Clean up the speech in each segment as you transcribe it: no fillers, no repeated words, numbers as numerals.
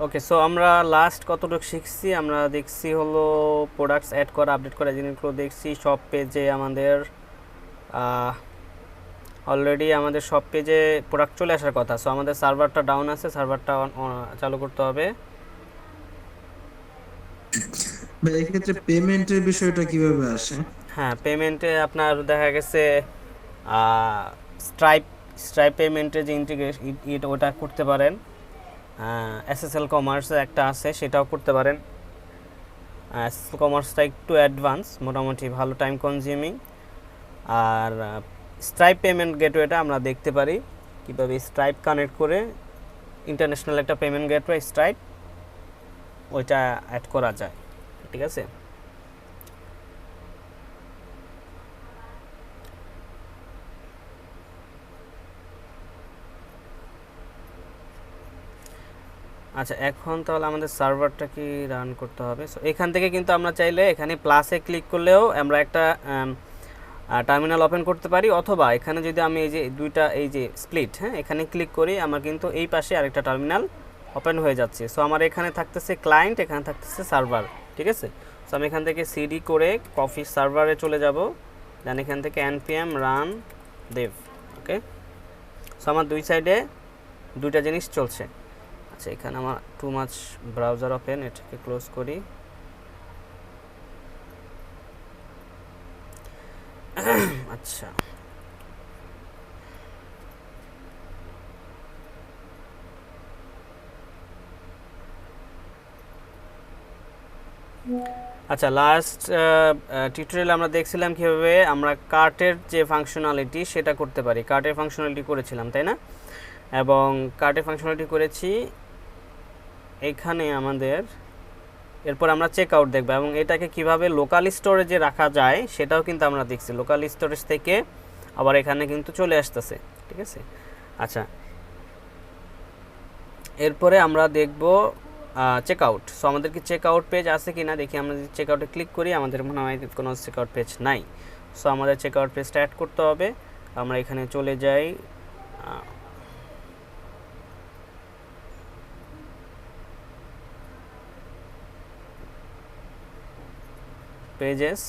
ওকে, so আমরা last কতটুকু শিখছি, আমরা দেখছি হলো প্রোডাক্টস অ্যাড করা, আপডেট করা, জিনিসগুলো দেখছি। সব পেজে আমাদের অলরেডি আমাদের সব পেজে প্রোডাক্ট চলে আসার কথা। সো আমাদের সার্ভারটা ডাউন আছে, সার্ভারটা চালু করতে হবে। ভাই এক্ষেত্রে পেমেন্টের বিষয়টা কিভাবে আসে? হ্যাঁ, পেমেন্টে আপনার দেখা গেছে স্ট্রাইপ স্ট্রাইপ পেমেন্টে যে ইন্টিগ্রেশন ওটা করতে পারেন। এসএসএল কমার্স একটা আছে, সেটাও করতে পারেন। এসএসএল কমার্সটা একটু অ্যাডভান্স, মোটামুটি ভালো টাইম কনজিউমিং। আর স্ট্রাইপ পেমেন্ট গেটওয়েটা আমরা দেখতে পারি কীভাবে স্ট্রাইপ কানেক্ট করে ইন্টারন্যাশনাল একটা পেমেন্ট গেটওয়ে স্ট্রাইপ ওইটা অ্যাড করা যায়। ঠিক আছে, আচ্ছা এখন তাহলে আমাদের সার্ভারটা কি রান করতে হবে। সো এখান থেকে কিন্তু আমরা চাইলে এখানে প্লাসে ক্লিক করলেও আমরা একটা টার্মিনাল ওপেন করতে পারি, অথবা এখানে যদি আমি এই যে দুইটা এই যে স্প্লিট, হ্যাঁ এখানে ক্লিক করি, আমার কিন্তু এই পাশে আরেকটা টার্মিনাল ওপেন হয়ে যাচ্ছে। সো আমার এখানে থাকতেছে ক্লায়েন্ট, এখানে থাকতেছে সার্ভার। ঠিক আছে, সো আমি এখান থেকে সিডি করে কফি সার্ভারে চলে যাব, দেন এখান থেকে npm রান দেভ। ওকে, সো আমার দুই সাইডে দুইটা জিনিস চলছে। আচ্ছা এখানে আমার টু মাচ ব্রাউজার ওপেন, এটাকে ক্লোজ করি। আচ্ছা আচ্ছা লাস্ট টিউটোরিয়াল আমরা দেখছিলাম কীভাবে আমরা কার্টের যে ফাংশনালিটি সেটা করতে পারি। কার্টের ফাংশনালিটি করেছিলাম, তাই না? এবং কার্টের ফাংশনালিটি করেছি এখানে আমাদের। এরপর আমরা চেক আউট দেখব এবং এটাকে কিভাবে লোকাল স্টোরেজে রাখা যায় সেটাও কিন্তু আমরা দেখছি। লোকাল স্টোরেজ থেকে আবার এখানে কিন্তু চলে আসতেছে। ঠিক আছে, আচ্ছা এরপরে আমরা দেখব চেক আউট। সো আমাদের কি চেক আউট পেজ আছে কি না দেখি। আমরা যদি চেক আউটে ক্লিক করি, আমাদের মনে হয় কোনো চেক আউট পেজ নাই। সো আমাদের চেক আউট পেজটা অ্যাড করতে হবে। আমরা এখানে চলে যাই, পেজেস,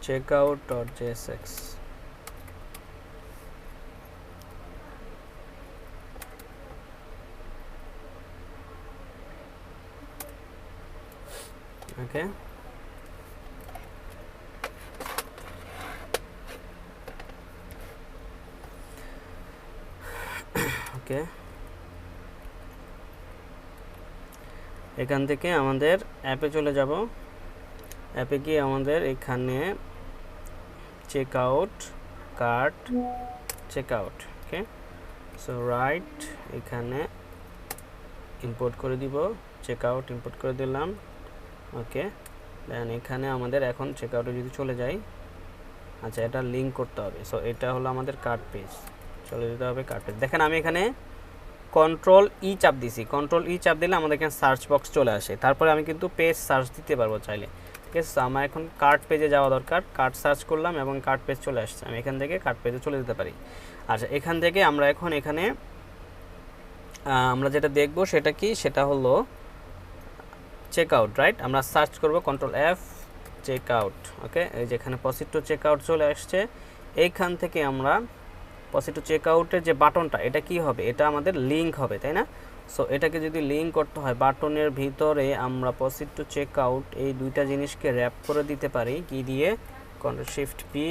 checkout.jsx। ওকে, ওকে এখান থেকে আমাদের অ্যাপে চলে যাব। অ্যাপে গিয়ে আমাদের এখানে check out, cart, check out. Okay, so right এখানে ইম্পোর্ট করে দিব, চেক আউট ইম্পোর্ট করে দিলাম। ওকে, দেন এখানে আমাদের এখন চেক আউটে যদি চলে যাই, আচ্ছা এটা লিঙ্ক করতে হবে। সো এটা হলো আমাদের কার্ট পেজ, চলে যেতে হবে কার্ট পেজ। দেখেন আমি এখানে কন্ট্রোল ই চাপ দিছি, কন্ট্রোল ই চাপ দিলে আমাদের এখানে সার্চ বক্স চলে আসে। তারপরে আমি কিন্তু পেজ সার্চ দিতে পারবো চাইলে। ঠিক আছে, আমার এখন কার্ট পেজে যাওয়া দরকার। কার্ট সার্চ করলাম এবং কার্ট পেজ চলে আসছে, আমি এখান থেকে কার্ট পেজে চলে যেতে পারি। আচ্ছা এখান থেকে আমরা এখন এখানে আমরা যেটা দেখব সেটা কি, সেটা হলো চেক আউট। রাইট, আমরা সার্চ করব কন্ট্রোল এফ, চেক আউট। ওকে, এই যেখানে প্রসিড টু চেক আউট চলে আসছে। এইখান থেকে আমরা প্রসিড টু চেক আউটের যে বাটনটা, এটা কি হবে, এটা আমাদের লিঙ্ক হবে, তাই না? সো এটাকে যদি লিঙ্ক করতে হয় বাটনের ভিতরে, আমরা প্রসিড টু চেক আউট এই দুইটা জিনিসকে র্যাপ করে দিতে পারি কি দিয়ে, কন্ট্রোল শিফট পি,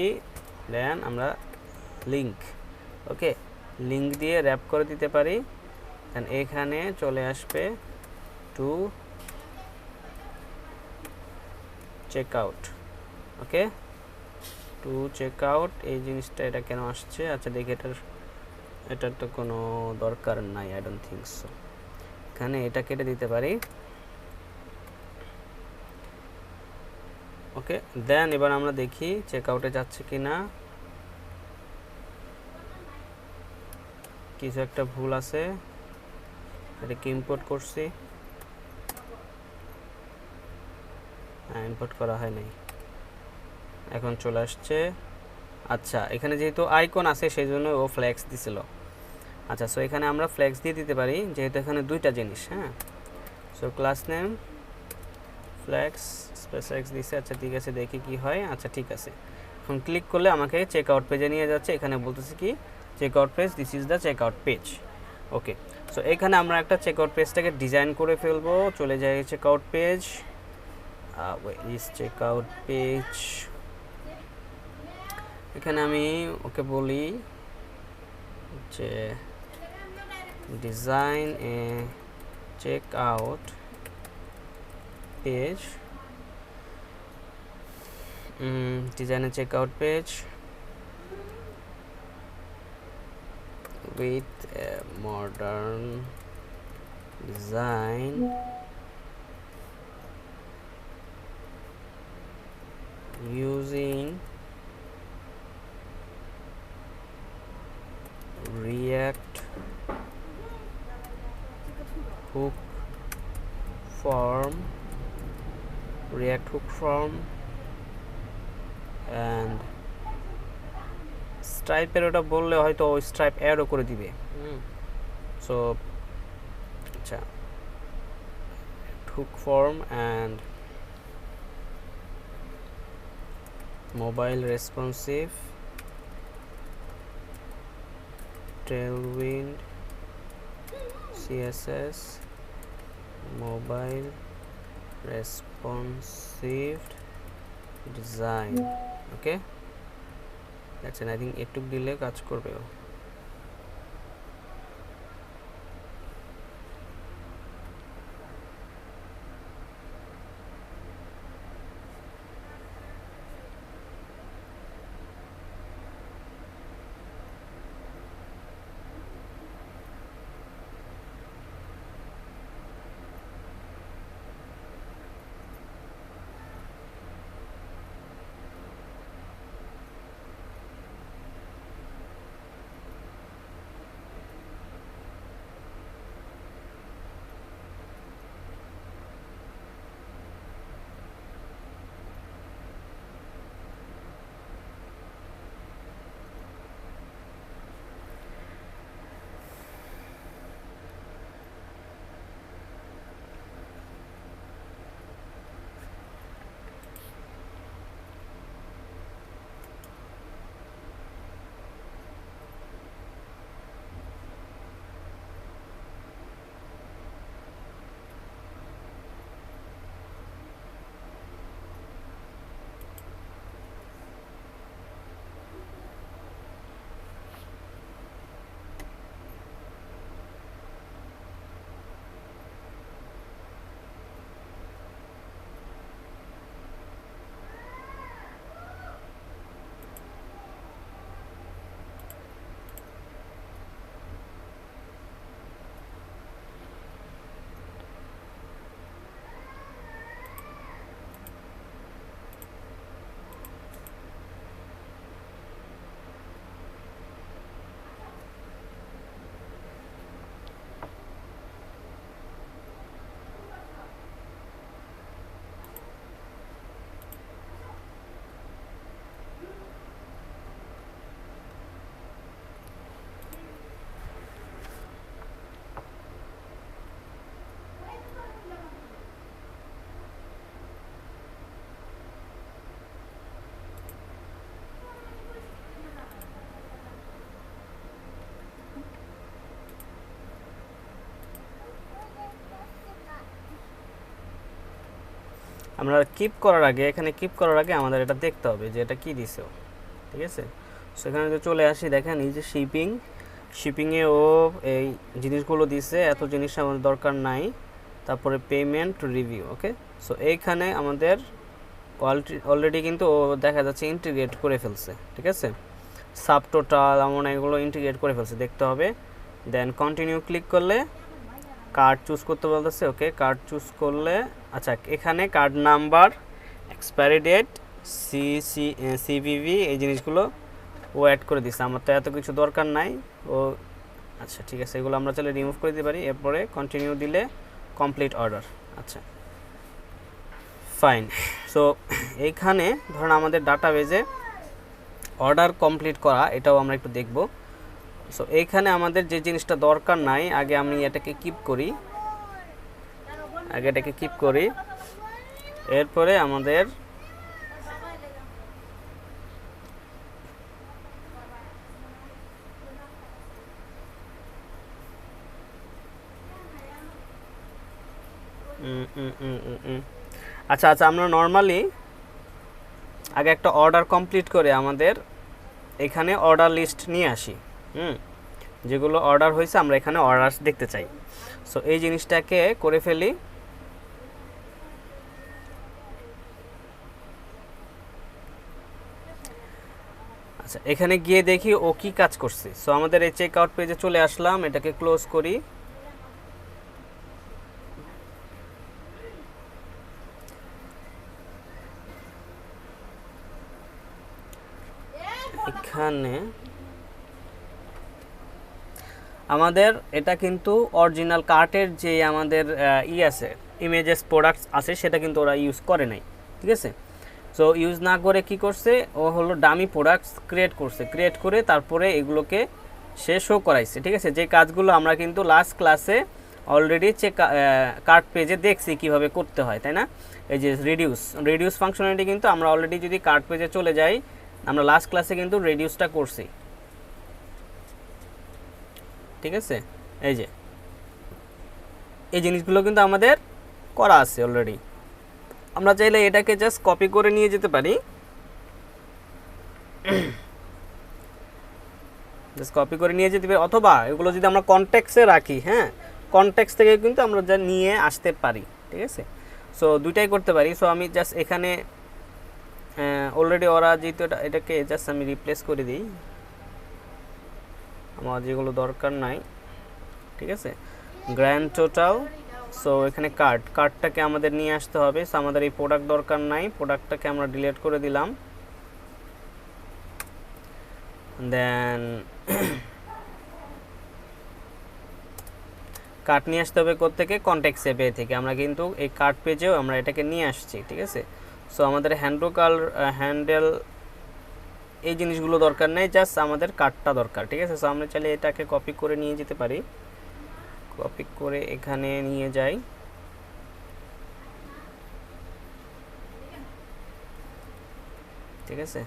দেন আমরা লিঙ্ক। ওকে, লিঙ্ক দিয়ে র্যাপ করে দিতে পারি। দেন এখানে চলে আসবে to check out. Okay, to check out এই জিনিসটা, এটা কেন আসছে? আচ্ছা দেখি, এটার তো কোনো দরকার নাই, আই ডোন্ট থিঙ্ক সো। এখানে এটা কেটে দিতে পারি। ওকে, দেন এবার আমরা দেখি চেক আউটে যাচ্ছে কি না। কিছু একটা ভুল আছে, এটাকে ইম্পোর্ট করছি, হ্যাঁ ইম্পোর্ট করা হয় নাই, এখন চলে আসছে। আচ্ছা, এখানে যেহেতু আইকন আছে সেই জন্য ও ফ্ল্যাক্স দিছিল। আচ্ছা, সো এখানে আমরা ফ্ল্যাক্স দিয়ে দিতে পারি যেহেতু এখানে দুইটা জিনিস। হ্যাঁ, so class name flax space x দিছে। আচ্ছা ঠিক আছে, দেখি কি হয়। আচ্ছা ঠিক আছে, এখন ক্লিক করলে আমাকে চেক আউট পেজে নিয়ে যাচ্ছে। এখানে বলতেছে কি checkout page, this is the checkout page. Okay, so এখানে আমরা একটা চেক আউট পেজটাকে ডিজাইন করে ফেলবো। চলে যাই checkout page, is checkout page. এখানে আমি ওকে বলি যে design a checkout page, design a checkout page with a modern design using React hook form and স্ট্রাইপের ওটা বললে হয়তো ওই স্ট্রাইপ অ্যাডও করে দিবে। সো আচ্ছা, hook form and mobile responsive Tailwind CSS mobile responsive design. Okay, that's it. I think এটুক দিলে কাজ করবে। আমরা কিপ করার আগে, এখানে কিপ করার আগে আমাদের এটা দেখতে হবে যে এটা কী দিছে। ঠিক আছে, সো এখানে যদি চলে আসি, দেখেন এই যে শিপিংয়ে ও এই জিনিসগুলো দিছে, এত জিনিস আমাদের দরকার নাই। তারপরে পেমেন্ট রিভিউ। ওকে, সো এইখানে আমাদের অলরেডি কিন্তু ও দেখা যাচ্ছে ইন্টিগ্রেট করে ফেলছে। ঠিক আছে, সাব টোটাল এমন এগুলো ইন্টিগ্রেট করে ফেলছে, দেখতে হবে। দেন কন্টিনিউ ক্লিক করলে কার্ড চুজ করতে বলতেছে। ওকে, কার্ড চুজ করলে আচ্ছা এখানে card number, expiry date, CVV এই জিনিসগুলো ও অ্যাড করে দিচ্ছে। আমার তো এত কিছু দরকার নাই। ও আচ্ছা ঠিক আছে, এগুলো আমরা চাইলে রিমুভ করে দিতে পারি। এরপরে কন্টিনিউ দিলে কমপ্লিট অর্ডার। আচ্ছা ফাইন। সো এইখানে ধরুন আমাদের ডাটাবেজে অর্ডার কমপ্লিট করা, এটাও আমরা একটু দেখব। সো এইখানে আমাদের যে জিনিসটা দরকার নাই, আগে আমি এটাকে কিপ করি, এরপরে আমাদের আচ্ছা আচ্ছা, আমরা নর্মালি আগে একটা অর্ডার কমপ্লিট করে আমাদের এখানে অর্ডার লিস্ট নিয়ে আসি। যেগুলো অর্ডার হয়েছে আমরা এখানে অর্ডার দেখতে চাই। সো এই জিনিসটাকে করে ফেলি। আচ্ছা, এখানে গিয়ে দেখি ও কি কাজ করছে। সো আমাদের এই চেক আউট পেজে চলে আসলাম, এটাকে ক্লোজ করি। এখানে আমাদের এটা কিন্তু অরিজিনাল কার্টের যে আমাদের আছে, ইমেজেস প্রোডাক্টস আছে, সেটা কিন্তু ওরা ইউজ করে নাই, ঠিক আছে। সো ইউজ না করে কি করছে, ও হলো ডামি প্রোডাক্টস ক্রিয়েট করে তারপরে এগুলোকে সে শো করাইছে, ঠিক আছে। যে কাজগুলো আমরা কিন্তু লাস্ট ক্লাসে অলরেডি কার্ট পেজে দেখছি কিভাবে করতে হয়, তাই না। এই যে রিডিউস ফাংশনালিটি কিন্তু আমরা অলরেডি যদি কার্ট পেজে চলে যাই, আমরা লাস্ট ক্লাসে কিন্তু রিডিউসটা করছি, ঠিক আছে। এই যে এই জিনিসগুলো কিন্তু আমাদের করা আছে অলরেডি। আমরা চাইলে এটাকে জাস্ট কপি করে নিয়ে যেতে পারি, অথবা এগুলো যদি আমরা কনটেক্সে রাখি, হ্যাঁ, কনটেক্স থেকে কিন্তু আমরা যা নিয়ে আসতে পারি, ঠিক আছে। সো দুইটাই করতে পারি। সো আমি জাস্ট এখানে অলরেডি ওরা যেহেতু এটাকে জাস্ট আমি রিপ্লেস করে দিই, আমার যেগুলো দরকার নাই, ঠিক আছে। গ্র্যান্ড টোটাল, সো এখানে কার্ডটাকে আমাদের নিয়ে আসতে হবে। সো আমাদের এই প্রোডাক্ট দরকার নাই, প্রোডাক্টটাকে আমরা ডিলিট করে দিলাম। দেন কার্ড নিয়ে আসতে হবে কোত্থেকে, কনটেক্সট পেজ থেকে। আমরা কিন্তু এই কার্ড পেজেও আমরা এটাকে নিয়ে আসছি, ঠিক আছে। সো আমাদের হ্যান্ডেল এই জিনিসগুলো দরকার নেই, জাস্ট আমাদের কার্ডটা দরকার, ঠিক আছে। সো আমরা চাইলে এটাকে কপি করে নিয়ে যেতে পারি, কপি করে এখানে নিয়ে যাই, ঠিক আছে।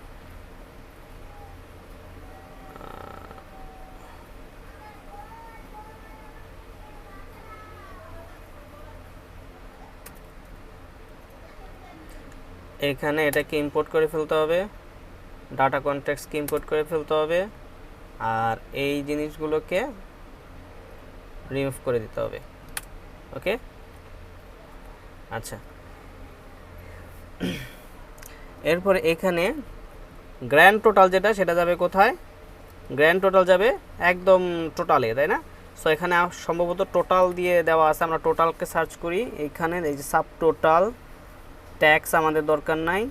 এখানে এটাকে ইম্পোর্ট করে ফেলতে হবে, ডাটা কনটেক্সটকে ইম্পোর্ট করে ফেলতে হবে, আর এই জিনিসগুলোকে রিমুভ করে দিতে হবে, ওকে। আচ্ছা, এরপরে এখানে গ্র্যান্ড টোটাল যেটা, সেটা যাবে কোথায়, গ্র্যান্ড টোটাল যাবে একদম টোটালে, তাই না। সো এখানে সম্ভবত টোটাল দিয়ে দেওয়া আছে, আমরা টোটালকে সার্চ করি। এখানে এই যে সাব টোটাল, ট্যাক্স আমাদের দরকার নাই,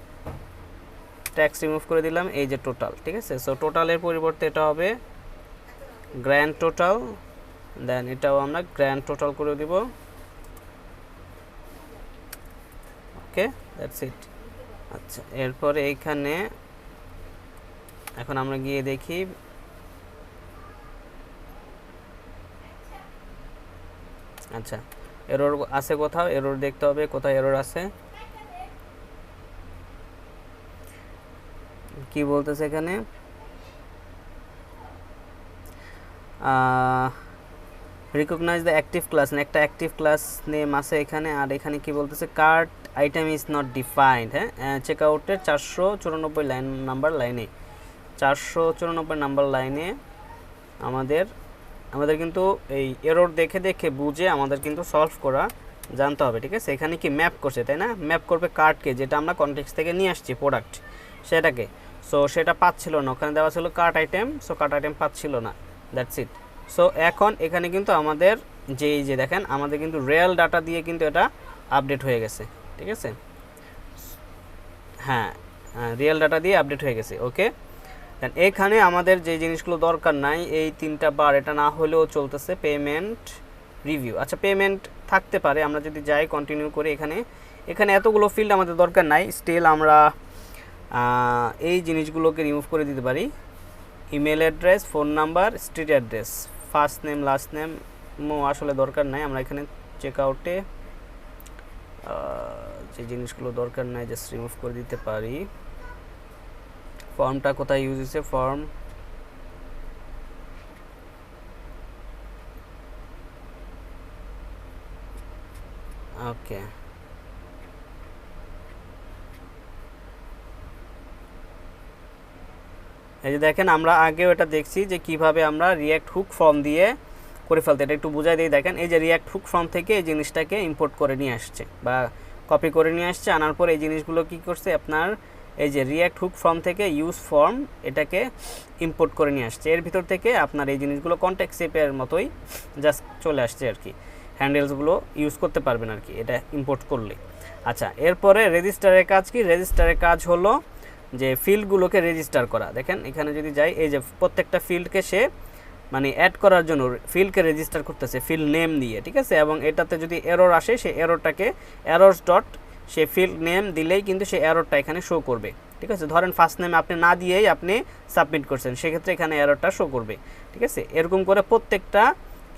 ট্যাক্স রিমুভ করে দিলাম, এই যে টোটাল, ঠিক আছে। সো টোটালের পরিবর্তে এটা হবে গ্র্যান্ড টোটাল, দেন এটাও আমরা গ্র্যান্ড টোটাল করে দিব, ওকে, দ্যাটস ইট। আচ্ছা, এরপরে এইখানে এখন আমরা গিয়ে দেখি, আচ্ছা এরর আছে কোথাও, এরর দেখতে হবে কোথায় এরর আছে, কি বলতেছে এখানে, রিকগনাইজ দ্য অ্যাক্টিভ ক্লাস, একটা অ্যাক্টিভ ক্লাস নেম আছে এখানে। আর এখানে কি বলতেছে, cart item is not defined, হ্যাঁ, চেক আউটের 494 নাম্বার লাইনে, 494 নাম্বার লাইনে আমাদের কিন্তু এই এরর দেখে দেখে বুঝে আমাদের কিন্তু সলভ করা জানতে হবে, ঠিক আছে। এখানে কি ম্যাপ করছে, তাই না, ম্যাপ করবে কার্টকে, যেটা আমরা কনটেক্সট থেকে নিয়ে আসছি প্রোডাক্ট, সেটাকে। সো সেটা পাচ্ছিল না, ওখানে দেওয়া ছিল cart item, so cart item পাচ্ছিল না, দ্যাটস ইট। সো এখন এখানে কিন্তু আমাদের যে দেখেন, আমাদের কিন্তু রিয়েল ডাটা দিয়ে কিন্তু এটা আপডেট হয়ে গেছে, ঠিক আছে। হ্যাঁ, রিয়েল ডাটা দিয়ে আপডেট হয়ে গেছে, ওকে। দেন এখানে আমাদের যে জিনিসগুলো দরকার নাই, এই 3টা বার, এটা না হলেও চলতেছে, পেমেন্ট রিভিউ। আচ্ছা, পেমেন্ট থাকতে পারে, আমরা যদি যাই কন্টিনিউ করি, এখানে এতগুলো ফিল্ড আমাদের দরকার নাই, স্টিল আমরা এই জিনিসগুলোকে রিমুভ করে দিতে পারি। Email address, phone number, street address, first name, last name আসলে দরকার নাই। আমরা এখানে চেক আউটে যে জিনিসগুলো দরকার নাই জাস্ট রিমুভ করে দিতে পারি। ফর্মটা কোথায় ইউজ হয়েছে, ফর্ম, ওকে। এই যে দেখেন আমরা আগেও এটা দেখছি যে কিভাবে আমরা রিয়াক্ট হুক ফর্ম দিয়ে করে ফেলতে, এটা একটু বুঝাই দিই। দেখেন এই যে রিয়াক্ট হুক ফর্ম থেকে এই জিনিসটাকে ইম্পোর্ট করে নিয়ে আসছে বা কপি করে নিয়ে আসছে, আনার পর এই জিনিসগুলো কি করছে আপনার এই যে রিয়াক্ট হুক ফর্ম থেকে ইউজ ফর্ম এটাকে ইম্পোর্ট করে নিয়ে আসছে। এর ভিতর থেকে আপনার এই জিনিসগুলো কন্ট্যাক্ট শেপের মতোই জাস্ট চলে আসছে আর কি, হ্যান্ডেলসগুলো ইউজ করতে পারবেন আর কি এটা ইম্পোর্ট করলে। আচ্ছা, এরপরে রেজিস্টারের কাজ কি? রেজিস্টারের কাজ হলো যে ফিল্ডগুলোকে রেজিস্টার করা। দেখেন এখানে যদি যাই, এই যে প্রত্যেকটা ফিল্ডকে সে মানে অ্যাড করার জন্য ফিল্ডকে রেজিস্টার করতেছে ফিল্ড নেম দিয়ে, ঠিক আছে। এবং এটাতে যদি এরর আসে সেই এররটাকে এরর্স ডট সে ফিল্ড নেম দিলেই কিন্তু সে এররটা এখানে শো করবে, ঠিক আছে। ধরেন ফার্স্ট নেম আপনি না দিয়েই আপনি সাবমিট করছেন, সেক্ষেত্রে এখানে এররটা শো করবে, ঠিক আছে। এরকম করে প্রত্যেকটা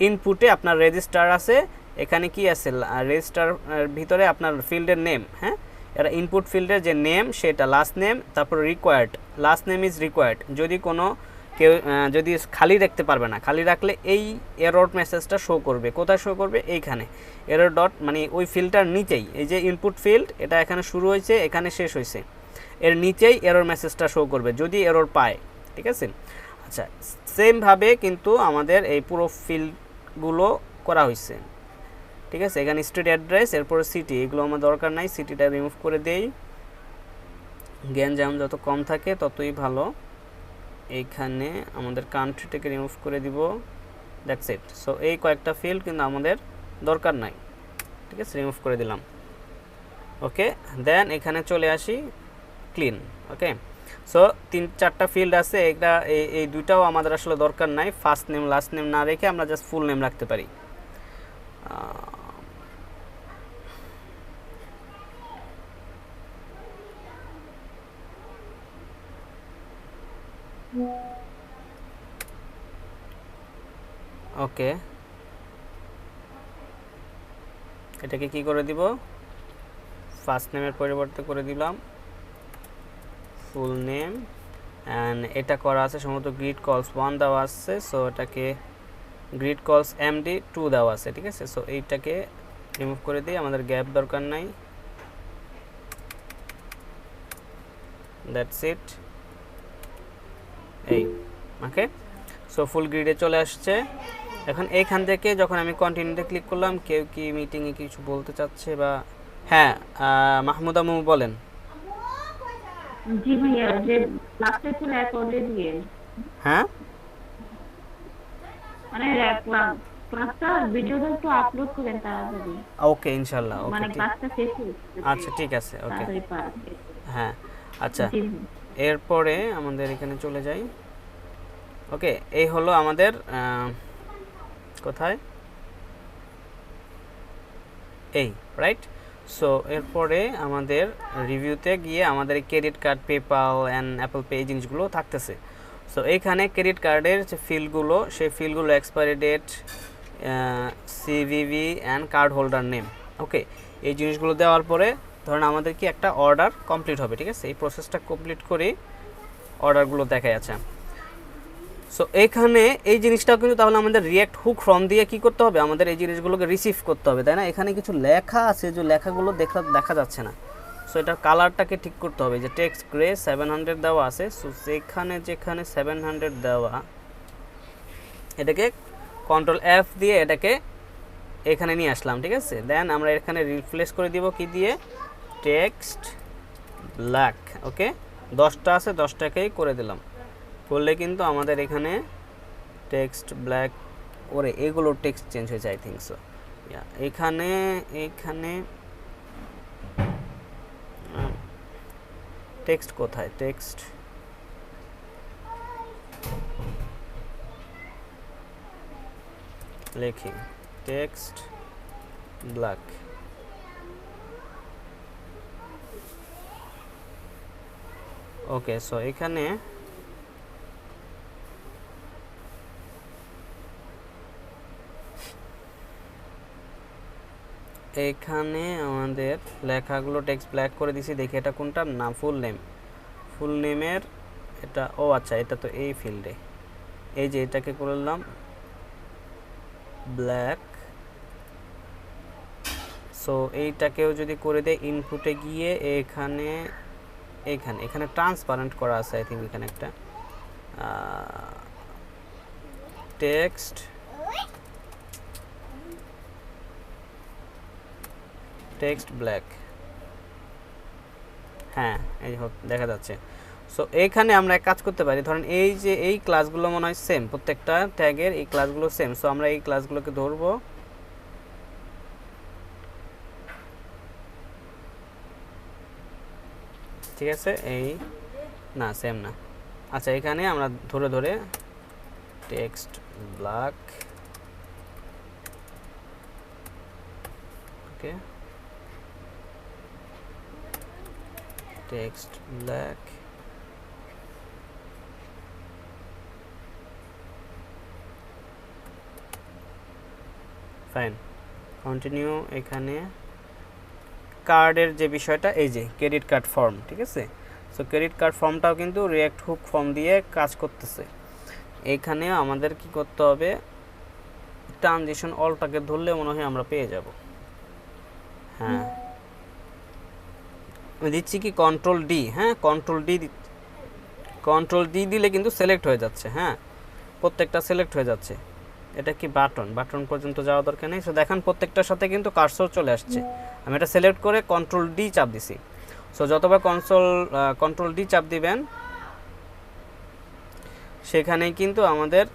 ইনপুটে আপনার রেজিস্টার আছে। এখানে কি আছে, রেজিস্টার ভিতরে আপনার ফিল্ডের নেম, হ্যাঁ, এরা ইনপুট ফিল্ডের যে নেম সেটা লাস্ট নেম, তারপর required, last name is required. যদি কোনো কেউ যদি খালি রাখতে পারবে না, খালি রাখলে এই এরর মেসেজটা শো করবে। কোথায় শো করবে? এইখানে এরর ডট মানে ওই ফিল্ডটার নিচেই, এই যে ইনপুট ফিল্ড এটা এখানে শুরু হয়েছে এখানে শেষ হয়েছে, এর নিচেই এরর মেসেজটা শো করবে যদি এরর পায়, ঠিক আছে। আচ্ছা, সেমভাবে কিন্তু আমাদের এই পুরো ফিল্ডগুলো করা হয়েছে, ঠিক আছে। এখানে স্ট্রিট অ্যাড্রেস, এরপর সিটি, এগুলো আমার দরকার নাই, সিটিটা রিমুভ করে দেই। গ্যাঞ্জাম যত কম থাকে ততই ভালো। এইখানে আমাদের কান্ট্রিটাকে রিমুভ করে দিব, দ্যাটস ইট। সো এই কয়েকটা ফিল্ড কিন্তু আমাদের দরকার নাই, ঠিক আছে, রিমুভ করে দিলাম। ওকে, দেন এখানে চলে আসি ক্লিন। ওকে, সো 3-4টা ফিল্ড আছে, এটা এই দুইটাও আমাদের আসলে দরকার নাই। ফার্স্ট নেম লাস্ট নেম না রেখে আমরা জাস্ট ফুল নেম রাখতে পারি। ওকে, এটাকে কি করে দিব, ফার্স্ট নেমের পরিবর্তে করে দিলাম ফুল নেম। অ্যান্ড এটা করা আছে সম্ভবত গ্রিড কলস 1 দেওয়া আছে, সো এটাকে গ্রিড কলস এমডি 2 দেওয়া আছে, ঠিক আছে। সো এইটাকে রিমুভ করে দিই, আমাদের গ্যাপ দরকার নাই, দ্যাটস ইট। এই ওকে, সো ফুল গ্রিডে চলে আসছে। এখন এইখান থেকে যখন আমি কন্টিনিউতে ক্লিক করলাম, কেউ কি মিটিংয়ে কিছু বলতে চাচ্ছে বা? হ্যাঁ, মাহমুদা মুমু বলেন। জি ভাইয়া, যে লাস্টে ছিল এক অলরেডি, হ্যাঁ, মানে ক্লাসটা ভিডিওটা একটু আপলোড করেন তাড়াতাড়ি, ওকে ইনশাআল্লাহ, ওকে মানে ঠিক, ক্লাসটা শেষ হয়েছে আচ্ছা ঠিক আছে, ওকে, তাড়াতাড়ি পারবে। হ্যাঁ। আচ্ছা, জি এরপরে আমাদের এখানে চলে যাই। ওকে, এই হলো আমাদের কোথায় এই রাইট। সো এরপরে আমাদের রিভিউতে গিয়ে আমাদের credit card, PayPal and Apple pay এই জিনিসগুলো থাকতেছে। সো এইখানে ক্রেডিট কার্ডের যে ফিল্ডগুলো, সেই ফিল্ডগুলো expiry date, CVV and card holder name. Okay, এই জিনিসগুলো দেওয়ার পরে ধরুন আমাদের কি একটা অর্ডার কমপ্লিট হবে, ঠিক আছে। এই প্রসেসটা কমপ্লিট করে অর্ডারগুলো দেখা যাচ্ছে। সো এইখানে এই জিনিসটাও কিন্তু তাহলে আমাদের রিয়াক্ট হুক ফর্ম দিয়ে কি করতে হবে, আমাদের এই জিনিসগুলোকে রিসিভ করতে হবে, তাই না। এখানে কিছু লেখা আছে, যে লেখাগুলো দেখা যাচ্ছে না। সো এটার কালারটাকে ঠিক করতে হবে, যে টেক্সট গ্রে 700 দেওয়া আছে। সো যেখানে 700 দেওয়া, এটাকে কন্ট্রোল F দিয়ে এটাকে এখানে নিয়ে আসলাম, ঠিক আছে। দেন আমরা এখানে রিপ্লেস করে দিব কি দিয়ে, টেক্সট ব্ল্যাক। ওকে, 10টা আছে, 10টাকেই করে দিলাম, করলে কিন্তু আমাদের এখানে টেক্সট ব্ল্যাক, ওরে এগুলো টেক্সট চেঞ্জ হয়েছে আই থিঙ্ক সো। এখানে টেক্সট কোথায়, টেক্সট লিখি, টেক্সট ব্ল্যাক। ওকে, সো এখানে আমাদের লেখাগুলো টেক্সট ব্ল্যাক করে দিছি, দেখি এটা কোনটা না ফুল নেম। ফুল নেমের এটা, ও আচ্ছা এটা তো এই ফিল্ডে, এই যে এটাকে করলাম ব্ল্যাক। সো এইটাকেও যদি করে দেয় ইনপুটে গিয়ে এখানে এখানে ট্রান্সপারেন্ট করা আছে, আই থিঙ্ক এখানে একটা টেক্সট ব্ল্যাক, হ্যাঁ এই দেখা যাচ্ছে। সো এইখানে আমরা এক কাজ করতে পারি, ধরেন এই যে এই ক্লাসগুলো মনে হয় সেম, প্রত্যেকটা ট্যাগের এই ক্লাসগুলো সেম। সো আমরা এই ক্লাসগুলোকে ধরবো, ঠিক আছে, এই না সেম না, আচ্ছা এখানে আমরা ধরে ধরে টেক্সট ব্ল্যাক, ওকে টেক্সট ব্ল্যাক, ফাইন, কন্টিনিউ। এখানে কার্ডের যে বিষয়টা, এই যে ক্রেডিট কার্ড ফর্ম, ঠিক আছে। সো ক্রেডিট কার্ড ফর্মটাও কিন্তু রিঅ্যাক্ট হুক ফর্ম দিয়ে কাজ করতেছে। এইখানে আমাদের কি করতে হবে, ট্রানজিশন অলটাকে ধরলে মনে হয় আমরা পেয়ে যাব। হ্যাঁ দিচ্ছি কি কন্ট্রোল ডি, হ্যাঁ কন্ট্রোল ডি দিলে কিন্তু সিলেক্ট হয়ে যাচ্ছে, হ্যাঁ প্রত্যেকটা সিলেক্ট হয়ে যাচ্ছে। এটা কি বাটন পর্যন্ত যাওয়া দরকার নেই। সো দেখেন প্রত্যেকটার সাথে কিন্তু কার্সর চলে আসছে। আমি এটা সিলেক্ট করে কন্ট্রোল ডি চাপ দিছি। সো যতবার কন্ট্রোল ডি চাপ দিবেন সেখানেই কিন্তু আমাদের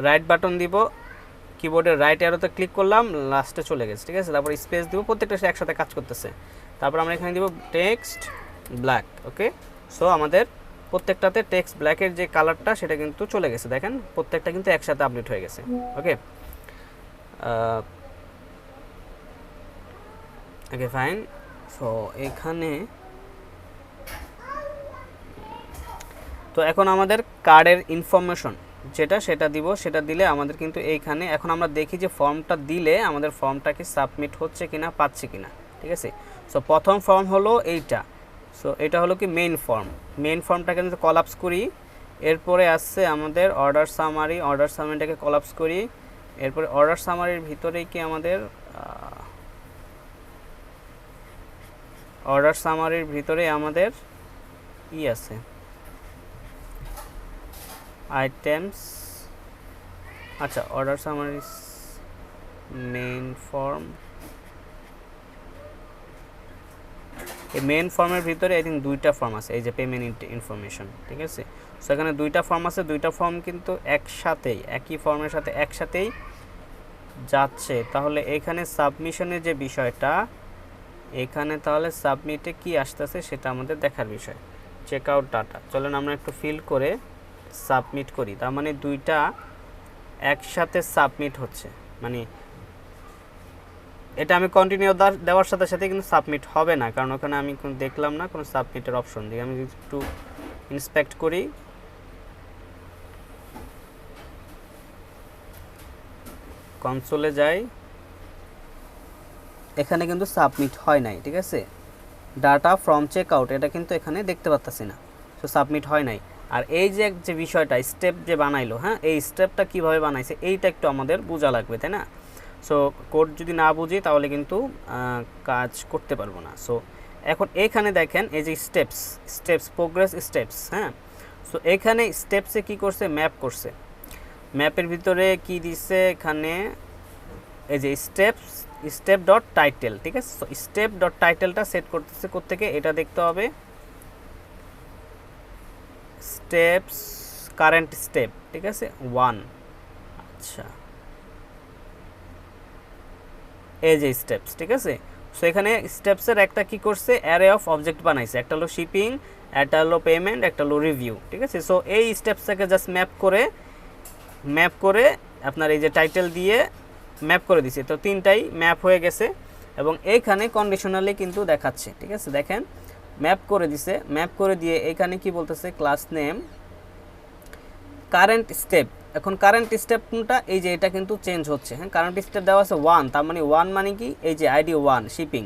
রাইট বাটন দিব, কিবোর্ডের রাইট অ্যারোতে ক্লিক করলাম, লাস্টে চলে গেছে, ঠিক আছে। তারপর স্পেস দিব, প্রত্যেকটা একসাথে কাজ করতেছে। তারপর আমরা এখানে দিব টেক্সট ব্ল্যাক, ওকে। সো আমাদের প্রত্যেকটাতে টেক্সট ব্ল্যাকের যে কালারটা সেটা কিন্তু চলে গেছে, দেখেন প্রত্যেকটা কিন্তু একসাথে আপডেট হয়ে গেছে, ওকে ওকে ফাইন। সো এখানে তো এখন আমাদের কার্ডের ইনফরমেশন সেটা দিব, সেটা দিলে আমাদের কিন্তু এইখানে এখন আমরা দেখি যে ফর্মটা দিলে আমাদের ফর্মটা কি সাবমিট হচ্ছে কিনা, পাচ্ছে কিনা, ঠিক আছে। সো প্রথম ফর্ম হলো এইটা। সো এটা হলো কি মেইন ফর্মটাকে যদি কলাপস করি, এরপরে আসছে আমাদের অর্ডার সামারিটাকে কলাপস করি, এরপরে অর্ডার সামারির ভিতরেই কি আমাদের অর্ডার সামারির ভিতরে আমাদের ই আছে আইটেমস, আচ্ছা অর্ডার সামারি মেইন ফর্ম, এই মেইন ফর্মের ভিতরে আই থিঙ্ক দুইটা ফর্ম আছে, এই যে পেমেন্ট ইনফরমেশন, ঠিক আছে। সো এখানে দুইটা ফর্ম আছে, দুইটা ফর্ম কিন্তু একসাথেই একই ফর্মের সাথে একসাথেই যাচ্ছে। তাহলে এখানে সাবমিশনের যে বিষয়টা, এখানে তাহলে সাবমিটে কি আসতেছে সেটা আমাদের দেখার বিষয়। চেক আউট ডাটা, চলেন আমরা একটু ফিল করে সাবমিট করি। তার মানে দুইটা একসাথে সাবমিট হচ্ছে, মানে এটা আমি কন্টিনিউ দেওয়ার সাথে সাথে কিন্তু সাবমিট হবে না, কারণ ওখানে আমি দেখলাম না কোনো সাবমিটের অপশন দিয়ে। আমি একটু ইন্সপেক্ট করি, কনসোলে যাই, এখানে কিন্তু সাবমিট হয় নাই, ঠিক আছে। ডাটা ফ্রম চেক আউট এটা কিন্তু এখানে দেখতে পাচ্ছি না, সো সাবমিট হয় নাই। আর এই যে বিষয়টা স্টেপ যে বানাইলো, হ্যাঁ এই স্টেপটা কিভাবে বানাইছে এইটা একটু আমাদের বোঝা লাগবে, তাই না। সো কোড যদি না বুঝি তাহলে কিন্তু কাজ করতে পারবো না। সো এখন এখানে দেখেন এই যে স্টেপস প্রোগ্রেস স্টেপস, হ্যাঁ। সো এখানে স্টেপসে কি করছে, ম্যাপ করছে, ম্যাপের ভিতরে কি দিচ্ছে এখানে এই যে স্টেপ ডট টাইটেল, ঠিক আছে। সো স্টেপ ডট টাইটেলটা সেট করতেছে কোত্থেকে, এটা দেখতে হবে স্টেপস কারেন্ট স্টেপ, ঠিক আছে 1, আচ্ছা এই যে স্টেপস, ঠিক আছে। সো এখানে স্টেপসের একটা কি করছে, অ্যারে অফ অবজেক্ট বানাইছে, একটা হলো শিপিং, একটা হলো পেমেন্ট, একটা হলো রিভিউ, ঠিক আছে। সো এই স্টেপসটাকে জাস্ট ম্যাপ করে আপনার এই যে টাইটেল দিয়ে ম্যাপ করে দিছে, তো তিনটাই ম্যাপ হয়ে গেছে এবং এইখানে কন্ডিশনালি কিন্তু দেখাচ্ছে, ঠিক আছে। দেখেন ম্যাপ করে দিছে, ম্যাপ করে দিয়ে এখানে কি বলতেছে ক্লাস নেম কারেন্ট স্টেপ। এখন কারেন্ট স্টেপটা এই যে এটা কিন্তু চেঞ্জ হচ্ছে, হ্যাঁ কারেন্ট স্টেপ দেওয়া আছে 1, তার মানে 1 মানে কি এই যে আইডি 1 শিপিং,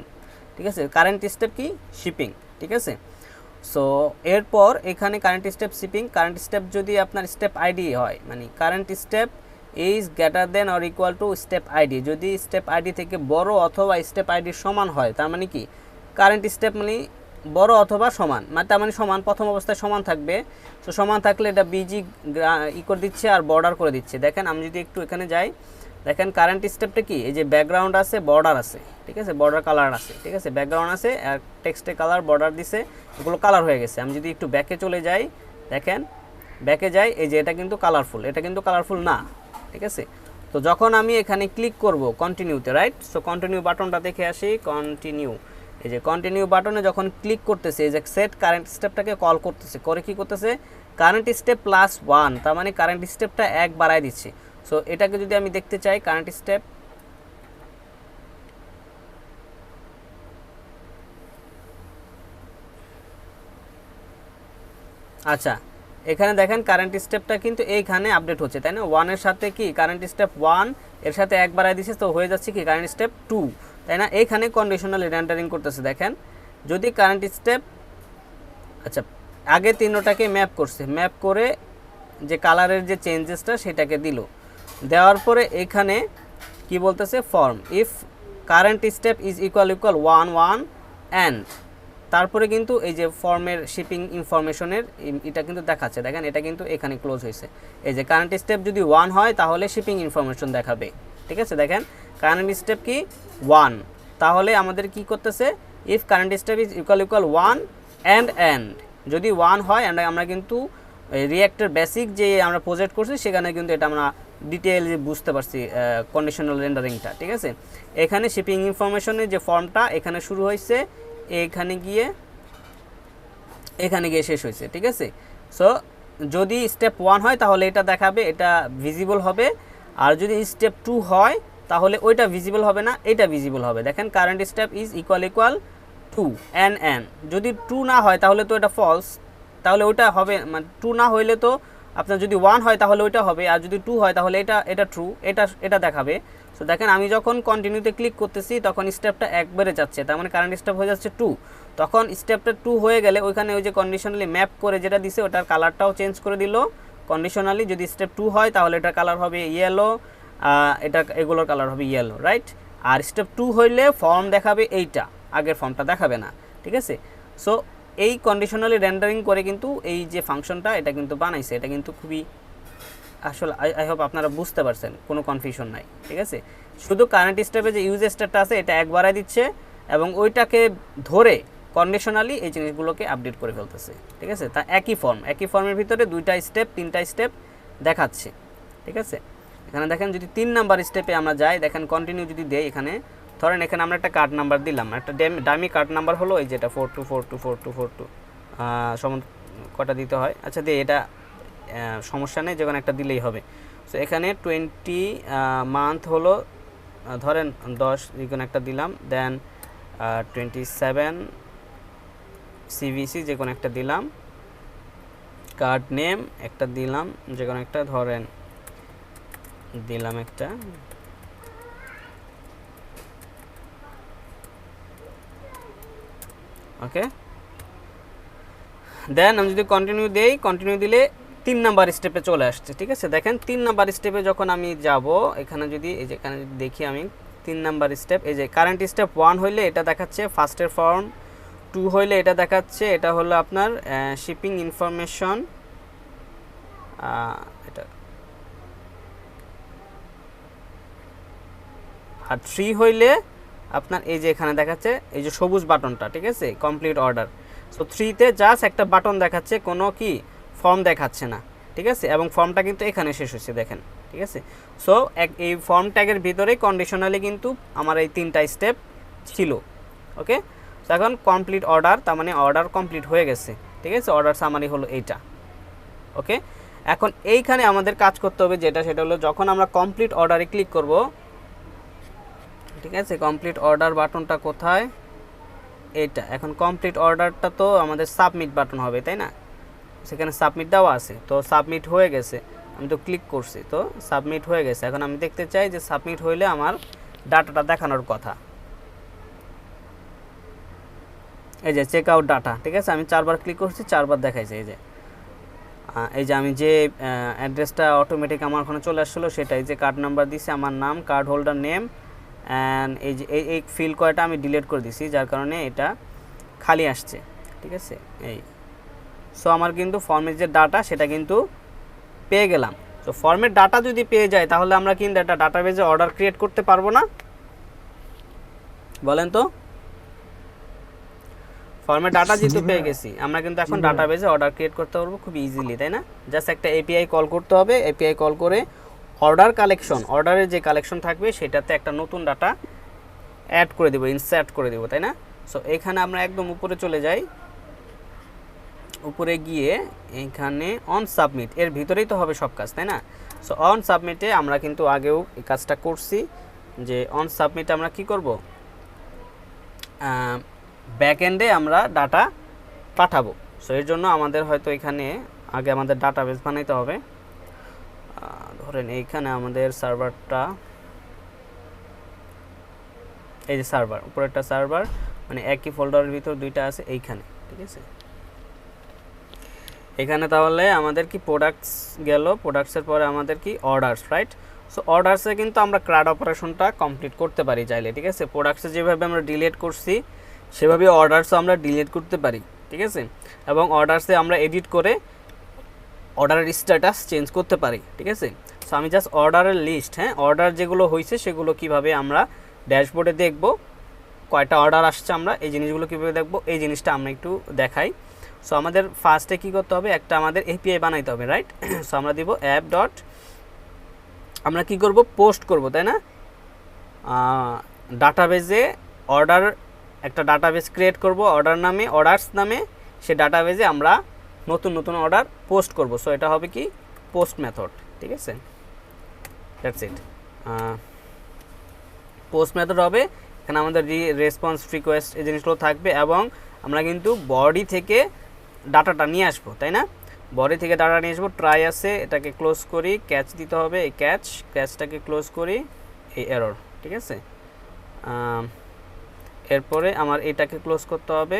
ঠিক আছে, কারেন্ট স্টেপ কি শিপিং, ঠিক আছে। সো এরপর এখানে current step shipping, current step যদি আপনার স্টেপ আইডি হয় মানে current step is greater than or equal to step ID, যদি স্টেপ আইডি থেকে বড় অথবা স্টেপ আইডির সমান হয়, তার মানে কি কারেন্ট স্টেপ মানে বড় অথবা সমান, মানে তার মানে সমান, প্রথম অবস্থায় সমান থাকবে। তো সমান থাকলে এটা বিজি ই করে দিচ্ছে আর বর্ডার করে দিচ্ছে। দেখেন আমি যদি একটু এখানে যাই, দেখেন কারেন্ট স্টেপটা কি এই যে ব্যাকগ্রাউন্ড আছে, বর্ডার আছে, ঠিক আছে, বর্ডার কালার আছে, ঠিক আছে, ব্যাকগ্রাউন্ড আছে আর টেক্সটে কালার, বর্ডার দিছে, এগুলো কালার হয়ে গেছে। আমি যদি একটু ব্যাকে চলে যাই, দেখেন ব্যাকে যাই, এই যে এটা কিন্তু কালারফুল, এটা কিন্তু কালারফুল না, ঠিক আছে। তো যখন আমি এখানে ক্লিক করব কন্টিনিউতে, রাইট, সো কন্টিনিউ বাটনটা দেখে আসি, কন্টিনিউ, এই যে কন্টিনিউ বাটনে যখন ক্লিক করতেছে এই যে সেট কারেন্ট স্টেপটাকে কল করতেছে, করে কি করতেছে কারেন্ট স্টেপ +1, তার মানে কারেন্ট স্টেপটা 1 বাড়ায় দিচ্ছে। সো এটাকে যদি আমি দেখতে চাই কারেন্ট স্টেপ, আচ্ছা এখানে দেখেন কারেন্ট স্টেপটা কিন্তু এইখানে আপডেট হচ্ছে, তাই না, 1 এর সাথে কি কারেন্ট স্টেপ 1 এর সাথে 1 বাড়ায় দিচ্ছে, তো হয়ে যাচ্ছে কি কারেন্ট স্টেপ 2, তাই না। এইখানে কন্ডিশনাল রেন্ডারিং করতেছে, দেখেন যদি কারেন্ট স্টেপ, আচ্ছা আগে তিনটাকে ম্যাপ করছে, ম্যাপ করে যে কালারের যে চেঞ্জেসটা সেটাকে দিল, দেওয়ার পরে এখানে কি বলতেছে form if current step is equal 1 1 and তারপরে কিন্তু এই যে ফর্মের শিপিং ইনফরমেশনের এটা কিন্তু দেখাচ্ছে, দেখেন এটা কিন্তু এখানে ক্লোজ হয়েছে। এই যে কারেন্ট স্টেপ যদি 1 হয় তাহলে শিপিং ইনফরমেশন দেখাবে, ঠিক আছে। দেখেন কারেন্ট স্টেপ কি 1, তাহলে আমাদের কি করতেছে if current step is equal 1 and যদি 1 হয়, অ্যান্ড আমরা কিন্তু রিঅ্যাক্টের বেসিক যে আমরা প্রজেক্ট করছি সেখানে কিন্তু এটা আমরা ডিটেইলে বুঝতে পারছি কন্ডিশনাল রেন্ডারিংটা, ঠিক আছে। এখানে শিপিং ইনফরমেশনের যে ফর্মটা এখানে শুরু হয়েছে, এখানে গিয়ে শেষ হয়েছে, ঠিক আছে। সো যদি স্টেপ 1 হয় তাহলে এটা দেখাবে, এটা ভিজিবল হবে, আর যদি স্টেপ 2 হয় তাহলে ওইটা ভিজিবল হবে না, এটা ভিজিবল হবে। দেখেন current step is equal 2 and যদি 2 না হয় তাহলে তো এটা ফলস, তাহলে ওইটা হবে, মানে 2 না হইলে তো আপনার যদি 1 হয় তাহলে ওইটা হবে, আর যদি 2 হয় তাহলে এটা ট্রু, এটা দেখাবে। সো দেখেন আমি যখন কন্টিনিউতে ক্লিক করতেছি তখন স্টেপটা 1 বেড়ে যাচ্ছে, তার মানে কারেন্ট স্টেপ হয়ে যাচ্ছে 2। তখন স্টেপটা 2 হয়ে গেলে ওইখানে ওই যে কন্ডিশনালি ম্যাপ করে যেটা দিছে ওটার কালারটাও চেঞ্জ করে দিল কন্ডিশনালি, যদি স্টেপ 2 হয় তাহলে এটার কালার হবে ইয়েলো, এটা এগুলোর কালার হবে ইয়েলো, রাইট। আর স্টেপ 2 হইলে ফর্ম দেখাবে এইটা, আগের ফর্মটা দেখাবে না, ঠিক আছে। সো এই কন্ডিশনালি রেন্ডারিং করে কিন্তু এই যে ফাংশনটা এটা কিন্তু বানাইছে, এটা কিন্তু খুবই আসলে আই হোপ আপনারা বুঝতে পারছেন, কোনো কনফিউশন নাই, ঠিক আছে। শুধু কারেন্ট স্টেপে যে ইউজ স্টেটটা আছে এটা 1 বাড়ায় দিচ্ছে এবং ওইটাকে ধরে কন্ডিশনালি এই জিনিসগুলোকে আপডেট করে ফেলতেছে, ঠিক আছে। তা একই ফর্মের ভিতরে 2টা স্টেপ 3টা স্টেপ দেখাচ্ছে, ঠিক আছে। এখানে দেখেন যদি 3 নাম্বার স্টেপে আমরা যাই, দেখেন কন্টিনিউ যদি দেই, এখানে ধরেন এখানে আমরা একটা কার্ড নাম্বার দিলাম, একটা ডামি কার্ড নাম্বার হলো এই যেটা 42424242 সমান কটা দিতে হয়, আচ্ছা দিয়ে এটা সমস্যা নেই, যে কোনো একটা দিলেই হবে। সো এখানে 20 মান্থ হলো, ধরেন 10 যে কোনো একটা দিলাম, দেন 27 সিভিসি যে কোনো একটা দিলাম, কার্ড নেম একটা দিলাম, যে কোনো একটা ধরেন দিলাম একটা, ওকে। দেন আমি যদি কন্টিনিউ দেই, কন্টিনিউ দিলে 3 নাম্বার স্টেপে চলে আসছে, ঠিক আছে। দেখেন 3 নাম্বার স্টেপে যখন আমি যাব, এখানে যদি এই যে এখানে যদি দেখি আমি 3 নাম্বার স্টেপ, এই যে কারেন্ট স্টেপ 1 হইলে এটা দেখাচ্ছে ফার্স্টের ফর্ম, 2 হইলে এটা দেখাচ্ছে এটা হলো আপনার শিপিং ইনফরমেশন, এটা আর 3 হইলে আপনার এই যে এখানে দেখাচ্ছে এই যে সবুজ বাটনটা, ঠিক আছে, কমপ্লিট অর্ডার। সো 3তে জাস্ট একটা বাটন দেখাচ্ছে, কোনো কি ফর্ম দেখাচ্ছে না, ঠিক আছে, এবং ফর্মটা কিন্তু এখানে শেষ হচ্ছে, দেখেন, ঠিক আছে। সো এই ফর্ম ট্যাগের ভিতরে কন্ডিশনালি কিন্তু আমার এই 3টা স্টেপ ছিল, ওকে। তো এখন কমপ্লিট অর্ডার, তার মানে অর্ডার কমপ্লিট হয়ে গেছে, ঠিক আছে, অর্ডার সামারি হলো এইটা, ওকে। এখন এইখানে আমাদের কাজ করতে হবে যেটা, সেটা হলো যখন আমরা কমপ্লিট অর্ডারে ক্লিক করব, ঠিক আছে, কমপ্লিট অর্ডার বাটনটা কোথায়, এটা এখন কমপ্লিট অর্ডারটা তো আমাদের সাবমিট বাটন হবে, তাই না? সেখানে সাবমিট দেওয়া আছে, তো সাবমিট হয়ে গেছে, আমি তো ক্লিক করছি, তো সাবমিট হয়ে গেছে। এখন আমি দেখতে চাই যে সাবমিট হইলে আমার ডাটাটা দেখানোর কথা। এই যে চেক আউট ডাটা, ঠিক আছে, আমি 4বার ক্লিক করছি, 4বার দেখাইছে। এই যে আমি যে অ্যাড্রেসটা অটোমেটিক আমার ওখানে চলে আসছিলো সেটাই, যে কার্ড নাম্বার দিছে, আমার নাম, কার্ড হোল্ডার নেম, অ্যান্ড এই যে এই ফিল কয়টা আমি ডিলিট করে দিছি, যার কারণে এটা খালি আসছে, ঠিক আছে। এই সো আমার কিন্তু ফর্মের যে ডাটা সেটা কিন্তু পেয়ে গেলাম। তো ফর্মের ডাটা যদি পেয়ে যায় তাহলে আমরা কিন্তু একটা ডাটাবেজে অর্ডার ক্রিয়েট করতে পারবো না? বলেন তো। ফর্মে ডাটা যেহেতু পেয়ে গেছি, আমরা কিন্তু এখন ডাটাবেজে অর্ডার ক্রিয়েট করতে পারবো খুব ইজিলি, তাই না? জাস্ট একটা এপিআই কল করতে হবে, এপিআই কল করে অর্ডার কালেকশন, অর্ডারের যে কালেকশন থাকবে সেটাতে একটা নতুন ডাটা অ্যাড করে দেবো, ইনসার্ট করে দেবো, তাই না? সো এখানে আমরা একদম উপরে চলে যাই, উপরে গিয়ে এখানে অন সাবমিট, এর ভিতরেই তো হবে সব কাজ, তাই না? সো অন সাবমিটে আমরা কিন্তু আগেও এই কাজটা করছি, যে অন সাবমিটে আমরা কি করব, ব্যাকএন্ডে আমরা ডাটা পাঠাবো। সো এর জন্য আমাদের হয়তো এখানে আগে আমাদের ডাটাবেস বানাইতে হবে। ধরেন এইখানে আমাদের সার্ভারটা, এই যে সার্ভার, উপরে একটা সার্ভার, মানে একই ফোল্ডারের ভিতর দুইটা আছে এইখানে, ঠিক আছে। এখানে তাহলে আমাদের কি প্রোডাক্টস গেল, প্রোডাক্টসের পরে আমাদের কি অর্ডারস, রাইট? সো অর্ডারসে কিন্তু আমরা ক্রাড অপারেশনটা কমপ্লিট করতে পারি চাইলে, ঠিক আছে। প্রোডাক্টসে যেভাবে আমরা ডিলিট করছি সেভাবে অর্ডারসও আমরা ডিলিট করতে পারি, ঠিক আছে। এবং অর্ডারসে আমরা এডিট করে অর্ডারের স্ট্যাটাস চেঞ্জ করতে পারি, ঠিক আছে। সো আমি জাস্ট অর্ডারের লিস্ট, হ্যাঁ, অর্ডার যেগুলো হয়েছে সেগুলো কিভাবে আমরা ড্যাশবোর্ডে দেখব, কয়টা অর্ডার আসছে, আমরা এই জিনিসগুলো কীভাবে দেখব, এই জিনিসটা আমরা একটু দেখাই। সো আমাদের ফার্স্টে কী করতে হবে, একটা আমাদের এপিআই বানাইতে হবে, রাইট? সো আমরা দিব অ্যাপ ডট, আমরা কি করব, পোস্ট করব, তাই না? ডাটাবেজে অর্ডার, একটা ডাটাবেজ ক্রিয়েট করব অর্ডার নামে, অর্ডারস নামে, সে ডাটাবেজে আমরা নতুন নতুন অর্ডার পোস্ট করব। সো এটা হবে কি পোস্ট মেথড, ঠিক আছে, দ্যাটস ইট। পোস্ট মেথড হবে, এখানে আমাদের রেসপন্স, রিকোয়েস্ট এই জিনিসগুলো থাকবে, এবং আমরা কিন্তু বডি থেকে ডাটাটা নিয়ে আসবো, তাই না? বডি থেকে ডাটা নিয়ে আসবো, ট্রাই আছে, এটাকে ক্লোজ করি, ক্যাচ দিতে হবে, এই ক্যাচটাকে ক্লোজ করি, এই এরর, ঠিক আছে। এরপরে আমার এটাকে ক্লোজ করতে হবে,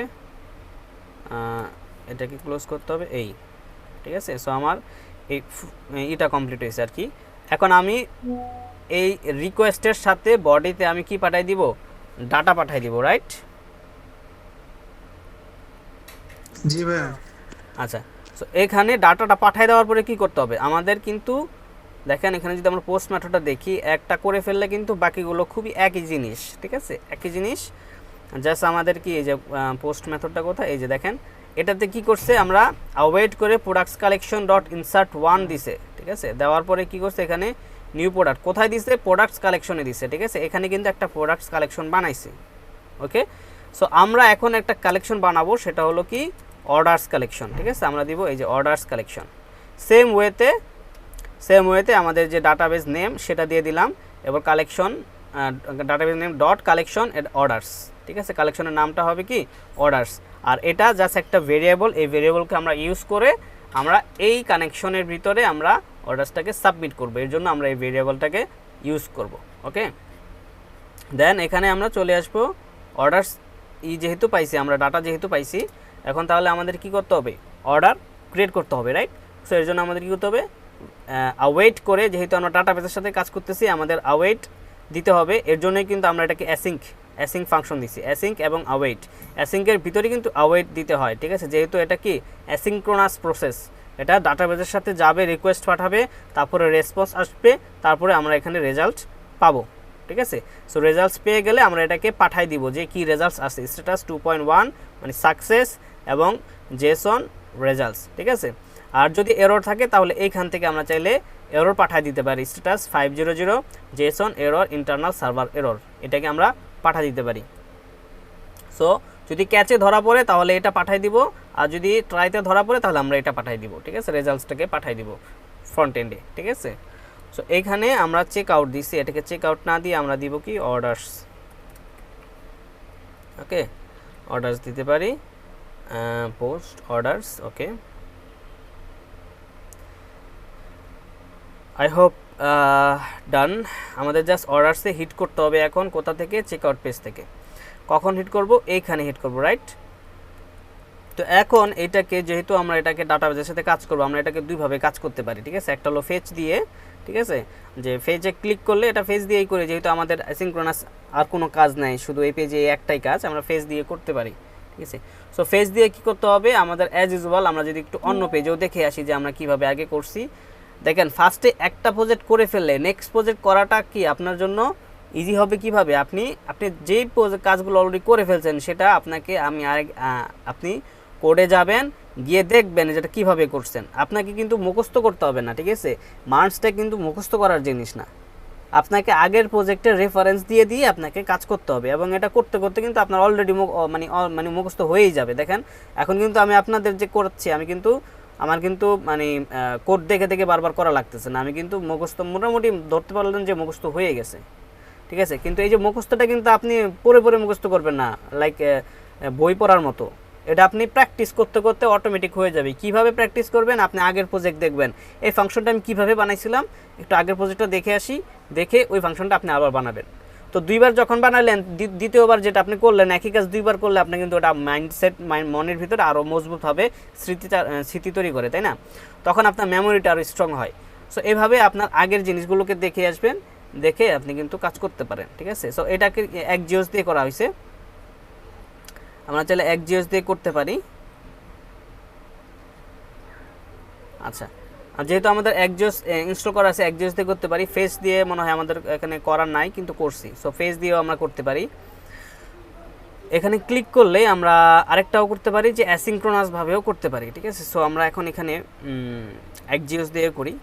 এটাকে ক্লোজ করতে হবে, এই, ঠিক আছে। সো আমার এটা কমপ্লিট হয়েছে আর কি। এখন আমি এই রিকোয়েস্টের সাথে বডিতে আমি কি পাঠাই দিব, ডাটা পাঠাই দিব, রাইট? জি ভাইয়া। আচ্ছা, সো এখানে ডাটাটা পাঠাই দেওয়ার পরে কি করতে হবে আমাদের, কিন্তু দেখেন এখানে যদি আমরা পোস্ট মেথডটা দেখি, একটা করে ফেললে কিন্তু বাকিগুলো খুবই একই জিনিস, ঠিক আছে, একই জিনিস। জাস্ট আমাদের কি এই যে পোস্ট মেথডটা কোথায়, এই যে দেখেন এটাতে কি করছে, আমরা ওয়েট করে প্রোডাক্টস কালেকশন ডট ইনসার্ট 1 দিছে, ঠিক আছে। দেওয়ার পরে কি করছে, এখানে নিউ প্রোডাক্ট কোথায় দিছে, প্রোডাক্টস কালেকশনে দিছে, ঠিক আছে। এখানে কিন্তু একটা প্রোডাক্টস কালেকশন বানাইছে, ওকে। সো আমরা এখন একটা কালেকশন বানাবো, সেটা হলো কি অর্ডারস কালেকশন, ঠিক আছে। আমরা দিব এই যে অর্ডারস কালেকশন, সেম ওয়েতে আমাদের যে ডাটাবেস নেম সেটা দিয়ে দিলাম, এবার collection, database name dot collection at orders, ঠিক আছে। কালেকশনের নামটা হবে কি অর্ডারস, আর এটা জাস্ট একটা ভেরিয়েবল, এই ভেরিয়েবলকে আমরা ইউজ করে আমরা এই কানেকশনের ভিতরে আমরা অর্ডারসটাকে সাবমিট করব, এর জন্য আমরা এই ভেরিয়েবলটাকে ইউজ করব, ওকে। দেন এখানে আমরা চলে আসবো অর্ডারস যেহেতু পাইছি, আমরা ডাটা যেহেতু পাইছি, এখন তাহলে আমাদের কি করতে হবে, অর্ডার ক্রিয়েট করতে হবে, রাইট? সো এর জন্য আমাদের কী করতে হবে, আওয়েট করে, যেহেতু আমরা ডাটাবেসের সাথে কাজ করতেছি আমাদের আওয়েট দিতে হবে। এর জন্যই কিন্তু আমরা এটাকে অ্যাসিঙ্ক ফাংশন দিছি, অ্যাসিঙ্ক এবং আওয়েট, অ্যাসিঙ্কের ভিতরে কিন্তু আওয়েট দিতে হয়, ঠিক আছে। যেহেতু এটা কি অ্যাসিঙ্ক্রোনাস প্রসেস, এটা ডাটাবেসের সাথে যাবে, রিকোয়েস্ট পাঠাবে, তারপরে রেসপন্স আসবে, তারপরে আমরা এখানে রেজাল্ট পাবো, ঠিক আছে। সো রেজাল্টস পেয়ে গেলে আমরা এটাকে পাঠাই দিব যে কি রেজাল্টস আসে, স্ট্যাটাস 2.1 মানে সাকসেস এবং জেসন রেজাল্টস, ঠিক আছে। আর যদি এরর থাকে তাহলে এইখান থেকে আমরা চাইলে এরর পাঠাই দিতে পারি, status 500 Jason error internal server error, এটাকে আমরা পাঠাই দিতে পারি। সো যদি ক্যাচে ধরা পড়ে তাহলে এটা পাঠাই দিব, আর যদি ট্রাইতে ধরা পড়ে তাহলে আমরা এটা পাঠাই দিব, ঠিক আছে, রেজাল্টসটাকে পাঠাই দিব ফ্রন্ট এন্ডে, ঠিক আছে। সো এইখানে আমরা চেক আউট দিছি, এটাকে চেক আউট না দিয়ে আমরা দিব কি অর্ডারস, ওকে। অর্ডারস দিতে পারি, post orders. Okay, I hope done. আমাদের জাস্ট অর্ডারসে হিট করতে হবে এখন। কোথা থেকে? চেকআউট পেজ থেকে। কখন হিট করব? এইখানে হিট করব, রাইট? তো এখন এটাকে যেহেতু আমরা এটাকে ডাটাবেজের সাথে কাজ করব, আমরা এটাকে দুইভাবে কাজ করতে পারি, ঠিক আছে? একটা হলো ফেচ দিয়ে, ঠিক আছে, যে ফেজে ক্লিক করলে এটা ফেজ দিয়েই করে, যেহেতু আমাদের অ্যাসিনক্রোনাস আর কোনো কাজ নাই, শুধু এই পেজে একটাই কাজ, আমরা ফেজ দিয়ে করতে পারি, ঠিক আছে? সো ফেজ দিয়ে কি করতে হবে আমাদের? অ্যাজ ইউজুয়াল আমরা যদি একটু অন্য পেজেও দেখে আসি যে আমরা কিভাবে আগে করছি। দেখেন, ফার্স্টে একটা প্রজেক্ট করে ফেললে নেক্সট প্রজেক্ট করাটা কি আপনার জন্য ইজি হবে। কিভাবে? আপনি যেই কাজগুলো অলরেডি করে ফেলছেন সেটা আপনাকে আপনি কোডে যাবেন, গিয়ে দেখবেন যেটা কিভাবে করছেন। আপনাকে কিন্তু মুখস্থ করতে হবে না, ঠিক আছে? মার্কসটা কিন্তু মুখস্থ করার জিনিস না, আপনাকে আগের প্রজেক্টের রেফারেন্স দিয়ে দিয়ে আপনাকে কাজ করতে হবে, এবং এটা করতে করতে কিন্তু আপনার অলরেডি মানে মুখস্থ হয়েই যাবে। দেখেন, এখন কিন্তু আমি আপনাদের যে করছি, আমার কিন্তু মানে কোড দেখে দেখে বারবার করা লাগতেছে না, আমি কিন্তু মুখস্থ মোটামুটি ধরতে পারলেন যে মুখস্থ হয়ে গেছে, ঠিক আছে? কিন্তু এই যে মুখস্থটা কিন্তু আপনি পড়ে পড়ে মুখস্থ করবেন না, লাইক বই পড়ার মতো। এটা আপনি প্র্যাকটিস করতে করতে অটোমেটিক হয়ে যাবে। কিভাবে প্র্যাকটিস করবেন? আপনি আগের প্রজেক্ট দেখবেন, এই ফাংশনটা আমি কিভাবে বানাইছিলাম, একটু আগের প্রজেক্টটা দেখে আসি, দেখে ওই ফাংশনটা আপনি আবার বানাবেন। তো দুইবার যখন বানালেন, দ্বিতীয়বার যেটা আপনি করলেন, একই কাজ দুইবার করলে আপনি কিন্তু ওটা মনের ভিতরে আরও মজবুত হবে, স্মৃতি তৈরি করে, তাই না? তখন আপনার মেমোরিটা আরও স্ট্রং হয়। সো এভাবে আপনার আগের জিনিসগুলোকে দেখে আসবেন, দেখে আপনি কিন্তু কাজ করতে পারেন, ঠিক আছে? সো এটাকে এক্সজিওস দিয়ে করা হয়েছে, আমরা চাইলে এক্সজিওস দিয়ে করতে পারি। আচ্ছা, আর যেহেতু আমাদের এক্সজিওস ইনস্টল করা আছে, এক্সজিওস দিয়ে করতে পারি। ফেস দিয়ে মনে হয় আমাদের এখানে করার নাই, কিন্তু করছি। সো ফেস দিয়েও আমরা করতে পারি। এখানে ক্লিক করলে আমরা আরেকটাও করতে পারি, যে অ্যাসিনক্রোনাসভাবেও করতে পারি, ঠিক আছে? সো আমরা এখন এখানে এক্সজিওস দিয়ে করি,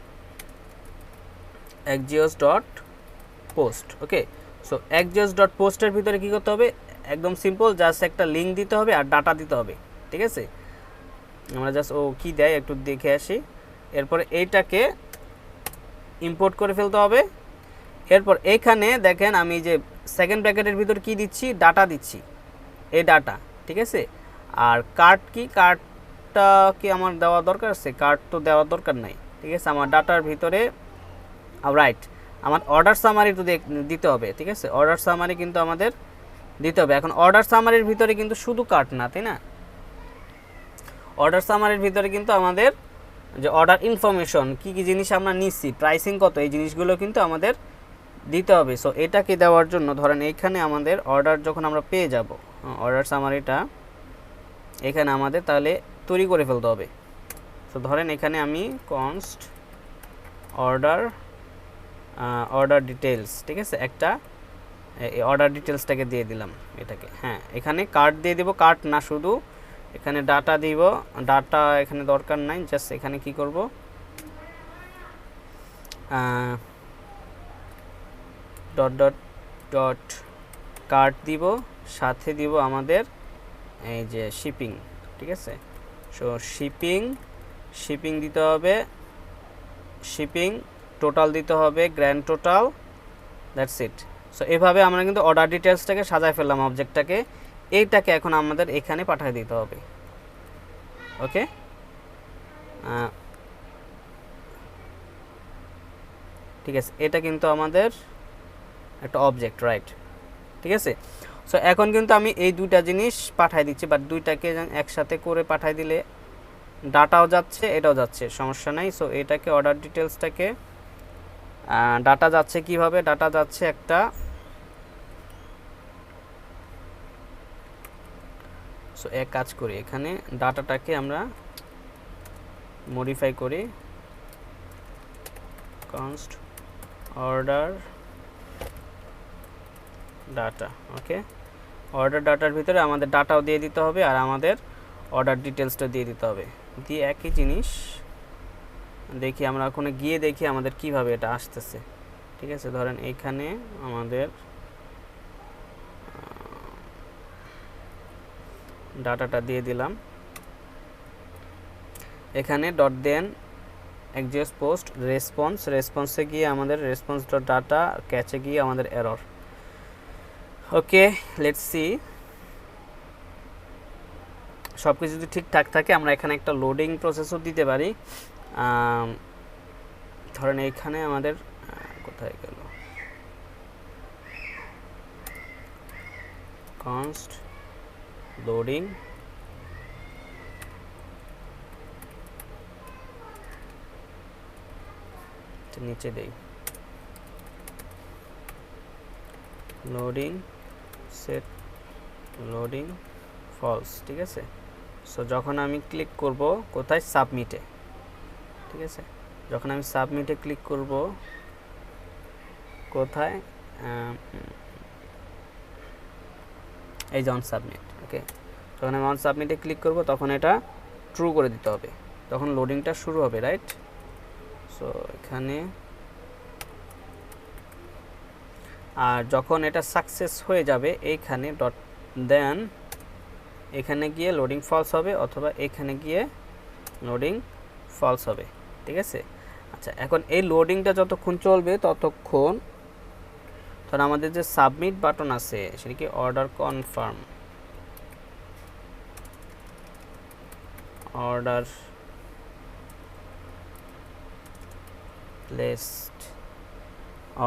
এক্সজিওস ডট পোস্ট। ওকে, সো এক্সজিওস ডট পোস্টের ভিতরে কী করতে হবে? একদম সিম্পল, জাস্ট একটা লিঙ্ক দিতে হবে আর ডাটা দিতে হবে, ঠিক আছে? আমরা জাস্ট ও কী দেয় একটু দেখে আসি। এরপরে এইটাকে ইম্পোর্ট করে ফেলতে হবে। এরপর এইখানে দেখেন আমি যে সেকেন্ড ব্র্যাকেটের ভিতর কি দিচ্ছি? ডাটা দিচ্ছি, এই ডাটা, ঠিক আছে? আর কার্ড কি? কার্ডটা কি আমার দেওয়া দরকার আছে? কার্ড তো দেওয়ার দরকার নাই, ঠিক আছে? আমার ডাটার ভিতরে রাইট, আমার অর্ডার সামারি তো দিতে হবে, ঠিক আছে? অর্ডার সামারি কিন্তু আমাদের দিতে হবে। এখন অর্ডার সামারির ভিতরে কিন্তু শুধু কার্ড না, তাই না? অর্ডার সামারির ভিতরে কিন্তু আমাদের যে অর্ডার ইনফরমেশন, কী কী জিনিস আমরা নিচ্ছি, প্রাইসিং কত, এই জিনিসগুলো কিন্তু আমাদের দিতে হবে। সো এটাকে দেওয়ার জন্য ধরেন এইখানে আমাদের অর্ডার যখন আমরা পেয়ে যাব, অর্ডার সামারিটা এখানে আমাদের তাহলে তৈরি করে ফেলতে হবে। তো ধরেন এখানে আমি কনস্ট অর্ডার ডিটেলস, ঠিক আছে, একটা অর্ডার ডিটেলসটাকে দিয়ে দিলাম এটাকে। হ্যাঁ, এখানে কার্ড দিয়ে দিব, কার্ড না শুধু এখানে ডাটা দিব, ডাটা এখানে দরকার নাই, জাস্ট এখানে কি করব, ডট ডট ডট কার্ড দিব, সাথে দিব আমাদের এই যে শিপিং, ঠিক আছে? সো শিপিং দিতে হবে, শিপিং টোটাল দিতে হবে, grand total, that's it. So এভাবে আমরা কিন্তু অর্ডার ডিটেলসটাকে সাজায় ফেললাম অবজেক্টটাকে। এইটাকে এখন আমাদের এখানে পাঠিয়ে দিতে হবে। ওকে, ঠিক আছে, এটা কিন্তু আমাদের একটা অবজেক্ট, রাইট? ঠিক আছে, সো এখন কিন্তু আমি এই দুইটা জিনিস পাঠিয়ে দিচ্ছি, বাট দুইটাকে একসাথে করে পাঠিয়ে দিলে ডাটাও যাচ্ছে, এটাও যাচ্ছে, সমস্যা নাই। সো এটাকে অর্ডার ডিটেলসটাকে ডাটা যাচ্ছে কিভাবে? ডাটা যাচ্ছে একটা সো এক কাজ করি, এখানে ডাটাটাকে আমরা মডিফাই করি, কনস্ট অর্ডার ডাটা। ওকে, অর্ডার ডাটার ভিতরে আমাদের ডাটাও দিয়ে দিতে হবে আর আমাদের অর্ডার ডিটেলসটা দিয়ে দিতে হবে, দিয়ে একই জিনিস দেখি আমরা ওখানে গিয়ে দেখি আমাদের কিভাবে এটা আসতেছে। ঠিক আছে, ধরেন এইখানে আমাদের ডাটাটা দিয়ে দিলাম, এখানে ডট দেন এক্সজিওস পোস্ট রেসপন্সে গিয়ে আমাদের রেসপন্স ডট ডাটা, ক্যাচে গিয়ে আমাদের এরর। ওকে, লেটস সি সব কিছু যদি ঠিকঠাক থাকে আমরা এখানে একটা লোডিং প্রসেসও দিতে পারি। ধরেন এইখানে আমাদের কোথায় গেল const loading নিচে দেই লোডিং সেট লোডিং ফলস, ঠিক আছে। সো যখন আমি ক্লিক করব কোথায়, সাবমিটে, ঠিক আছে। যখন আমি সাবমিটে ক্লিক করব কোথায়, এই যে অন সাবমিট, ওকে। যখন আমি অন সাবমিটে ক্লিক করব তখন এটা ট্রু করে দিতে হবে, তখন লোডিংটা শুরু হবে, রাইট। সো এখানে আর যখন এটা সাকসেস হয়ে যাবে এইখানে ডট, দেন এখানে গিয়ে লোডিং ফলস হবে অথবা এখানে গিয়ে লোডিং ফলস হবে, ঠিক আছে। আচ্ছা, এখন এই লোডিংটা যতক্ষণ চলবে ততক্ষণ ধর আমাদের যে সাবমিট বাটন আছে সেটা কি order confirm, order placed,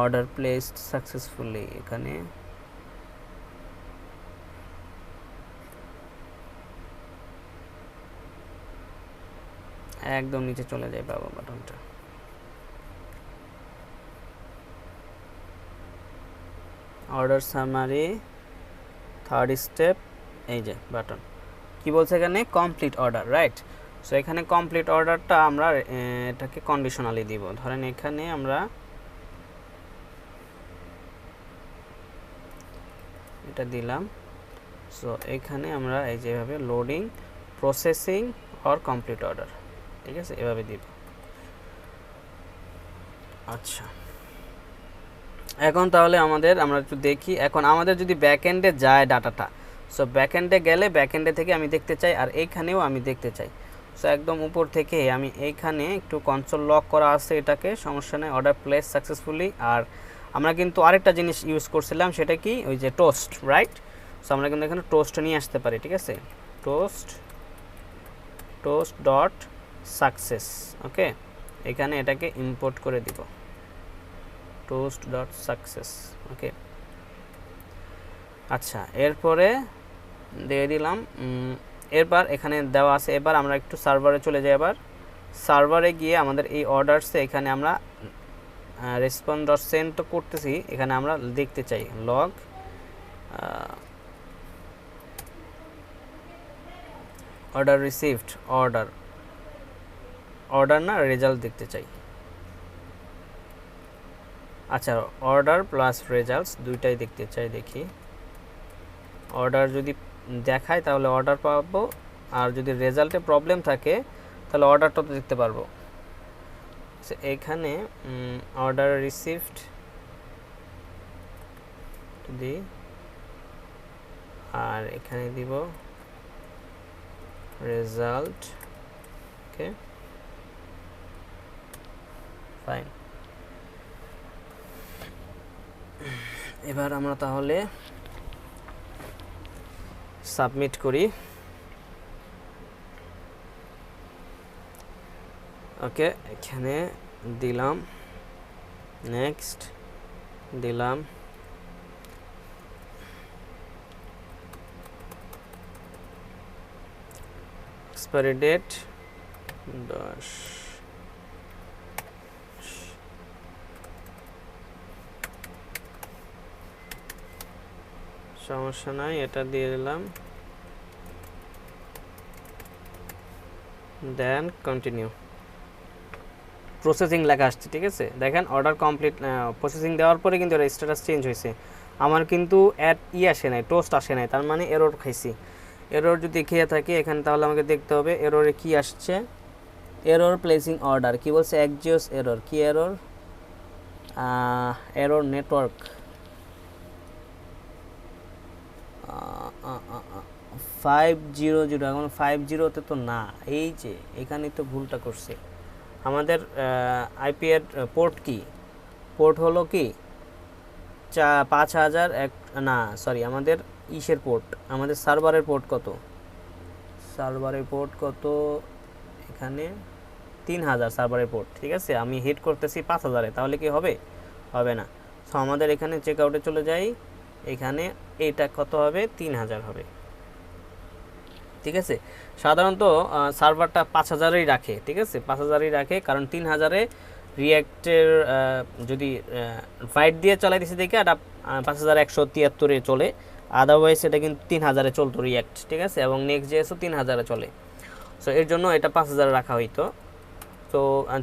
order placed successfully, এখানে একদম নিচে চলে যায় বাবা বাটনটা। অর্ডার সামারি থার্ড স্টেপ, এই যে বাটন কি বলছে এখানে কমপ্লিট অর্ডার, রাইট। সো এখানে কমপ্লিট অর্ডারটা আমরা এটাকে কন্ডিশনালি দিব। ধরেন এখানে আমরা এটা দিলাম। সো এখানে আমরা এই যেভাবে loading processing or complete order, ঠিক আছে, এভাবে দিব। আচ্ছা, এখন তাহলে আমরা একটু দেখি, এখন আমাদের যদি ব্যাকএন্ডে যায় ডাটাটা, সো ব্যাকএন্ডে গেলে ব্যাকএন্ডে থেকে আমি দেখতে চাই আর এইখানেও আমি দেখতে চাই। সো একদম উপর থেকে আমি এইখানে একটু কনসোল লক করা আছে, এটাকে সমস্যা নেই, অর্ডার প্লেস সাকসেসফুলি। আর আমরা কিন্তু আরেকটা জিনিস ইউজ করছিলাম, সেটা কি ওই যে টোস্ট, রাইট। সো আমরা কিন্তু এখানে টোস্ট নিয়ে আসতে পারি, ঠিক আছে, টোস্ট ডট সাকসেস, ওকে। এখানে এটাকে ইম্পোর্ট করে দিব toast dot success, ওকে। আচ্ছা, এরপরে দিয়ে দিলাম, এরপর এখানে দেওয়া আছে। এবার আমরা একটু সার্ভারে চলে যাই। এবার সার্ভারে গিয়ে আমাদের এই অর্ডারসে এখানে আমরা রেসপন্স ডট সেন্ড তো করতেছি, এখানে আমরা দেখতে চাই লগ অর্ডার রিসিভড, অর্ডার না রেজাল্ট দেখতে চাই। আচ্ছা, অর্ডার প্লাস রেজাল্টস দুইটাই দেখতে চাই, দেখি। অর্ডার যদি দেখায় তাহলে অর্ডার পাবো, আর যদি রেজাল্টে প্রবলেম থাকে তাহলে অর্ডারটা তো দেখতে পারবো। এখানে অর্ডার রিসিভড দিই আর এখানে দিব রেজাল্ট, ওকে, ফাইন। এবার আমরা তাহলে সাবমিট করি, ওকে। এখানে দিলাম নেক্সট, দিলাম এক্সপায়ারি ডেট 10, সমস্যা নাই, এটা দিয়ে দিলাম, দেন কন্টিনিউ। প্রসেসিং লেখা আসছে, ঠিক আছে। দেখেন অর্ডার কমপ্লিট, প্রসেসিং দেওয়ার পরে কিন্তু এর স্ট্যাটাস চেঞ্জ হয়েছে। আমার কিন্তু আসে নাই, টোস্ট আসে নাই, তার মানে এরর খাইছি। এরর যদি খেয়ে থাকে এখানে তাহলে আমাকে দেখতে হবে এররে কি আসছে। এরর প্লেসিং অর্ডার, কি বলছে, এক্সিওস এরর, কি এরর, এরর নেটওয়ার্ক 500, এখন 50-তে তো না, এই যে এখানে তো ভুলটা করছে। আমাদের আইপি এর পোর্ট কি, পোর্ট হলো কি 5001, না সরি, আমাদের ইসের পোর্ট, আমাদের সার্ভারের পোর্ট কত, সার্ভারের পোর্ট কত এখানে 3000 সার্ভারের পোর্ট, ঠিক আছে। আমি হিট করতেছি 5000-এ, তাহলে কি হবে? হবে না। সো আমাদের এখানে চেক আউটে চলে যাই, এখানে এইটা কত হবে? 3000 হবে, ঠিক আছে। সাধারণত সার্ভারটা 5000-এই রাখে, ঠিক আছে, 5000-এই রাখে, কারণ 3000-এ রিয়্যাক্টের যদি ফাইট দিয়ে চালাই দিছে দেখে এটা 5173-এ চলে, আদারওয়াইজ এটা কিন্তু 3000-এ চলতো রিয়্যাক্ট, ঠিক আছে, এবং নেক্সট জেএসও 3000-এ চলে। সো এর জন্য এটা 5000-এ রাখা হইতো। তো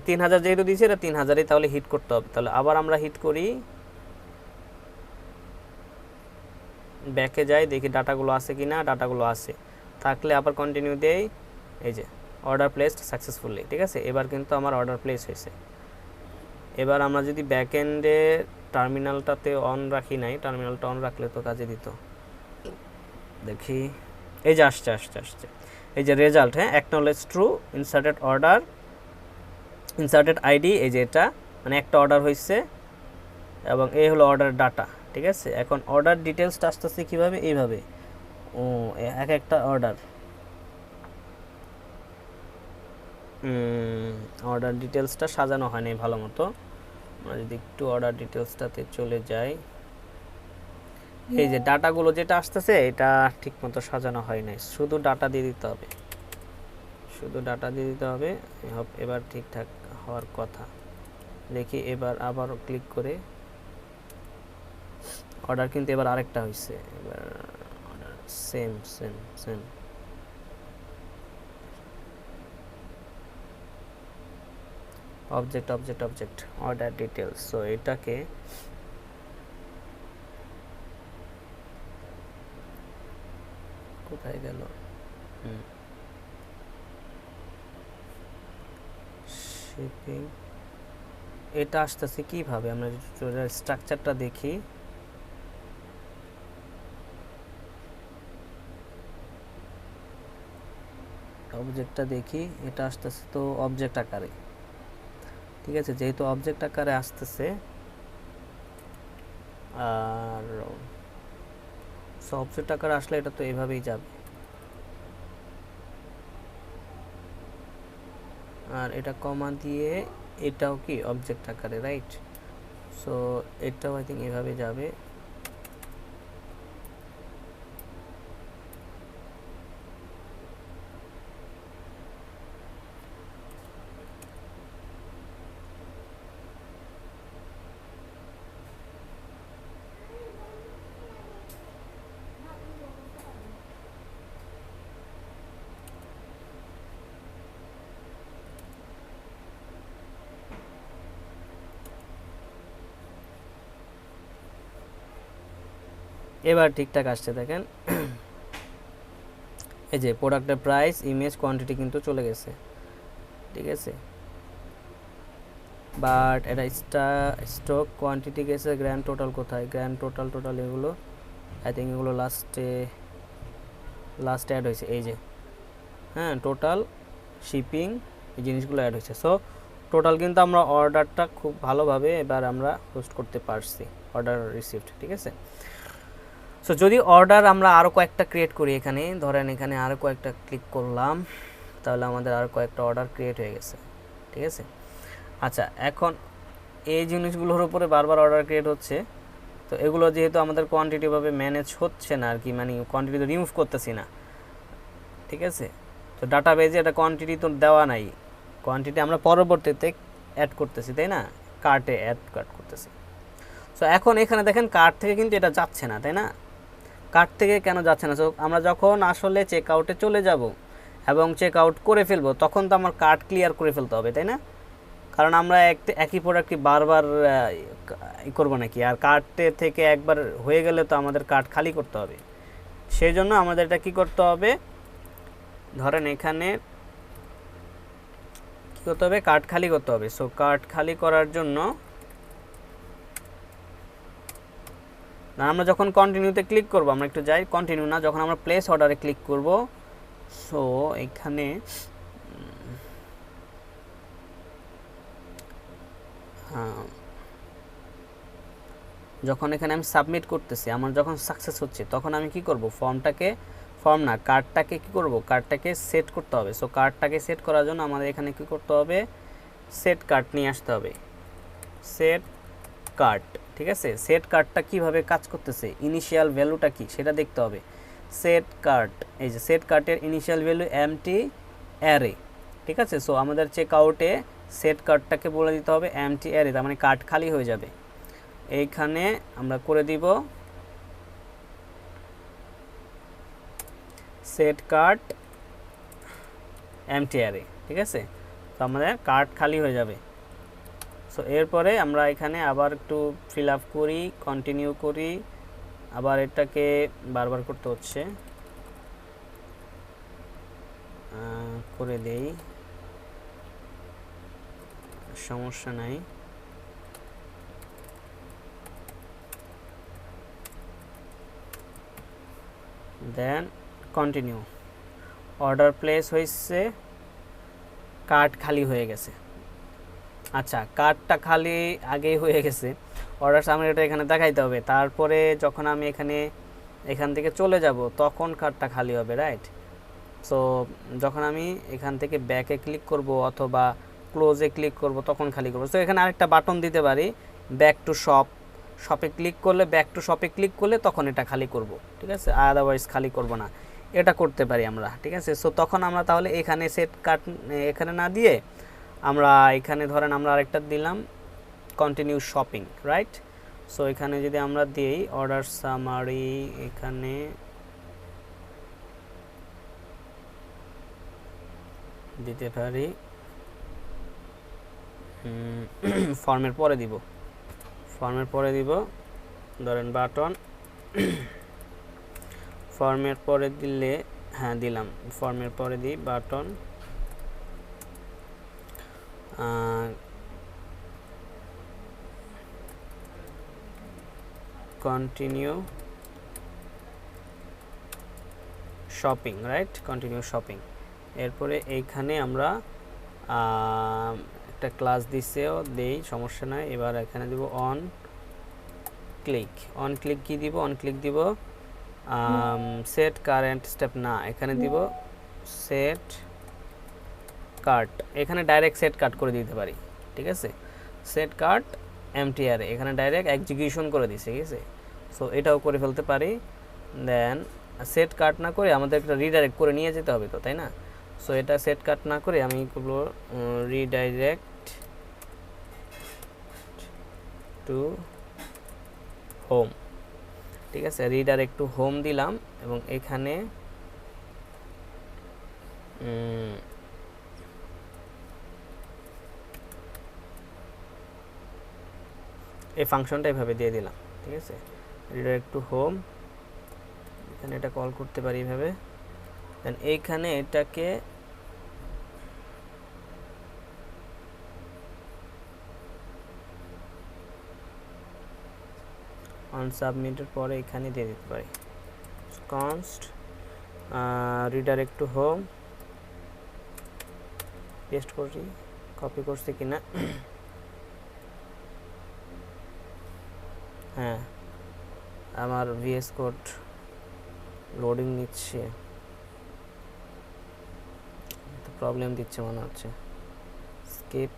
3000 যেহেতু দিয়েছে, এটা 3000-এই তাহলে হিট করতে হবে। তাহলে আবার আমরা হিট করি, ব্যাকে যাই, দেখি ডাটাগুলো আছে কি না। ডাটাগুলো আছে, থাকলে আবার কন্টিনিউ দেই। এই যে অর্ডার প্লেসড সাকসেসফুলি, ঠিক আছে। এবার কিন্তু আমার অর্ডার প্লেস হয়েছে। এবার আমরা যদি ব্যাক এন্ডে টার্মিনালটাতে অন রাখি নাই, টার্মিনালটা অন রাখলে তো কাজে দিত। দেখি, এই যে আসছে আসছে আসছে, এই যে রেজাল্ট, হ্যাঁ, acknowledge true, inserted order, inserted ID, এই যে এটা মানে একটা অর্ডার হয়েছে, এবং এই হলো অর্ডার ডাটা, ঠিক আছে। এখন অর্ডার ডিটেলসটা আসতেছে কীভাবে? এইভাবে, ও এক একটা অর্ডার, অর্ডার ডিটেলসটা সাজানো হয় নাই ভালো মতো। আমরা যদি একটু অর্ডার ডিটেলসটাতে চলে যাই, এই যে ডাটাগুলো যেটা আসতেছে এটা ঠিক মতো সাজানো হয় নাই, শুধু ডাটা দিয়ে দিতে হবে, শুধু ডাটা দিয়ে দিতে হবে। এবার ঠিকঠাক হওয়ার কথা। দেখি এবার আবার ক্লিক করে অর্ডার, কিন্তু এবার আরেকটা হয়েছে, এবার order same same same. Object object object order details. So এটাকে কোথায় গেল? শিপিং, এটা আসতেছে কিভাবে? আমরা স্ট্রাকচারটা দেখি, অবজেক্টটা দেখি, এটা আসতেছে তো অবজেক্ট আকারে, ঠিক আছে। যেহেতু অবজেক্ট আকারে আসতেছে, আর অবজেক্ট আকারে আসলে এটা তো এইভাবেই যাবে, আর এটা কমা দিয়ে এটাও কি অবজেক্ট আকারে, রাইট। সো এটাও আই থিঙ্ক এভাবে যাবে। এবার ঠিকঠাক আসছে, দেখেন। এই যে প্রোডাক্টের প্রাইস, ইমেজ, কোয়ান্টিটি কিন্তু চলে গেছে, ঠিক আছে। বাট এটা স্টক কোয়ান্টিটি গেছে, গ্র্যান্ড টোটাল কোথায়? গ্র্যান্ড টোটাল টোটাল এগুলো আই থিঙ্ক এগুলো লাস্টে অ্যাড হয়েছে, এই যে, হ্যাঁ, টোটাল, শিপিং, এই জিনিসগুলো অ্যাড হয়েছে। সো টোটাল কিন্তু আমরা অর্ডারটা খুব ভালোভাবে এবার আমরা পোস্ট করতে পারছি, অর্ডার রিসিভড, ঠিক আছে। সো যদি অর্ডার আমরা আরও কয়েকটা ক্রিয়েট করি, এখানে ধরেন এখানে আরও কয়েকটা ক্লিক করলাম, তাহলে আমাদের আরও কয়েকটা অর্ডার ক্রিয়েট হয়ে গেছে, ঠিক আছে। আচ্ছা, এখন এই জিনিসগুলোর উপরে বারবার অর্ডার ক্রিয়েট হচ্ছে, তো এগুলো যেহেতু আমাদের কোয়ান্টিটিভাবে ম্যানেজ হচ্ছে না আর কি, মানে কোয়ান্টিটি তো রিমুভ করতেছি না, ঠিক আছে। তো ডাটা বেজে এটা কোয়ান্টিটি তো দেওয়া নাই, কোয়ান্টিটি আমরা পরবর্তীতে অ্যাড করতেছি, তাই না, কার্টে অ্যাড করতেছি। সো এখন এখানে দেখেন কার্ট থেকে কিন্তু এটা যাচ্ছে না, তাই না। কার্ট থেকে কেন যাচ্ছে না? সো আমরা যখন আসলে চেক আউটে চলে যাব এবং চেক আউট করে ফেলবো, তখন তো আমার কার্ট ক্লিয়ার করে ফেলতে হবে, তাই না। কারণ আমরা একই প্রোডাক্টটি বারবার করবো নাকি, আর কার্টে থেকে একবার হয়ে গেলে তো আমাদের কার্ট খালি করতে হবে। সেই জন্য আমাদের এটা কী করতে হবে, ধরেন এখানে কী করতে হবে, কার্ট খালি করতে হবে। সো কার্ট খালি করার জন্য আমরা যখন কন্টিনিউতে ক্লিক করব, আমরা একটু যাই, কন্টিনিউ না, যখন আমরা প্লেস অর্ডারে ক্লিক করব, সো এখানে যখন এখানে আমি সাবমিট করতেছি, আমার যখন সাকসেস হচ্ছে, তখন আমি কি করব, ফর্ম না, কার্ডটাকে কি করব, কার্ডটাকে সেট করতে হবে। সো কার্ডটাকে সেট করার জন্য আমাদের এখানে কি করতে হবে, সেট কার্ড নিয়ে আসতে হবে, সেট কার্ড। ঠিক আছে, সেট কার্ডটা কিভাবে কাজ করতেছে, ইনিশিয়াল ভ্যালুটা কি সেটা দেখতে হবে। সেট কার্ড, এই যে সেট কার্ডের ইনিশিয়াল ভ্যালু এমটি অ্যারে। ঠিক আছে, সো আমাদের চেক আউটে সেট কার্ডটাকে বলে দিতে হবে এমটি অ্যারে, তার মানে কার্ড খালি হয়ে যাবে। এইখানে আমরা করে দিব সেট কার্ড এমটি অ্যারে। ঠিক আছে, তো আমাদের কার্ড খালি হয়ে যাবে। সো এরপরে আমরা এখানে আবার একটু ফিল আপ করি, কন্টিনিউ করি, আবার এটাকে বারবার করতে হচ্ছে, করে দেই, সমস্যা নাই। দেন কন্টিনিউ, অর্ডার প্লেস হয়েছে, কার্ড খালি হয়ে গেছে। আচ্ছা, কার্ডটা খালি আগেই হয়ে গেছে, অর্ডার সামারিটা এখানে দেখাইতে হবে। তারপরে যখন আমি এখান থেকে চলে যাব তখন কার্ডটা খালি হবে, রাইট? সো যখন আমি এখান থেকে ব্যাকে ক্লিক করব অথবা ক্লোজে ক্লিক করব তখন খালি করব। সো এখানে আরেকটা বাটন দিতে পারি, ব্যাক টু শপ, শপে ক্লিক করলে, ব্যাক টু শপে ক্লিক করলে তখন এটা খালি করব। ঠিক আছে, আদারওয়াইজ খালি করব না, এটা করতে পারি আমরা। ঠিক আছে, সো তখন আমরা তাহলে এখানে সেট কার্ড এখানে না দিয়ে আমরা এখানে ধরেন আমরা আরেকটা দিলাম কন্টিনিউ শপিং, রাইট? সো এখানে যদি আমরা দিই অর্ডার সামারি, এখানে দিতে পারি, ফর্মের পরে দিব, ফর্মের পরে দিব, ধরেন বাটন, ফর্মের পরে দিলে, হ্যাঁ দিলাম, ফর্মের পরে দিই button, continue shopping, right? Continue shopping. এরপরে এইখানে আমরা একটা ক্লাস দিছেও দেই, সমস্যা নাই। এবার এখানে দিব অন ক্লিক, অন ক্লিক কি দিব, অন ক্লিক দিব সেট কারেন্ট স্টেপ, না এখানে দিব সেট কার্ট, এখানে ডাইরেক্ট সেট কার্ট করে দিতে পারি। ঠিক আছে, সেট কার্ট এমটিআর, এখানে ডাইরেক্ট এক্সিকিউশন করে দিছে। ঠিক আছে, সো এটাও করে ফেলতে পারি। দেন সেট কার্ট না করে আমাদের একটা রিডাইরেক্ট করে নিয়ে যেতে হবে তো, তাই না? সো এটা সেট কার্ট না করে আমি করবো রিডাইরেক্ট টু হোম। ঠিক আছে, রিডাইরেক্ট টু হোম দিলাম এবং এখানে এই ফাংশনটা এভাবে দিয়ে দিলাম। ঠিক আছে, রিডাইরেক্ট টু হোম, এখানে এটা কল করতে পারি এভাবে। দেন এইখানে এটাকে অন সাবমিটের পরে এখানে দিয়ে দিতে পারি const redirect to home, paste করি, কপি করছি কিনা, হ্যাঁ আমার ভিএস কোড লোডিং নিচ্ছে, প্রবলেম দিচ্ছে মনে হচ্ছে। স্কিপ,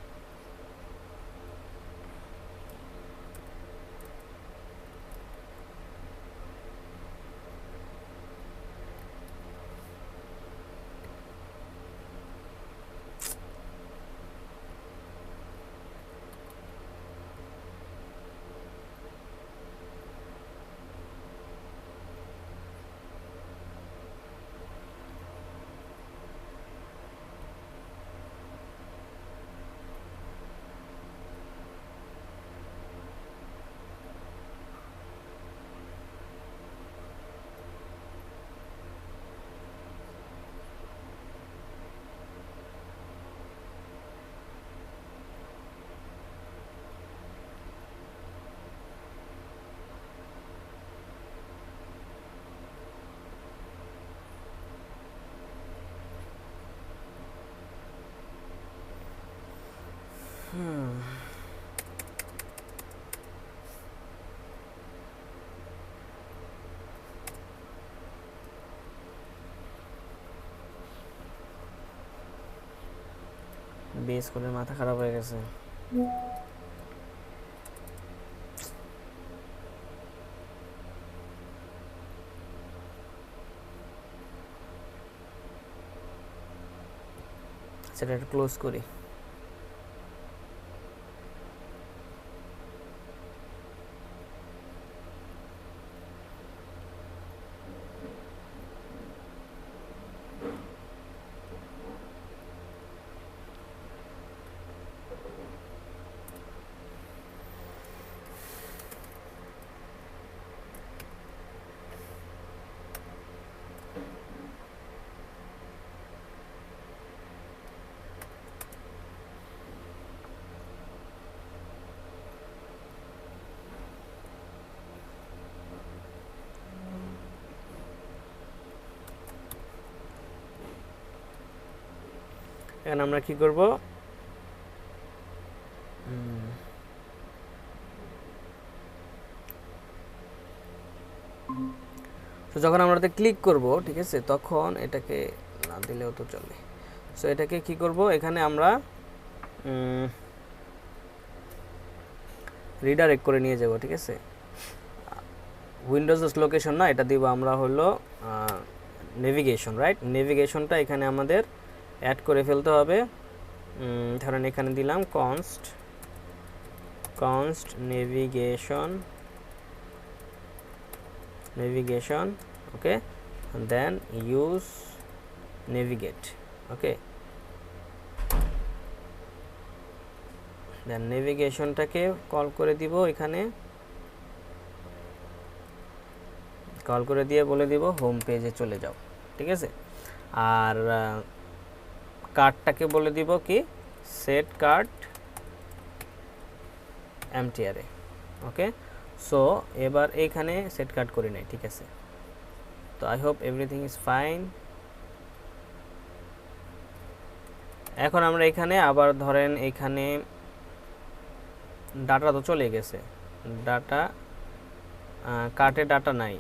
বেস করে মাথা খারাপ হয়ে গেছে। সেটা একটু ক্লোজ করি। এখন আমরা কি করব, তো যখন আমরা এটাতে ক্লিক করব, ঠিক আছে, তখন এটাকে না দিলেও তো চলে। সো এটাকে কি করব, এখানে আমরা রিডাইরেক্ট করে নিয়ে যাব, ঠিক আছে। উইন্ডোজ লোকেশন না, এটা দিব আমরা হলো নেভিগেশন, রাইট। নেভিগেশনটা এখানে আমাদের অ্যাড করে ফেলতে হবে। ধরেন এখানে দিলাম কনস্ট নেভিগেশন, ওকে, দেন ইউজ নেভিগেট, ওকে। দেন নেভিগেশনটাকে কল করে দিব, এখানে কল করে দিয়ে বলে দিব হোম পেজে চলে যাও, ঠিক আছে। আর কার্ডটাকে বলে দিব কি সেট কার্ড এমটিআরে, ওকে। সো এবার এইখানে সেট কার্ড করি নাই, ঠিক আছে। তো I hope everything is fine. এখন আমরা এখানে আবার ধরেন এখানে ডাটা তো চলে গেছে, ডাটা কার্টে ডাটা নাই,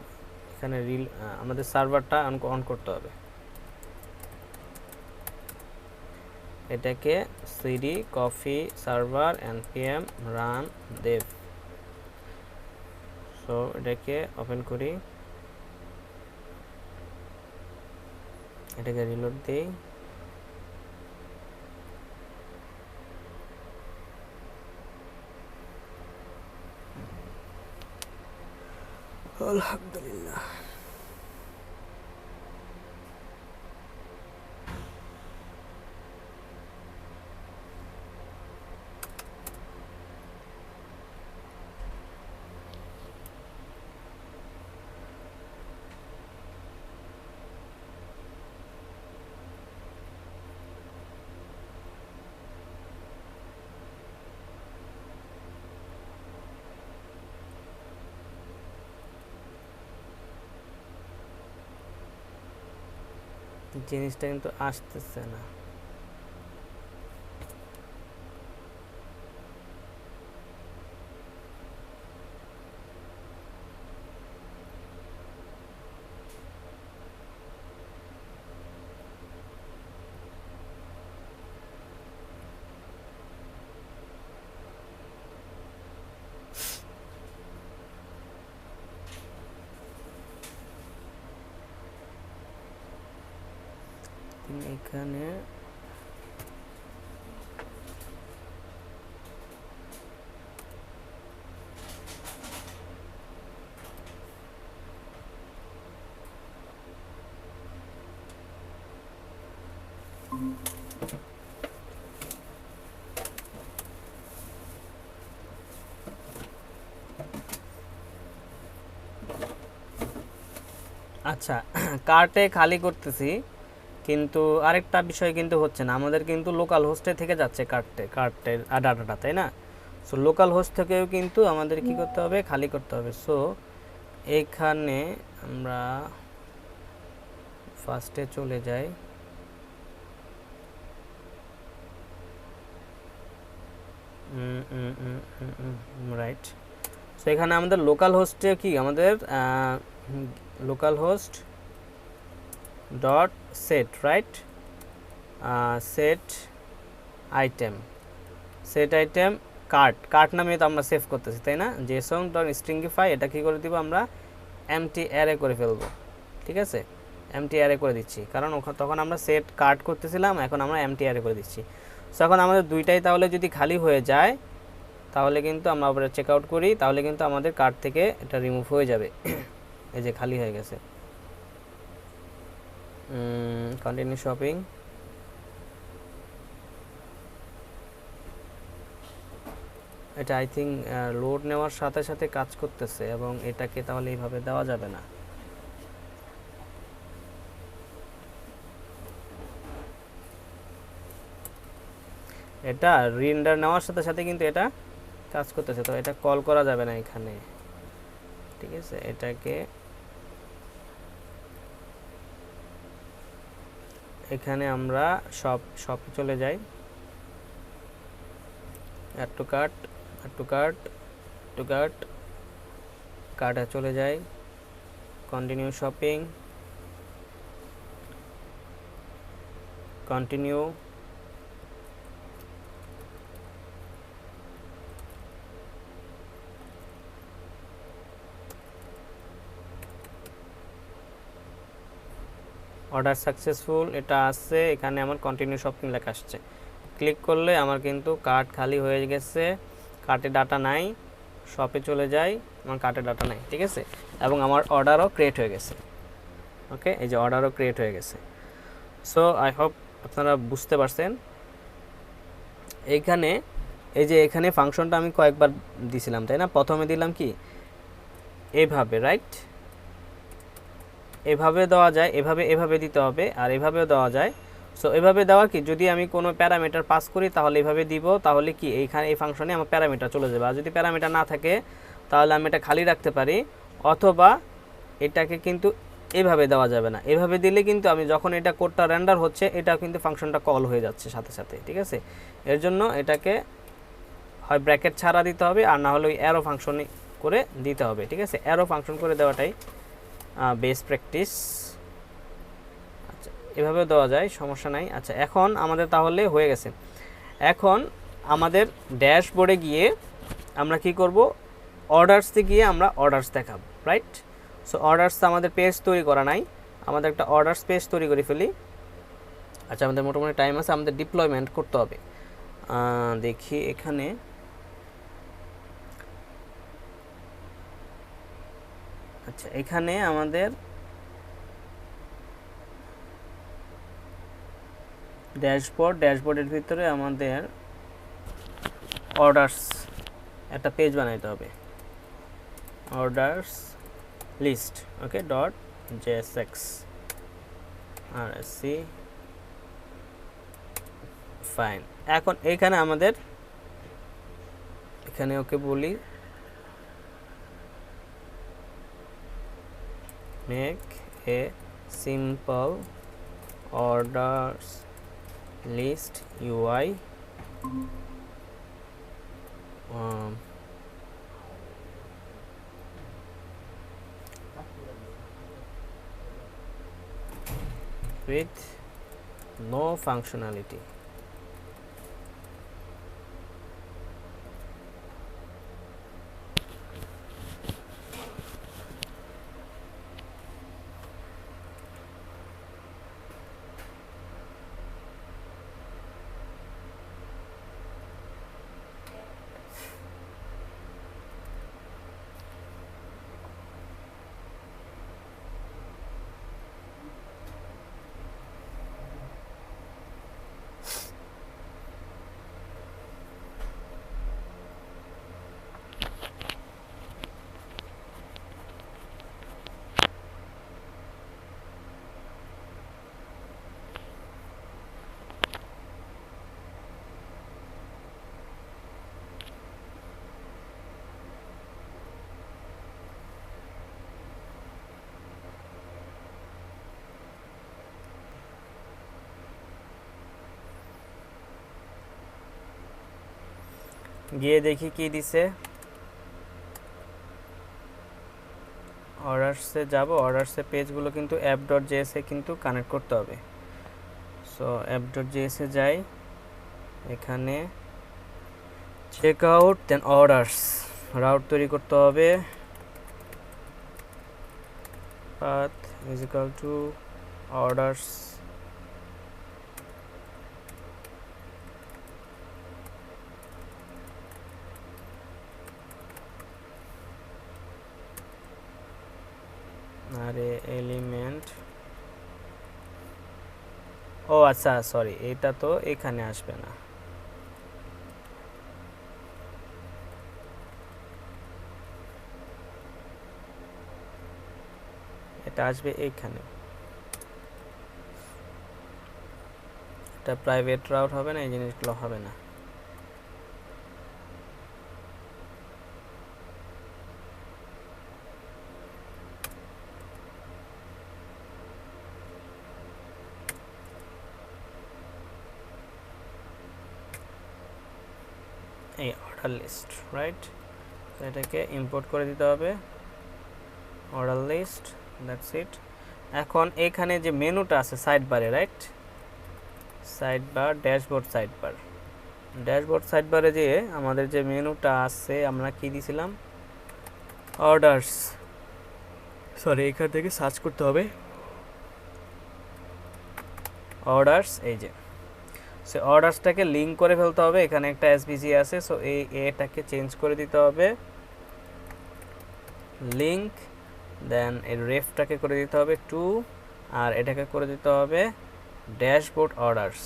এখানে আমাদের সার্ভারটা অন করতে হবে। এটাকে CD coffee server npm run they've. So এটাকে ওপেন করি, এটাকে রিলোড দিই। আলহামদুলিল্লাহ। জিনিসটা কিন্তু আসতেছে না। এখানে আচ্ছা কার্টে খালি করতেছি, কিন্তু আরেকটা বিষয় কিন্তু হচ্ছে না, আমাদের কিন্তু লোকাল হোস্টে থেকে যাচ্ছে কার্টের ডাটাটা, তাই না? সো লোকাল হোস্ট থেকেও কিন্তু আমাদের কি করতে হবে, খালি করতে হবে। সো এখানে আমরা ফার্স্টে চলে যাই, রাইট। সো এখানে আমাদের লোকাল হোস্টে কি আমাদের local host dot set, right, set item, set item cart নামে তো আমরা সেভ করতেছি, তাই না? জেসন ডট স্ট্রিংগিফাই এটা কি করে দিব আমরা, এমটি অ্যারে করে ফেলবো, ঠিক আছে? এমটি অ্যারে করে দিচ্ছি, কারণ তখন আমরা সেট কার্ট করতেছিলাম, এখন আমরা এমটি অ্যারে করে দিচ্ছি। সো এখন আমাদের দুইটাই তাহলে যদি খালি হয়ে যায়, তাহলে কিন্তু আমরা আবার চেক আউট করি, তাহলে কিন্তু আমাদের কার্ট থেকে এটা রিমুভ হয়ে যাবে। এই যে খালি হয়ে গেছে। কন্টিনিউ শপিং, এটা আই থিঙ্ক লোড নেওয়ার সাথে সাথে কাজ করতেছে, এবং এটাকে তাহলে এইভাবে দেওয়া যাবে না। এটা রেন্ডার নেওয়ার সাথে সাথে কিন্তু এটা কাজ করতেছে, তো এটা কল করা যাবে না এখানে, ঠিক আছে? এটাকে এখানে আমরা সব চলে যাই, অ্যাড টু কার্ট, কার্টে চলে যাই, continue shopping, continue, order successful এটা আসছে, এখানে আমার কন্টিনিউ শপিং লেখা আসছে। ক্লিক করলে আমার কিন্তু কার্ট খালি হয়ে গেছে, কার্টে ডাটা নাই, শপে চলে যাই, আমার কার্টে ডাটা নাই, ঠিক আছে? এবং আমার অর্ডারও ক্রিয়েট হয়ে গেছে। ওকে, এই যে অর্ডারও ক্রিয়েট হয়ে গেছে। সো আই হোপ আপনারা বুঝতে পারছেন। এইখানে এই যে এখানে ফাংশনটা আমি কয়েকবার দিছিলাম, তাই না? প্রথমে দিলাম কি এইভাবে, রাইট? এভাবে দেওয়া যায়, এভাবে দিতে হবে, আর এভাবেও দেওয়া যায়। সো এভাবে দেওয়া কি, যদি আমি কোনো প্যারামিটার পাস করি তাহলে এভাবে দিব, তাহলে কি এইখানে এই ফাংশনে আমার প্যারামিটার চলে যাবে। আর যদি প্যারামিটার না থাকে তাহলে আমি এটা খালি রাখতে পারি, অথবা এটাকে কিন্তু এভাবে দেওয়া যাবে না। এভাবে দিলে কিন্তু আমি যখন এটা কোডটা রেন্ডার হচ্ছে, এটা কিন্তু ফাংশনটা কল হয়ে যাচ্ছে সাথে সাথে, ঠিক আছে? এর জন্য এটাকে হয় ব্র্যাকেট ছাড়া দিতে হবে, আর না হলে ওই অ্যারো ফাংশন করে দিতে হবে, ঠিক আছে? অ্যারো ফাংশন করে দেওয়াটাই বেস্ট প্র্যাকটিস। আচ্ছা, এভাবেও দেওয়া যায়, সমস্যা নাই। আচ্ছা, এখন আমাদের তাহলে হয়ে গেছে। এখন আমাদের ড্যাশবোর্ডে গিয়ে আমরা কি করব, অর্ডারসে গিয়ে আমরা অর্ডারস দেখাবো, রাইট? সো অর্ডারস আমাদের পেজ তৈরি করা নাই, আমাদের একটা অর্ডারস পেজ তৈরি করে ফেলি। আচ্ছা, আমাদের মোটামুটি টাইম আছে, আমাদের ডিপ্লয়মেন্ট করতে হবে। দেখি এখানে, আচ্ছা এখানে আমাদের ড্যাশবোর্ডের ভিতরে আমাদের অর্ডারস একটা পেজ বানাইতে হবে, orders list, okay, dot JSX RSC, fine. এখন এইখানে আমাদের এখানে ওকে বলি make a simple orders list UI with no functionality. গিয়ে দেখি কি দিছে, অর্ডারসে যাব, অর্ডারসে পেজগুলো কিন্তু app.js এ কিন্তু কানেক্ট করতে হবে। সো app.js এ যাই, এখানে চেক আউট দেন অর্ডারস রাউট তৈরি করতে হবে path is equal to orders আরে এলিমেন্ট ও আচ্ছা সরি এটা তো এখানে আসবে না এটা আসবে এইখানে এটা প্রাইভেট রাউট হবে না এই জিনিসগুলো হবে না এই অর্ডার লিস্ট রাইট এটাকে ইম্পোর্ট করে দিতে হবে অর্ডার লিস্ট দ্যাটস ইট এখন এখানে যে মেনুটা আছে সাইড বারে right side bar dashboard side বারে যে আমাদের যে মেনুটা আছে আমরা কি দিয়েছিলাম অর্ডারস সরি এখান থেকে সার্চ করতে হবে অর্ডারস এই যে সো অর্ডারসটাকে লিংক করে ফেলতে হবে এখানে একটা এসভিজি আছে সো এই এটাকে চেঞ্জ করে দিতে হবে লিংক দেন এই রেফটাকে করে দিতে হবে 2 আর এটাকে করে দিতে হবে ড্যাশবোর্ড অর্ডারস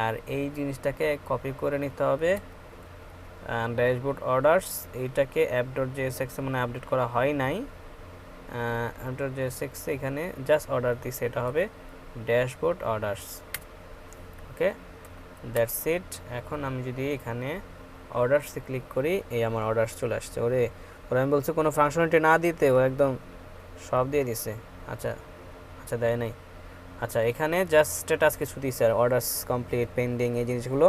আর এই জিনিসটাকে কপি করে নিতে হবে ড্যাশবোর্ড অর্ডারস এইটাকে app.jsx এ মানে আপডেট করা হয় নাই app.jsx এখানে জাস্ট অর্ডার দিছে এটা হবে ড্যাশবোর্ড অর্ডারস ওকে দ্যাটস ইট এখন আমি যদি এখানে অর্ডারসে ক্লিক করি এই আমার অর্ডারস চলে আসছে ওরে আমি বলছি কোনো ফাংশনালিটি না দিতে ও একদম সব দিয়ে দিছে আচ্ছা আচ্ছা দেয় নাই আচ্ছা এখানে জাস্ট স্ট্যাটাস কিছু দিছে আর অর্ডারস কমপ্লিট পেন্ডিং এই জিনিসগুলো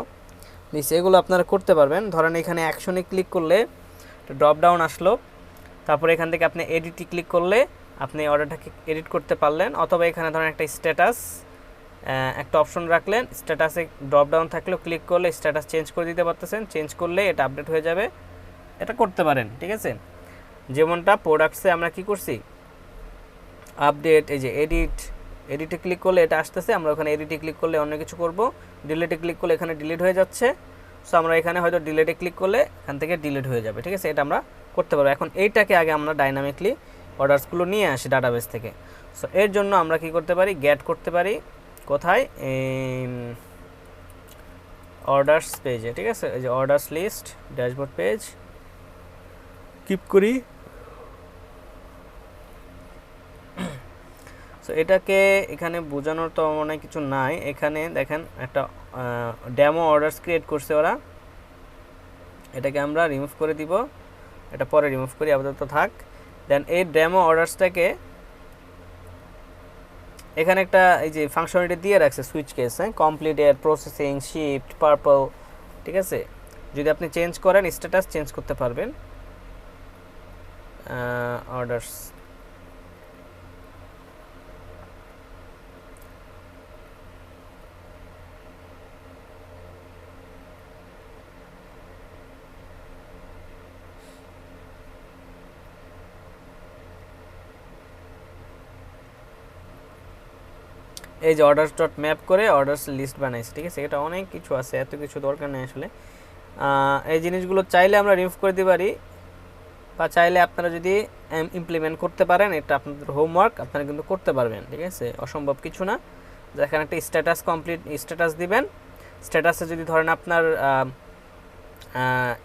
দিছে এগুলো আপনারা করতে পারবেন ধরেন এখানে অ্যাকশনে ক্লিক করলে ড্রপ ডাউন আসলো তারপরে এখান থেকে আপনি এডিটে ক্লিক করলে আপনি অর্ডারটাকে এডিট করতে পারলেন অথবা এখানে ধরেন একটা স্ট্যাটাস একটা অপশন রাখলেন স্ট্যাটাসে ড্রপ ডাউন থাকলেও ক্লিক করলে স্ট্যাটাস চেঞ্জ করে দিতে পারতেছেন চেঞ্জ করলে এটা আপডেট হয়ে যাবে এটা করতে পারেন ঠিক আছে যেমনটা প্রোডাক্টসে আমরা কি করছি আপডেট এই যে এডিটে ক্লিক করলে এটা আসতেছে আমরা ওখানে এডিটে ক্লিক করলে অন্য কিছু করব ডিলিটে ক্লিক করলে এখানে ডিলিট হয়ে যাচ্ছে সো আমরা এখানে হয়তো ডিলিটে ক্লিক করলে এখান থেকে ডিলিট হয়ে যাবে ঠিক আছে এটা আমরা করতে পারবো এখন এইটাকে আগে আমরা ডাইনামিকলি অর্ডারসগুলো নিয়ে আসি ডাটাবেস থেকে সো এর জন্য আমরা কি করতে পারি গেট করতে পারি কোথায় অর্ডারস পেজে ঠিক আছে এই যে orders list dashboard page keep করি সো এটাকে এখানে বোঝানোর তো অনেক কিছু নাই এখানে দেখেন একটা ডেমো অর্ডারস ক্রিয়েট করছে ওরা এটাকে আমরা রিমুভ করে দিব এটা পরে রিমুভ করি আপাতত থাক দেন এই ডেমো অর্ডারসটাকে এখানে একটা এই যে ফাংশনালিটি দিয়ে রাখছে সুইচ কেস হ্যাঁ কমপ্লিটেড প্রসেসিং শিফট পার্পল ঠিক আছে যদি আপনি চেঞ্জ করেন স্ট্যাটাস চেঞ্জ করতে পারবেন অর্ডারস এই যে অর্ডারস ডট ম্যাপ করে অর্ডারস লিস্ট বানাইছে ঠিক আছে এটা অনেক কিছু আছে এত কিছু দরকার নেই আসলে এই জিনিসগুলো চাইলে আমরা রিমুভ করে দিতে পারি বা চাইলে আপনারা যদি ইমপ্লিমেন্ট করতে পারেন এটা আপনাদের হোমওয়ার্ক আপনারা কিন্তু করতে পারবেন ঠিক আছে অসম্ভব কিছু না যেখানে একটা স্ট্যাটাস কমপ্লিট স্ট্যাটাস দিবেন স্ট্যাটাসে যদি ধরেন আপনার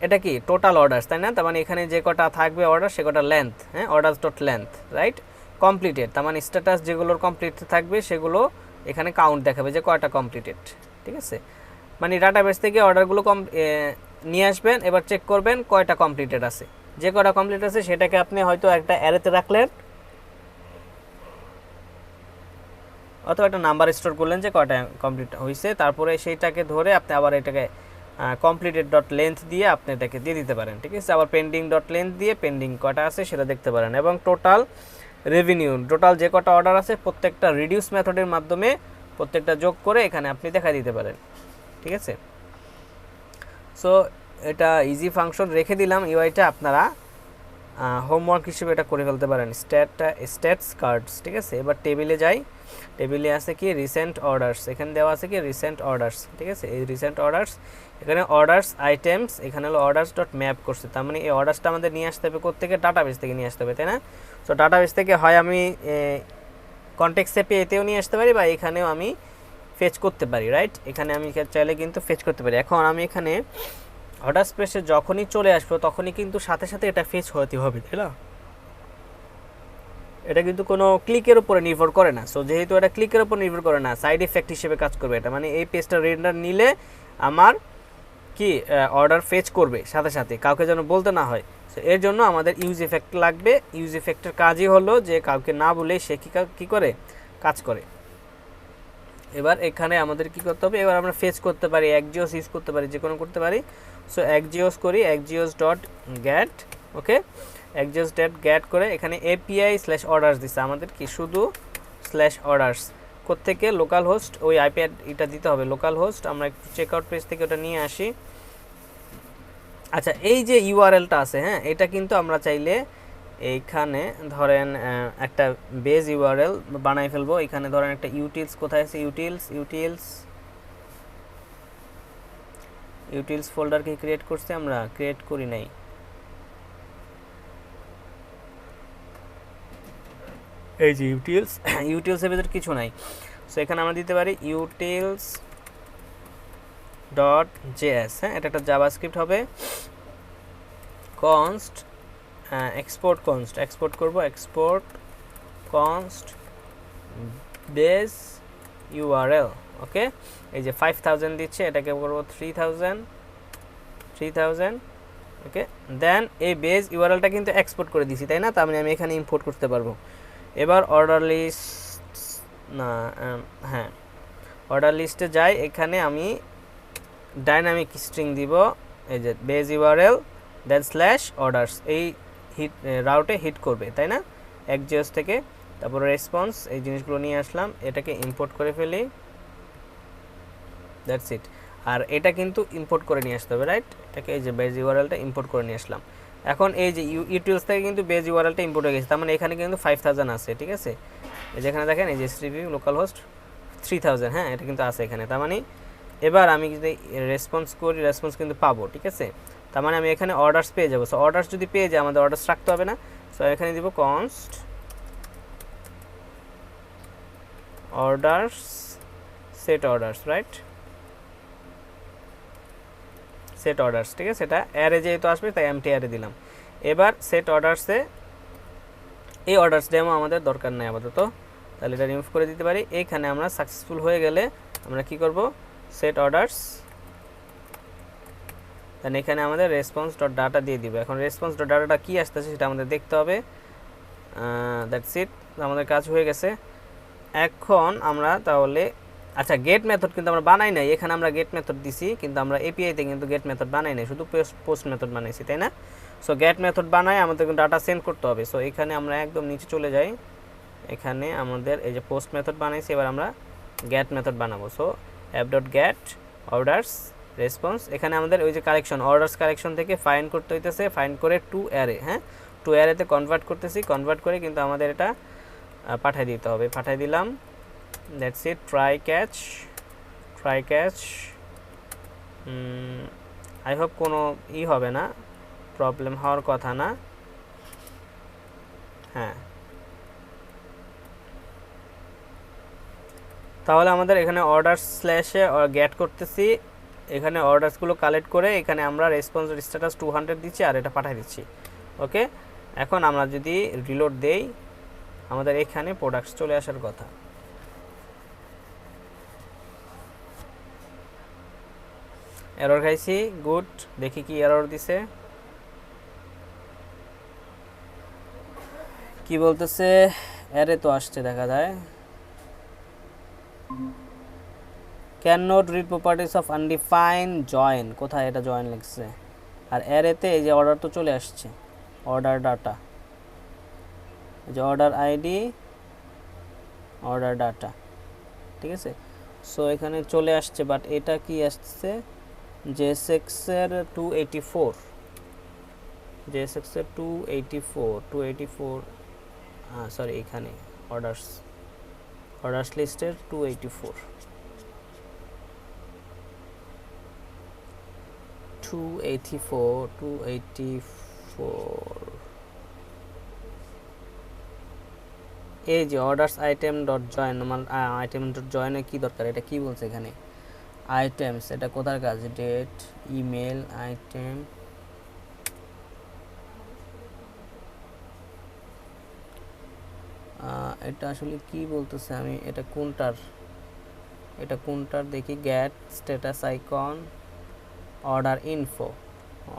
এটা কি টোটাল অর্ডারস তাই না তার মানে এখানে যে কটা থাকবে অর্ডার সে কটা লেন্থ হ্যাঁ orders dot length right completed তার মানে স্ট্যাটাস যেগুলোর কমপ্লিট থাকবে সেগুলো এখানে কাউন্ট দেখাবে যে কয়টা কমপ্লিটেড ঠিক আছে মানে ডাটাবেস থেকে অর্ডারগুলো নিয়ে আসবেন এবার চেক করবেন কয়টা কমপ্লিটেড আছে যে কয়টা কমপ্লিট আছে সেটাকে আপনি হয়তো একটা অ্যারেতে রাখলেন অথবা একটা নাম্বার স্টোর করলেন যে কয়টা কমপ্লিট হয়েছে তারপরে সেইটাকে ধরে আপনি আবার এটাকে কমপ্লিটেড ডট লেন্থ দিয়ে আপনি এটাকে দিয়ে দিতে পারেন ঠিক আছে আবার পেন্ডিং ডট লেন্থ দিয়ে পেন্ডিং কয়টা আছে সেটা দেখতে পারেন এবং টোটাল রেভিনিউ টোটাল যে কটা অর্ডার আছে প্রত্যেকটা রিডিউস মেথডের মাধ্যমে প্রত্যেকটা যোগ করে এখানে আপনি দেখা দিতে পারেন ঠিক আছে সো এটা ইজি ফাংশন রেখে দিলাম, ইউআইটা আপনারা হোমওয়ার্ক হিসেবে এটা করে ফেলতে পারেন। স্ট্যাটস কার্ডস, ঠিক আছে। এবার টেবিলে যাই, টেবিলে আছে কি রিসেন্ট অর্ডার্স, এখানে দেওয়া আছে কি রিসেন্ট অর্ডার্স, ঠিক আছে। এই রিসেন্ট অর্ডার্স, এখানে অর্ডার্স আইটেমস, এখানে হলো অর্ডার্স ডট ম্যাপ করছে, তার মানে এই অর্ডার্সটা আমাদের নিয়ে আসতে হবে কোত্থেকে, ডাটাবেস থেকে নিয়ে আসতে হবে, তাই না। সো ডাটাবেস থেকে হয় আমি কনটেক্সট এপিআইতেও নিয়ে আসতে পারি বা এখানেও আমি ফেচ করতে পারি, রাইট। এখানে আমি চাইলে কিন্তু ফেচ করতে পারি। এখন আমি এখানে অর্ডার স্পেসে যখনই চলে আসবো তখনই কিন্তু সাথে সাথে এটা ফেচ হতে হবে, তাই না। এটা কিন্তু কোনো ক্লিকের উপরে নির্ভর করে না। সো যেহেতু এটা ক্লিকের উপর নির্ভর করে না, সাইড ইফেক্ট হিসেবে কাজ করবে এটা, মানে এই পেজটা রেন্ডার নিলে আমার কি অর্ডার ফেচ করবে সাথে সাথে, কাউকে যেন বলতে না হয়। সো এর জন্য আমাদের ইউজ ইফেক্ট লাগবে। ইউজ ইফেক্টের কাজই হলো যে কাউকে না বলে সে কী করে কাজ করে। এবার এখানে আমাদের কি করতে হবে, এবার আমরা ফেচ করতে পারি, এক্সজিওস ইউজ করতে পারি, যে কোনো করতে পারি। সো এক্সজিওস করি, এক্সজিওস ডট গ্যাট, ওকে। এক্সজিওস ডট গ্যাট করে এখানে এপিআই স্ল্যাশ অর্ডার্স দিচ্ছে আমাদের কি, শুধু স্ল্যাশ অর্ডার্স কোত্থেকে, লোকাল হোস্ট, ওই আইপি এটা দিতে হবে লোকাল হোস্ট। আমরা একটু চেকআউট পেজ থেকে ওটা নিয়ে আসি। আচ্ছা, এই যে ইউআরএলটা আছে, হ্যাঁ, এটা কিন্তু আমরা চাইলে এইখানে ধরেন একটা বেজ ইউআরএল বানাই ফেলবো। এখানে ধরেন একটা ইউটিলস, কোথায় আছে ইউটিলস ফোল্ডার কি ক্রিয়েট করছি আমরা, ক্রিয়েট করি নাই। এই যে ইউটিলসের ভিতরে কিছু নাই। সো এখানে আমরা দিতে পারি ইউটিলস ডট জেএস, হ্যাঁ, এটা একটা জাভাস্ক্রিপ্ট হবে। কনস্ট এক্সপোর্ট করব, এক্সপোর্ট কনস্ট বেস ইউআরএল, ওকে। এই যে 5000 দিচ্ছে, এটাকে করব 3000, ওকে। দেন এই বেস ইউআরএলটা কিন্তু এক্সপোর্ট করে দিছি, তাই না, তার মানে আমি এখানে ইম্পোর্ট করতে পারবো। এবার অর্ডার লিস্ট, না হ্যাঁ, অর্ডার লিস্টে যাই, এখানে আমি ডাইনামিক স্ট্রিং দিব, এই যে বেস ইউআরএল দেন স্ল্যাশ অর্ডার্স, এই রাউটে হিট করবে, তাই না, এক্সজিওস থেকে। তারপরে রেসপন্স, এই জিনিসগুলো নিয়ে আসলাম, এটাকে ইম্পোর্ট করে ফেলি, দ্যাটস ইট। আর এটা কিন্তু ইম্পোর্ট করে নিয়ে আসতে হবে, রাইট। এটাকে এই যে বেজ ইউআরএলটা ইম্পোর্ট করে নিয়ে আসলাম। এখন এই যে ইউটিলস থেকে কিন্তু বেজ ইউআরএলটা ইম্পোর্ট হয়ে গেছে, তার মানে এখানে কিন্তু 5000 আছে, ঠিক আছে। এই যেখানে দেখেন এই যে এসটিপি লোকাল হোস্ট 3000, হ্যাঁ, এটা কিন্তু আছে এখানে। তার মানে এবার আমি যদি রেসপন্স করি, রেসপন্স কিন্তু পাবো, ঠিক আছে। তার মানে আমি এখানে অর্ডার্স পেয়ে যাবো। সো অর্ডার্স যদি পেয়ে যাই, আমাদের অর্ডার্স রাখতে হবে না। সো এখানে দিব const orders set orders, right, set orders, ঠিক আছে। এটা অ্যারে যেহেতু আসবে তাই এমটি অ্যারে দিলাম। এবার সেট অর্ডার্সে এই অর্ডার্স ডেমো আমাদের দরকার নেই আপাতত, তাহলে এটা রিমুভ করে দিতে পারি। এইখানে আমরা সাকসেসফুল হয়ে গেলে আমরা কি করব, সেট অর্ডার্স, দেন এখানে আমাদের রেসপন্স ডট ডাটা দিয়ে দিব। এখন রেসপন্স ডট ডাটাটা কী আসতেছে সেটা আমাদের দেখতে হবে। দ্যাটস ইট, আমাদের কাজ হয়ে গেছে। এখন আমরা তাহলে, আচ্ছা, গেট মেথড কিন্তু আমরা বানাই নাই, এখানে আমরা গেট মেথড দিছি, কিন্তু আমরা এপিআইতে কিন্তু গেট মেথড বানাই নাই, শুধু পোস্ট মেথড বানাইছি, তাই না। সো গেট মেথড বানাই আমাদের কিন্তু ডাটা সেন্ড করতে হবে। সো এখানে আমরা একদম নিচে চলে যাই, এখানে আমাদের এই যে পোস্ট মেথড বানাইছি, এবার আমরা গেট মেথড বানাবো। So app dot gate orders response, এখানে আমাদের ওই যে কালেকশন, অর্ডার্স কালেকশন থেকে ফাইন্ড করতে হইতেছে, ফাইন্ড করে টু অ্যারে, হ্যাঁ, টু অ্যারেতে কনভার্ট করতেছি, কনভার্ট করে কিন্তু আমাদের এটা পাঠিয়ে দিতে হবে, পাঠিয়ে দিলাম। That's it, try catch. I hope কোনো হবে না, প্রবলেম হওয়ার কথা না, হ্যাঁ। তাহলে আমাদের এখানে অর্ডার স্ল্যাশে গেট করতেছি, এখানে অর্ডার্সগুলো কালেক্ট করে এখানে আমরা রেসপন্স স্ট্যাটাস 200 দিচ্ছি আর এটা পাঠিয়ে দিচ্ছি, ওকে। এখন আমরা যদি রিলোড দেই, আমাদের এখানে প্রোডাক্টস চলে আসার কথা। এরর খাইছি, গুড, দেখি কি এরর দিছে, কি বলতেছে, অ্যারে তো আসছে দেখা যায়, can not read properties of undefined join, কোথায় এটা জয়েন লিখছে, আর অ্যারেতে এই যে অর্ডার তো চলে আসছে, অর্ডার ডাটা, এই যে অর্ডার আইডি, অর্ডার ডাটা, ঠিক আছে। সো এখানে চলে আসছে, বাট এটা কি আসছে, JSX এর 284, JSX এর 284 সরি এখানে অর্ডার্স লিস্টের 284 এই যে অর্ডার্স আইটেম ডট জয়েন, আমার আইটেম ডট জয়েনে কি দরকার, এটা কি বলছে এখানে আইটেমস, এটা কোথার কাজ, ডেট, ইমেল, আইটেম, এটা আসলে কি বলতেছে, আমি এটা কোনটার দেখি, get status icon, order info,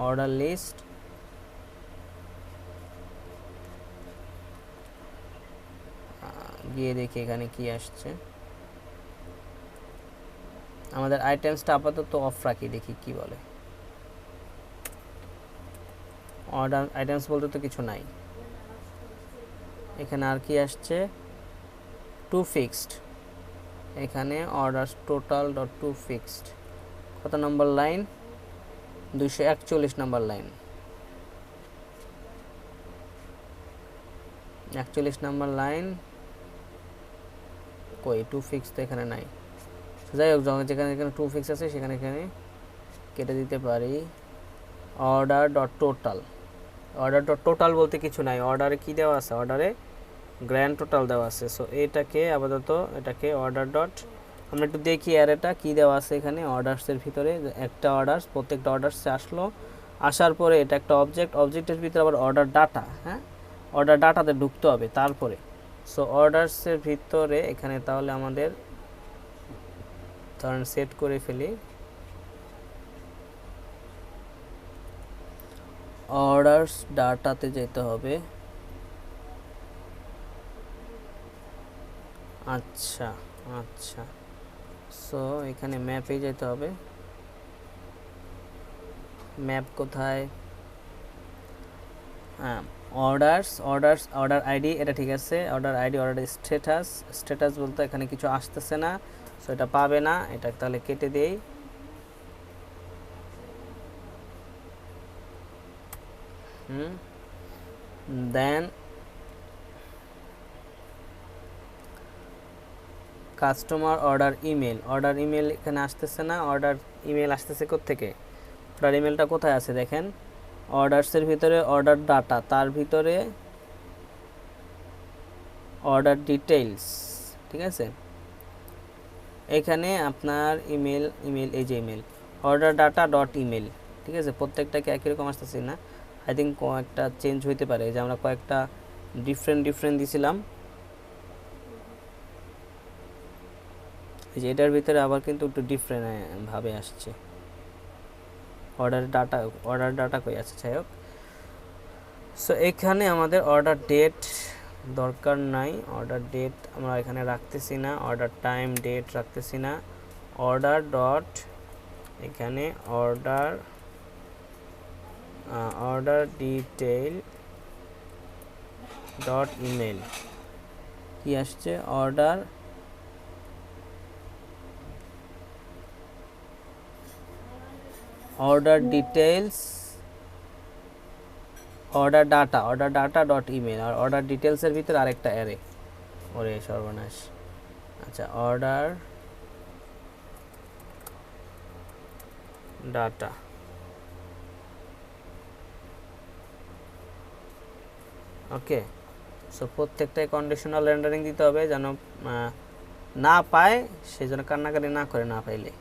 order list, গিয়ে দেখি এখানে কি আসছে। আমাদের আইটেমসটা আপাতত অফ রাখি, দেখি কি বলে। অর্ডার আইটেমস বলতে তো কিছু নাই এখানে। আর কি আসছে, টু ফিক্সড, এখানে order total dot to fixed, কত number line, 241 number line, 41 number line, কই টু ফিক্স তো এখানে নাই। যাই হোক, যেখানে এখানে টু ফিক্স আছে সেখানে এখানে কেটে দিতে পারি। অর্ডার ডট টোটাল বলতে কিছু নাই, অর্ডারে কি দেওয়া আছে, অর্ডারে গ্র্যান্ড টোটাল দেওয়া আছে। সো এটাকে আপাতত এটাকে অর্ডার ডট, আমরা একটু দেখি আর এটা কী দেওয়া আছে এখানে অর্ডার্সের ভিতরে। একটা অর্ডার্স, প্রত্যেকটা অর্ডার্সে আসলো, আসার পরে এটা একটা অবজেক্টের ভিতরে আবার অর্ডার ডাটা, হ্যাঁ অর্ডার ডাটাতে ঢুকতে হবে তারপরে। সো অর্ডার্সের ভিতরে এখানে তাহলে আমাদের ধরেন সেট করে ফেলি, অর্ডার্স ডাটাতে যেতে হবে। আচ্ছা, সো এখানে ম্যাপে যেতে হবে। ম্যাপ কোথায়, হ্যাঁ অর্ডার আইডি, এটা ঠিক আছে, অর্ডার আইডি, অর্ডার স্ট্যাটাস বলতে এখানে কিছু আসতেছে না, সো এটা পাবে না, এটা তাহলে কেটে দেই। দেন কাস্টমার অর্ডার ইমেল এখানে আসতেছে না, অর্ডার ইমেল আসতেছে কোত্থেকে, অর্ডার ইমেলটা কোথায় আছে দেখেন, অর্ডার্সের ভিতরে অর্ডার ডাটা, তার ভিতরে অর্ডার ডিটেইলস, ঠিক আছে। এখানে আপনার ইমেল এই যে email, order data dot email, ঠিক আছে। প্রত্যেকটাকে একই রকম আসতেছি না, আই থিঙ্ক কয়েকটা চেঞ্জ হইতে পারে, যে আমরা কয়েকটা ডিফারেন্ট দিছিলাম, যে এটার ভিতরে আবার কিন্তু একটু ডিফারেন্ট ভাবে আসছে। অর্ডার ডাটা কই আছে, যাই হোক। সো এখানে আমাদের অর্ডার ডেট দরকার নাই, অর্ডার ডেট আমরা এখানে রাখতেছি না, অর্ডার টাইম ডেট রাখতেছি না, অর্ডার ডট এখানে অর্ডার ডিটেইল ডট ইমেল, কি আসছে, order details, order data dot email, আর অর্ডার ডিটেলসের ভিতরে আরেকটা অ্যারে, ওরে সর্বনাশ। আচ্ছা, অর্ডার ডাটা, ওকে। সো প্রত্যেকটাই কন্ডিশনাল রেন্ডারিং দিতে হবে, যেন না পায়, সেই জন্য কান্নাকাটি না করে, না পাইলে।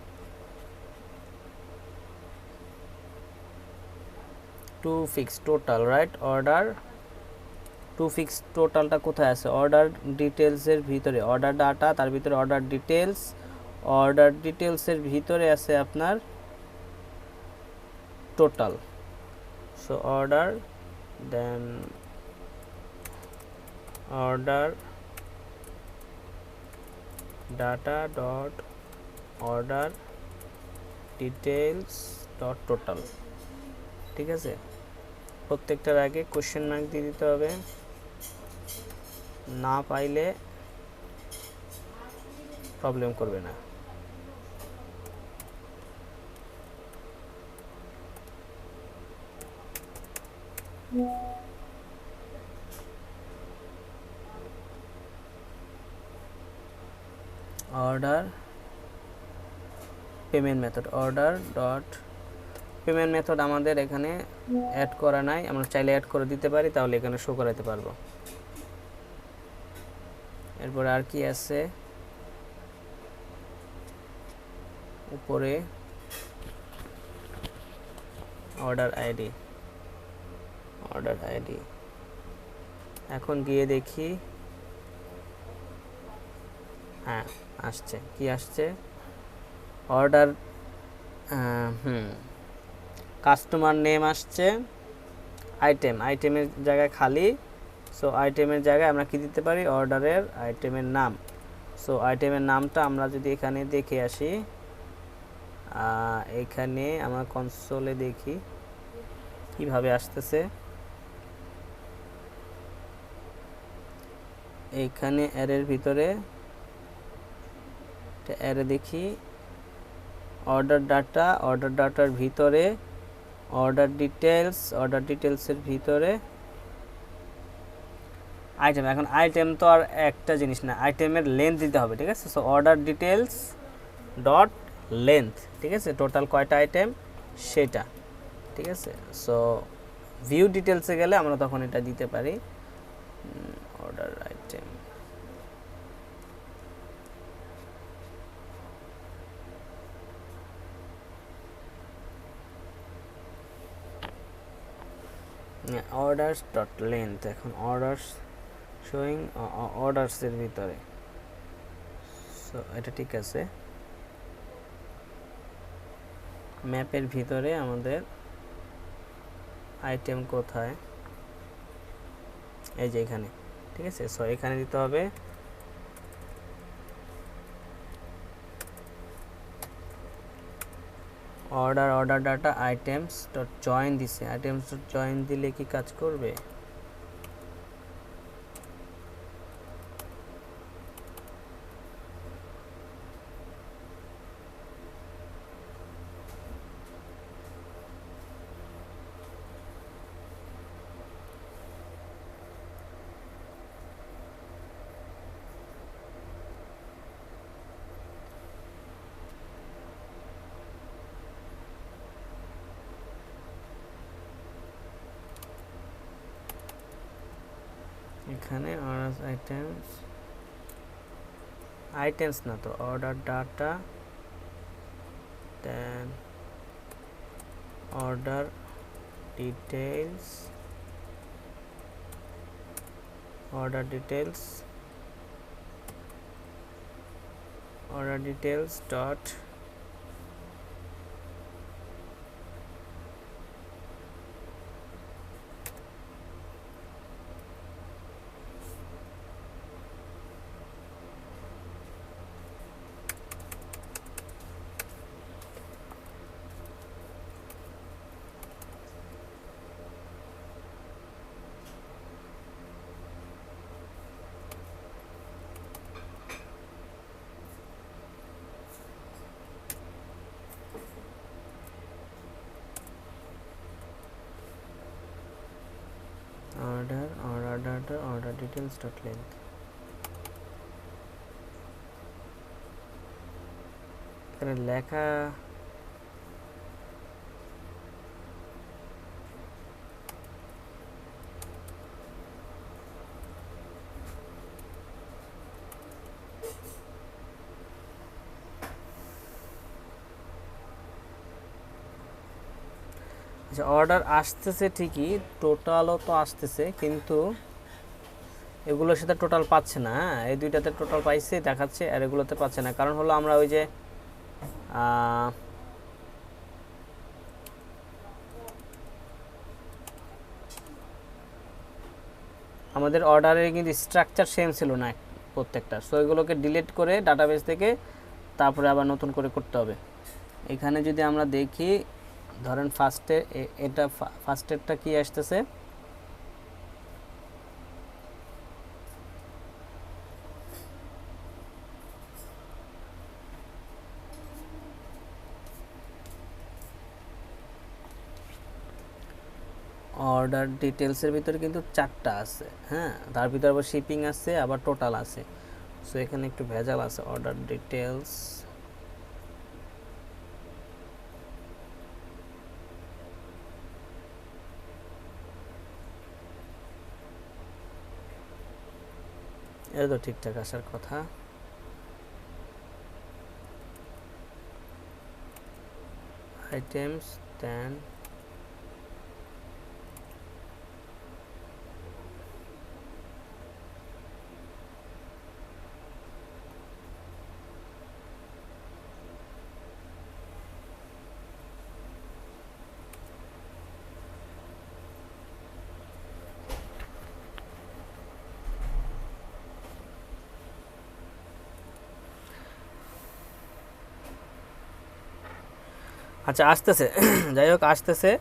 To fix total, right, order to fix টোটালটা কোথায় আছে, অর্ডার ডিটেলসের ভিতরে, অর্ডার ডাটা, তার ভিতরে অর্ডার ডিটেলসের ভিতরে আছে আপনার total. So order, then order data dot order details dot total, ঠিক আছে। প্রত্যেকটার আগে কোশ্চেন মার্ক দিয়ে দিতে হবে, না পাইলে প্রবলেম করবে না। Order payment method, order dot payment method আমাদের এখানে অ্যাড করা নাই, আমরা চাইলে অ্যাড করে দিতে পারি, তাহলে এখানে শো করাতে পারবো। এরপর আর কি আছে উপরে, অর্ডার আইডি, অর্ডার আইডি। এখন গিয়ে দেখি, হ্যাঁ আসছে, কি আসছে, অর্ডার কাস্টমার নেম আসছে, আইটেম, আইটেমের জায়গায় খালি, সো আইটেমের জায়গায় আমরা কি দিতে পারি, অর্ডারের আইটেমের নাম। সো আইটেমের নামটা আমরা যদি এখানে দেখে আসি, এখানে আমরা কনসোলে দেখি কিভাবে আসতেছে। এইখানে অ্যারের ভিতরে অ্যারে দেখি, অর্ডার ডাটা, অর্ডার ডাটার ভিতরে অর্ডার ডিটেলস, অর্ডার ডিটেলসের ভিতরে আইটেম। এখন আইটেম তো আর একটা জিনিস না, আইটেমের লেন্থ দিতে হবে, ঠিক আছে। So order details dot length, ঠিক আছে, টোটাল কয়টা আইটেম সেটা, ঠিক আছে। সো ভিউ ডিটেলসে গেলে আমরা তখন এটা দিতে পারি, order item, orders dot length. এখন অর্ডার্স শোয়িং অর্ডার্সের ভিতরে, সো এটা ঠিক আছে। ম্যাপের ভিতরে আমাদের আইটেম কোথায়, এই যে এখানে, ঠিক আছে। সো এখানে দিতে হবে order, order data items dot join দিছে, আইটেমস ডট জয়েন দিলে কি কাজ করবে, এখানে অর্ডার আইটেমস, আইটেমস না তো, order data, then order details, order details, order details dot order, order data, order details dot length. এখানে লেখা আচ্ছা, অর্ডার আসতেছে ঠিকই, টোটালও তো আসতেছে, কিন্তু এগুলোর সাথে টোটাল পাচ্ছে না। হ্যাঁ, এই দুইটাতে টোটাল পাইছে দেখাচ্ছে, আর এগুলোতে পাচ্ছে না, কারণ হলো আমরা ওই যে আমাদের অর্ডারের কিন্তু স্ট্রাকচার সেম ছিল না প্রত্যেকটা, সো এগুলোকে ডিলিট করে ডাটাবেস থেকে তারপরে আবার নতুন করে করতে হবে। এখানে যদি আমরা দেখি, ধরেন ফার্স্টে এটা ফার্স্টেরটা কি আসতেছে, অর্ডার ডিটেলসের ভিতরে কিন্তু 4টা আছে, হ্যাঁ, তার ভিতরে আবার শিপিং আছে, আবার টোটাল আছে। সো এখানে একটু ভেজাল আছে। অর্ডার ডিটেলস, এটা তো ঠিকঠাক আসার কথা। আইটেমস 10, আচ্ছা আসতেছে। যাই হোক আসতেছে,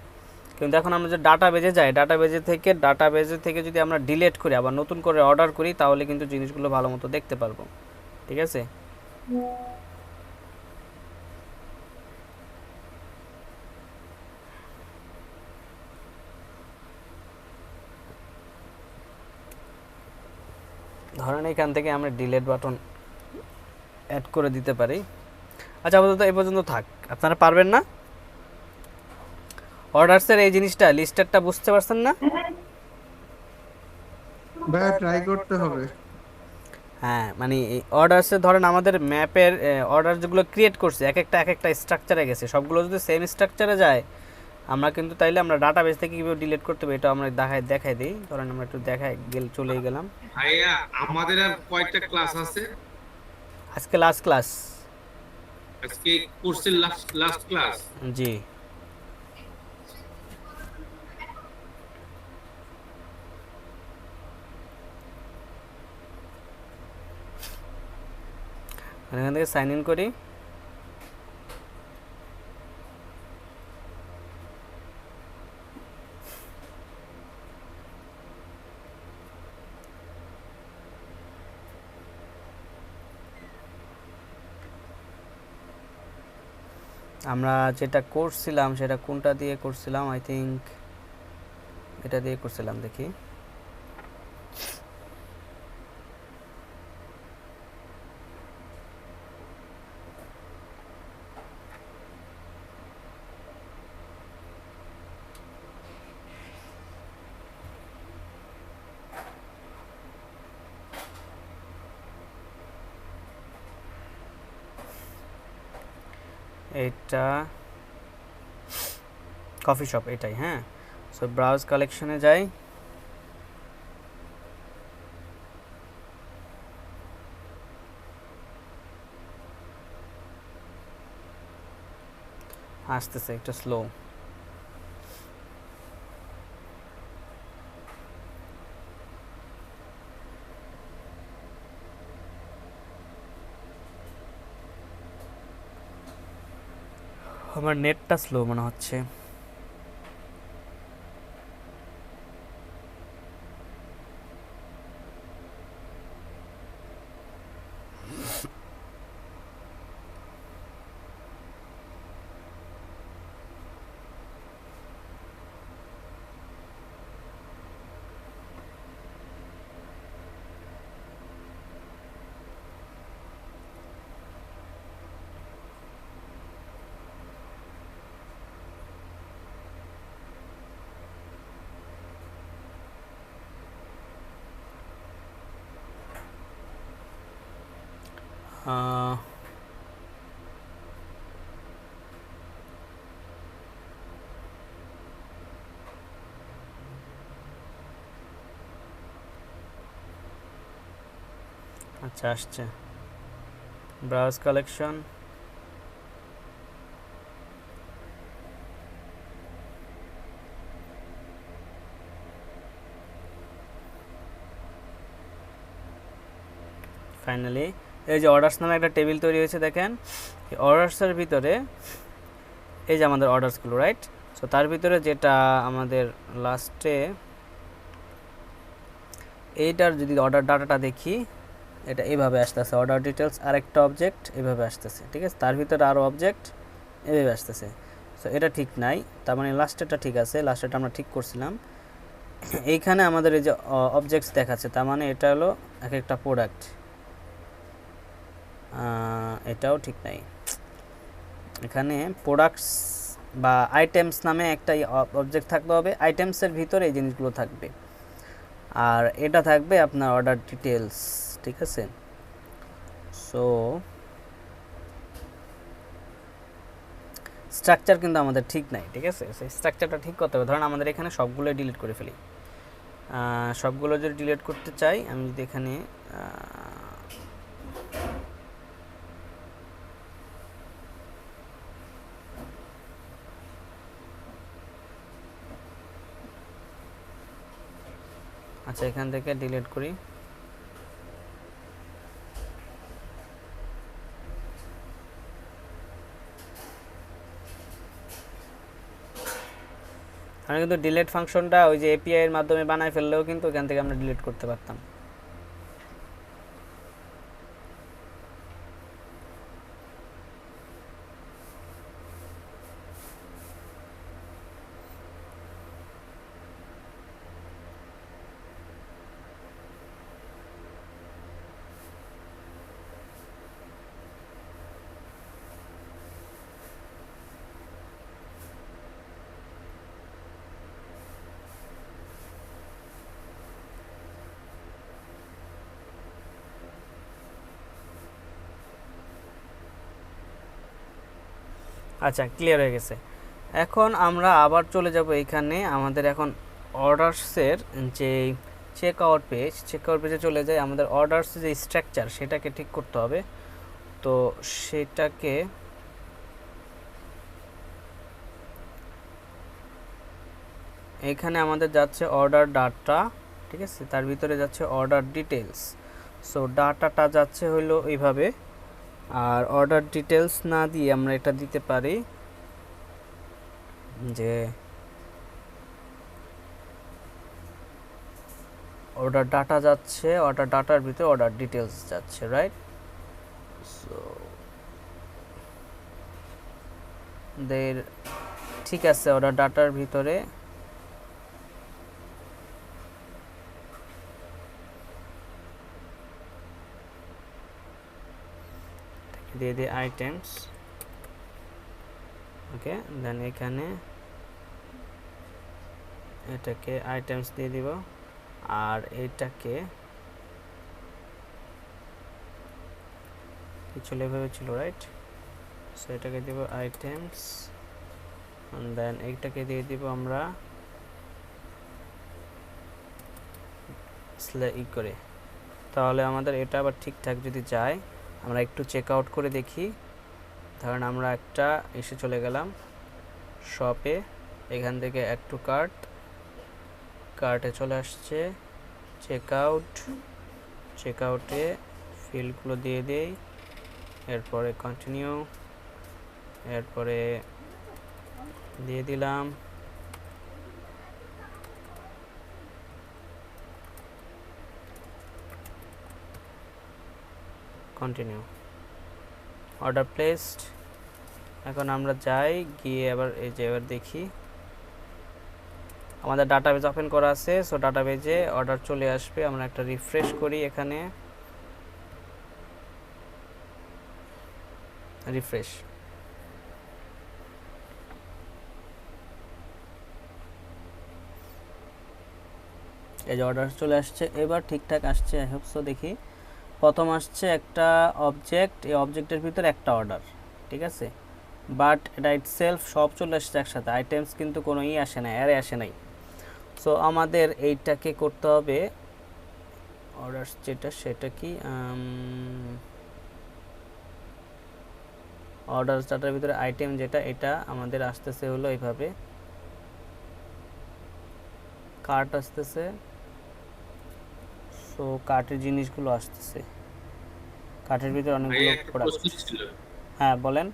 কিন্তু এখন আমরা যে ডাটাবেজে যাই, ডাটাবেজে থেকে যদি আমরা ডিলিট করি আবার নতুন করে অর্ডার করি, তাহলে কিন্তু জিনিসগুলো ভালো মতো দেখতে পারবো। ঠিক আছে, ধরেন এখান থেকে আমরা ডিলিট বাটন অ্যাড করে দিতে পারি। আচ্ছা আপাতত এই পর্যন্ত থাক, আপনারা পারবেন না? অর্ডারসের এই জিনিসটা, লিস্টারটা বুঝতে পারছেন না? ভাইয়া ট্রাই করতে হবে। হ্যাঁ, মানে অর্ডারসে ধরেন আমাদের ম্যাপের অর্ডার যেগুলো ক্রিয়েট করছে এক একটা স্ট্রাকচারে গেছে, সবগুলো যদি সেম স্ট্রাকচারে যায়, আমরা কিন্তু তাইলে আমরা ডাটাবেস থেকে কীভাবে ডিলিট করতে হবে এটা আমরা দেখাই দিই। ধরেন আমরা একটু চলেই গেলাম। ভাইয়া আমাদের আর কয়টা ক্লাস আছে? আজকে লাস্ট ক্লাস। আজকে কোর্সের লাস্ট ক্লাস। জি, এখান থেকে সাইন ইন করি। আমরা যেটা করছিলাম সেটা কোনটা দিয়ে করছিলাম, আই থিঙ্ক এটা দিয়ে করছিলাম, দেখি। এটা কফি শপ, এটাই। হ্যাঁ, সো ব্রাউজ কালেকশনে যাই। আসতেছে একটু স্লো। আমার নেটটা স্লো মনে হচ্ছে। আচ্ছা আসছে ব্রাউজ কালেকশন। ফাইনালি এই যে অর্ডারস নামে একটা টেবিল তৈরি হয়েছে, দেখেন। এই অর্ডারসের ভিতরে এই যে আমাদের অর্ডারসগুলো, রাইট? সো তার ভিতরে যেটা আমাদের লাস্টে এইটার যদি অর্ডার ডাটাটা দেখি, এটা এইভাবে আসতেছে। অর্ডার ডিটেলস আরেকটা অবজেক্ট এইভাবে আসতেছে, ঠিক আছে? তার ভিতরে আরও অবজেক্ট এইভাবে আসতেছে। সো এটা ঠিক নাই, তার মানে লাস্টেরটা ঠিক আছে, লাস্টেরটা আমরা ঠিক করছিলাম। এইখানে আমাদের এই যে অবজেক্টস দেখাচ্ছে, তার মানে এটা হলো এক একটা প্রোডাক্ট। এটাও ঠিক নাই, এখানে প্রোডাক্টস বা আইটেমস নামে একটা অবজেক্ট থাকতে হবে, আইটেমসের ভিতরে এই জিনিসগুলো থাকবে, আর এটা থাকবে আপনার অর্ডার ডিটেলস। ঠিক আছে, সো স্ট্রাকচার কিন্তু আমাদের ঠিক নাই। ঠিক আছে, সেই স্ট্রাকচারটা ঠিক করতে হবে। ধরুন আমাদের এখানে সবগুলো ডিলিট করে ফেলি, সবগুলো যদি ডিলিট করতে চাই, আমি যদি এখানে আচ্ছা এখান থেকে ডিলিট করি, আমি কিন্তু ডিলিট ফাংশনটা ওই যে এপিআই এর মাধ্যমে বানায় ফেললেও কিন্তু এখান থেকে আমরা ডিলিট করতে পারতাম। আচ্ছা ক্লিয়ার হয়ে গেছে। এখন আমরা আবার চলে যাব এইখানে, আমাদের এখন অর্ডারসের যে চেক আউট পেজে চলে যাই। আমাদের অর্ডারস যে স্ট্রাকচার সেটাকে ঠিক করতে হবে, তো সেটাকে এখানে আমাদের যাচ্ছে অর্ডার ডাটা। ঠিক আছে, তার ভিতরে যাচ্ছে অর্ডার ডিটেলস। সো ডাটাটা যাচ্ছে হইলো এইভাবে, আর অর্ডার ডিটেলস না দিয়ে আমরা এটা দিতে পারি যে অর্ডার ডাটা যাচ্ছে, অর্ডার ডাটার ভিতরে অর্ডার ডিটেলস যাচ্ছে, রাইট? সো দের ঠিক আছে, অর্ডার ডাটার ভিতরে দিয়ে দিই আইটেমস। ওকে, দেন এখানে এটাকে আইটেমস দিয়ে দিব, আর এটাকে কিছু এভাবে ছিল, রাইট? সো এটাকে দিব আইটেমস, দেন এইটাকে দিয়ে দিব আমরা ই করে। তাহলে আমাদের এটা আবার ঠিকঠাক যদি যায়, আমরা একটু চেক আউট করে দেখি। ধরেন আমরা একটা এসে চলে গেলাম শপে, এখান থেকে অ্যাড টু কার্ট, কার্টে চলে আসছে, চেক আউটে ফিল্ডগুলো দিয়ে দেই, এরপরে কন্টিনিউ, এরপরে দিয়ে দিলাম কন্টিনিউ, অর্ডার প্লেসড। এখন আমরা যাই, গিয়ে আবার এই যে এবার দেখি আমাদের ডাটাবেজ ওপেন করা আছে। সো ডাটাবেজে অর্ডার চলে আসবে, আমরা একটা রিফ্রেশ করি, এখানে রিফ্রেশ। এই যে অর্ডার চলে আসছে, এবার ঠিকঠাক আসছে, আই হোপ সো। দেখি, প্রথম আসছে একটা অবজেক্ট, এই অবজেক্টের ভিতরে একটা অর্ডার, ঠিক আছে, বাট এটা ইটসেলফ সব চলে আসছে একসাথে, আইটেমস কিন্তু কোনো আসে না, অ্যারে আসে নাই। সো আমাদের এইটাকে করতে হবে, অর্ডার যেটা সেটা কি অর্ডার ডাটার ভিতরে আইটেম যেটা, এটা আমাদের আসতেছে হলো এইভাবে, কার্ট আসতেছে। সো কার্টের জিনিসগুলো আসতেছে, কার্টের ভিতরে অনেকগুলো প্রোডাক্ট। হ্যাঁ বলেন।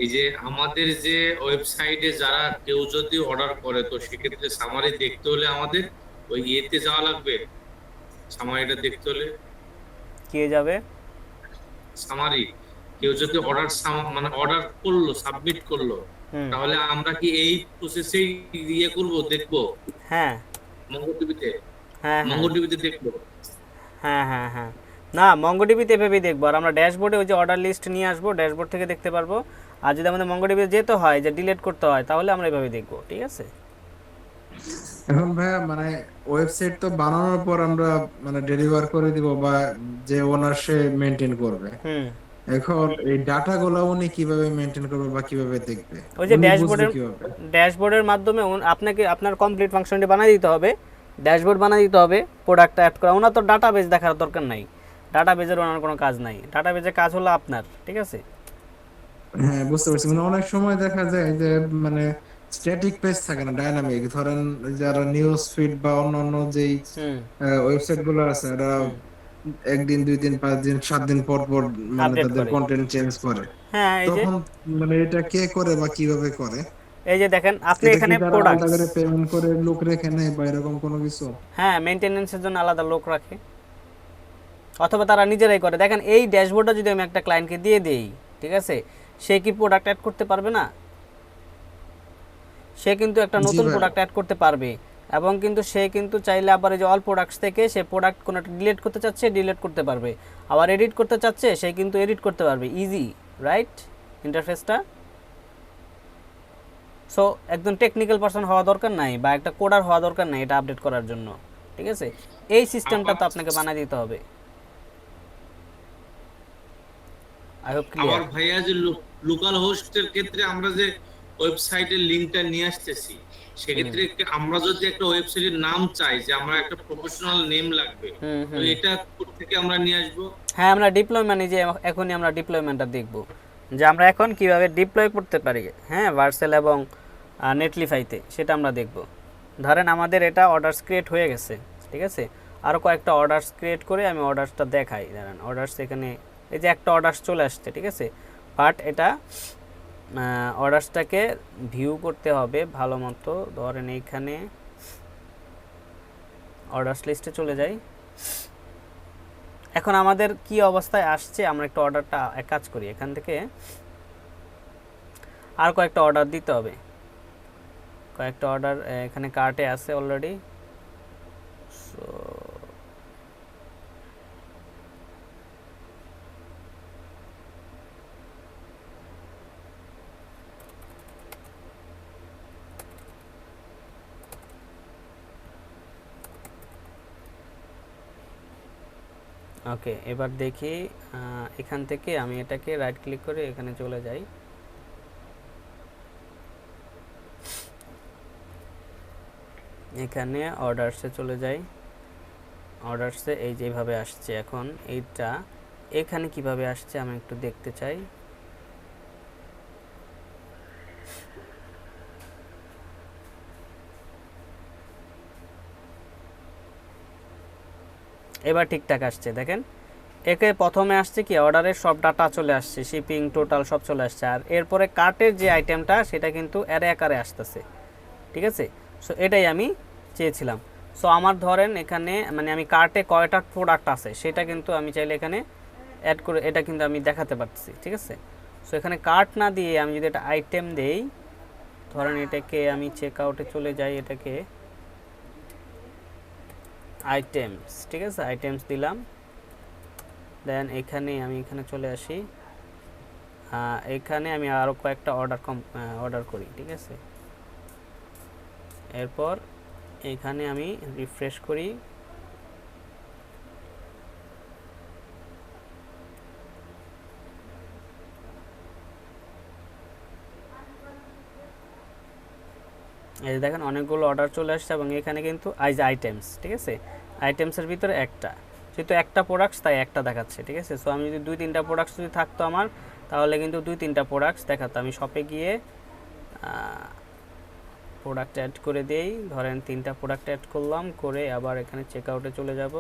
এই যে আমাদের যে ওয়েবসাইটে যারা কেউ যদি অর্ডার করে, তো সেক্ষেত্রে সামারি দেখতে হলে আমাদের ওই ইয়েতে যাওয়া লাগবে, সামারিটা দেখতে হলে কে যাবে? সামারি, কেউ যদি অর্ডার মানে অর্ডার করলো, সাবমিট করলো, তাহলে আমরা কি এই প্রসেসেই ইয়ে করব, দেখবো? হ্যাঁ, মঙ্গোটিভিতে হ্যাঁ হ্যাঁ মঙ্গোটিভিতে দেখবো। হ্যাঁ হ্যাঁ হ্যাঁ, না মঙ্গোডিবিতে এভাবেই দেখবো। আর আমরা ড্যাশবোর্ডে ওই যে অর্ডার লিস্ট নিয়ে আসবো, ড্যাশবোর্ড থেকে দেখতে পারবো। আর যদি আমাদের মঙ্গোডিবিতে যেতে হয় যে ডিলিট করতে হয়, তাহলে আমরা এভাবে দেখবো, ঠিক আছে। এখন ভাইয়া মানে ওয়েবসাইট তো বানানোর পর আমরা মানে ডেলিভার করে দিব বা যে ওনার সে মেনটেন করবে, হুম, এখন এই ডাটা গুলো উনি কিভাবে মেনটেন করবে বা কিভাবে দেখবে, ওই যে উনি বুঝবে কিভাবে? ড্যাশবোর্ডের মাধ্যমে আপনাকে আপনার কমপ্লিট ফাংশনটি বানিয়ে দিতে হবে, ড্যাশবোর্ড বানিয়ে দিতে হবে, প্রোডাক্টটা অ্যাড করা। ওনার তো ডাটাবেজ দেখার দরকার নাই, ডাটাবেজের ওনার কোনো কাজ নাই, ডাটাবেজের কাজ হলো আপনার, ঠিক আছে। হ্যাঁ বুঝতে পারছি, মানে অনেক সময় দেখা যায় যে মানে স্ট্যাটিক পেজ থাকে না, ডাইনামিক। ধরেন যারা নিউজ ফিড বা অন্যান্য যেই হুম ওয়েবসাইট গুলো আছে, ওরা হুম, একদিন, 2 দিন, 5 দিন, 7 দিন পর পর মানে আপডেট তাদের করে। কন্টেন্ট চেঞ্জ করে। হ্যাঁ, তখন মানে এটা কে করে বা কিভাবে করে? এই যে দেখেন আপনি এটা কি এখানে তারা আলাদা প্রোডাক্টস, করে পেমেন্ট করে লোক রেখে নেয় বা এরকম কোনো কিছু? হ্যাঁ মেনটেনেন্সের জন্য আলাদা লোক রাখে, অথবা তারা নিজেরাই করে। দেখেন এই ড্যাশবোর্ডটা যদি আমি একটা ক্লায়েন্টকে দিয়ে দেই, ঠিক আছে, সে কি প্রোডাক্ট অ্যাড করতে পারবে না? সে কিন্তু একটা জি নতুন ভাই। প্রোডাক্ট অ্যাড করতে পারবে। এবং কিন্তু সে কিন্তু চাইলে আবার এই যে অল প্রোডাক্টস থেকে সে প্রোডাক্ট কোনো একটা ডিলিট করতে চাচ্ছে, ডিলিট করতে পারবে। আবার এডিট করতে চাচ্ছে, সে কিন্তু এডিট করতে পারবে। ইজি, রাইট ইন্টারফেসটা। সো একদম টেকনিক্যাল পারসন হওয়া দরকার নাই বা একটা কোডার হওয়া দরকার নাই এটা আপডেট করার জন্য, ঠিক আছে। এই সিস্টেমটা তো আবার আপনাকে বানিয়ে দিতে হবে। আই হোপ আবার ক্লিয়ার। ভাইয়া যে লোকাল হোস্টের ক্ষেত্রে আমরা যে ওয়েবসাইটের লিংকটা নিয়ে আসতেছি, হুম সেক্ষেত্রে আমরা যদি একটা ওয়েবসাইটের নাম চাই যে আমরা একটা প্রফেশনাল নেম লাগবে, হুম তো হুম, এটা কোথা থেকে আমরা নিয়ে আসবো? হ্যাঁ আমরা ডিপ্লয়মেন্ট, যে এখনই আমরা ডিপ্লয়মেন্টটা দেখব, যে আমরা এখন কিভাবে ডিপ্লয় করতে পারি, হ্যাঁ ভার্সেল এবং নেটলিফাইতে, সেটা আমরা দেখব। ধরেন আমাদের এটা অর্ডারস ক্রিয়েট হয়ে গেছে, ঠিক আছে। আরও কয়েকটা অর্ডারস ক্রিয়েট করে আমি অর্ডারসটা দেখাই। ধরেন অর্ডারস এখানে এই যে একটা অর্ডারস চলে আসছে, ঠিক আছে। বাট এটা অর্ডারসটাকে ভিউ করতে হবে ভালো মতো। ধরেন এইখানে অর্ডারস লিস্টে চলে যাই। এখন আমাদের কি অবস্থায় আসছে, আমরা একটা অর্ডারটা এক কাজ করি, এখান থেকে আর কয়েকটা অর্ডার দিতে হবে। কয়েকটা অর্ডার এখানে কার্টে আছে অলরেডি। সো ওকে, এবার দেখি এখান থেকে আমি এটাকে রাইট ক্লিক করে এখানে চলে যাই। এখানে অর্ডারসে চলে যাই। অর্ডারসে এই যেভাবে আসছে, এখন এইটা এখানে কিভাবে আসছে আমি একটু দেখতে চাই। এবার ঠিকঠাক আসছে দেখেন। একে প্রথমে আসছে কি, অর্ডারের সব ডাটা চলে আসছে, শিপিং টোটাল সব চলে আসছে। আর এরপরে কার্টের যে আইটেমটা সেটা কিন্তু অ্যারে আকারে আসতেছে, ঠিক আছে। সো এটাই আমি চেয়েছিলাম। সো আমার ধরেন এখানে মানে আমি কার্টে কয়টা প্রোডাক্ট আছে সেটা কিন্তু আমি চাইলে এখানে অ্যাড করে এটা কিন্তু আমি দেখাতে পারছি, ঠিক আছে। সো এখানে কার্ট না দিয়ে আমি যদি এটা আইটেম দেই, ধরেন এটাকে আমি চেক আউটে চলে যাই, এটাকে আইটেমস, ঠিক আছে, আইটেমস দিলাম। দেন এখানে আমি এখানে চলে আসি, এখানে আমি আরও কয়েকটা অর্ডার করি, ঠিক আছে। এরপর এখানে আমি রিফ্রেশ করি। এই যে দেখেন অনেকগুলো অর্ডার চলে আসছে এবং এখানে কিন্তু আইটেমস, ঠিক আছে। আইটেমসের ভিতরে একটা, যেহেতু একটা প্রোডাক্টস তাই একটা দেখাচ্ছে, ঠিক আছে। সো আমি যদি 2-3টা প্রোডাক্টস যদি থাকতো আমার, তাহলে কিন্তু 2-3টা প্রোডাক্টস দেখাতো। আমি শপে গিয়ে প্রোডাক্ট অ্যাড করে দেই, ধরেন 3টা প্রোডাক্ট অ্যাড করলাম, করে আবার এখানে চেক আউটে চলে যাব।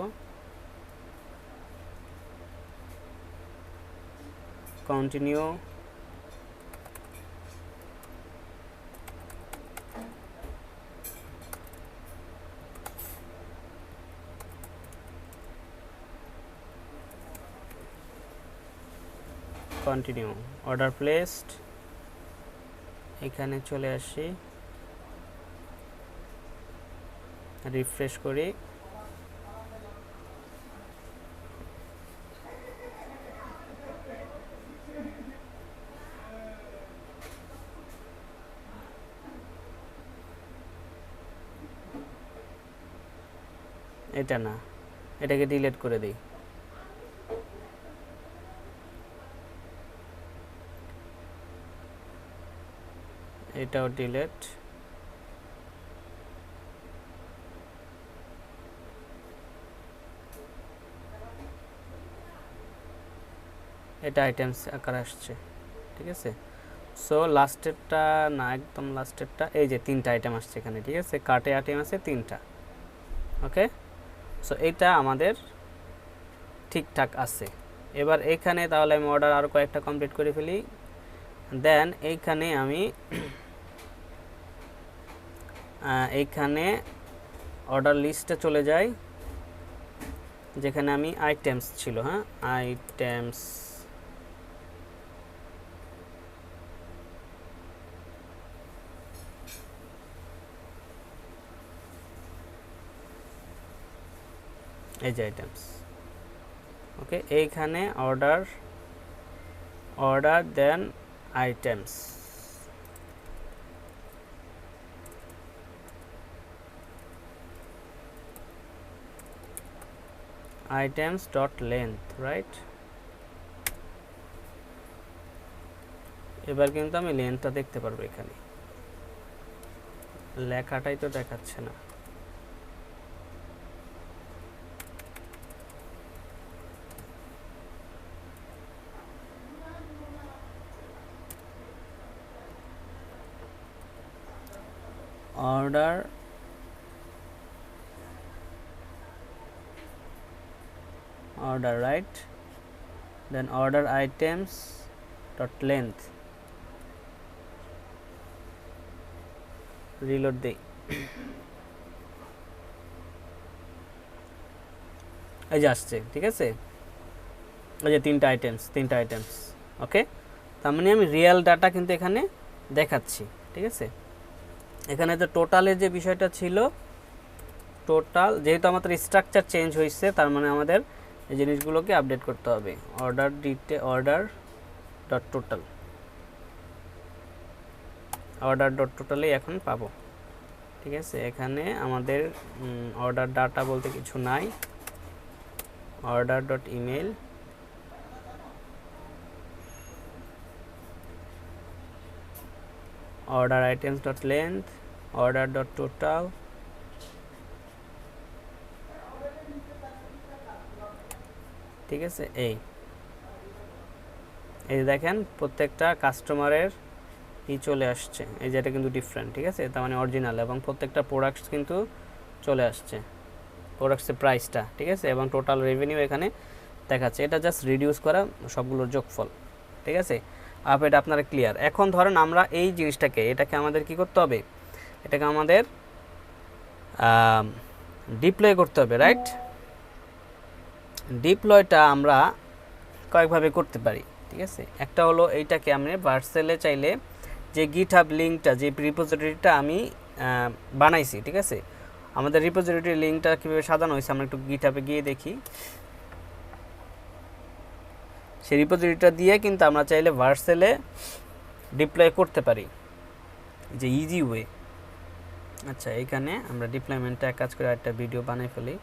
কন্টিনিউ, কন্টিনিউ, অর্ডার প্লেসড, এখানে চলে আসি। রিফ্রেশ করি, এটা না, এটাকে ডিলিট করে দিই। এটাও ডিলিট, এটা আইটেমস আকার আসছে, ঠিক আছে। সো লাস্টেরটা না, একদম লাস্টেরটা, এই যে 3টা আইটেম আসছে এখানে, ঠিক আছে, কার্টে আইটেম আছে 3টা। ওকে, সো এইটা আমাদের ঠিকঠাক আছে। এবার এইখানে তাহলে আমি অর্ডার আরও কয়েকটা কমপ্লিট করে ফেলি। দেন এইখানে আমি এইখানে অর্ডার লিস্টে চলে যাই, যেখানে আমি আইটেমস ছিল, হ্যাঁ আইটেমস, এই যে আইটেমস। ওকে, এইখানে order then items, items dot length, right. এবার কিন্তু আমি লেন্থটা দেখতে পারবো, এখানে লেখাটাই তো দেখাচ্ছে না। Order right, then order items dot length, reload দেই। এই যে আসছে, ঠিক আছে, এই যে 3টা আইটেমস। ওকে, তার মানে আমি রিয়েল ডাটা কিন্তু এখানে দেখাচ্ছি, ঠিক আছে। এখানে যে টোটালের যে বিষয়টা ছিল, টোটাল যেহেতু আমাদের স্ট্রাকচার চেঞ্জ হয়েছে, তার মানে আমাদের এই জিনিসগুলোকে আপডেট করতে হবে। অর্ডার ডট টোটালই এখন পাবো, ঠিক আছে। এখানে আমাদের অর্ডার ডাটা বলতে কিছু নাই। Order dot email, order items dot length, order dot total, ঠিক আছে। এই দেখেন প্রত্যেকটা কাস্টমারের চলে আসছে, এই যেটা কিন্তু ডিফারেন্ট, ঠিক আছে, তার মানে অরিজিনাল, এবং প্রত্যেকটা প্রোডাক্টস কিন্তু চলে আসছে, প্রোডাক্টসের প্রাইসটা, ঠিক আছে, এবং টোটাল রেভিনিউ এখানে দেখাচ্ছে। এটা জাস্ট রিডিউস করা সবগুলোর যোগফল, ঠিক আছে। এটা আপনারা ক্লিয়ার। এখন ধরেন আমরা এই জিনিসটাকে, এটাকে আমাদের কি করতে হবে, এটাকে আমাদের ডিপ্লয় করতে হবে, রাইট। ডিপ্লয়টা আমরা কয়েকভাবে করতে পারি, ঠিক আছে। একটা হলো এইটাকে আমরা ভার্সেলে চাইলে যে গিটহাব লিঙ্কটা, যে রিপোজিটরিটা আমি বানাইছি, ঠিক আছে, আমাদের রিপোজিটরির লিঙ্কটা কীভাবে সাজানো হয়েছে আমরা একটু গিটহাবে গিয়ে দেখি। সেই রিপোজিটরিটা দিয়ে কিন্তু আমরা চাইলে ভার্সেলে ডিপ্লয় করতে পারি, যে ইজি ওয়ে। আচ্ছা, এখানে আমরা ডিপ্লয়মেন্টটা এক কাজ করে একটা ভিডিও বানাই ফেলি।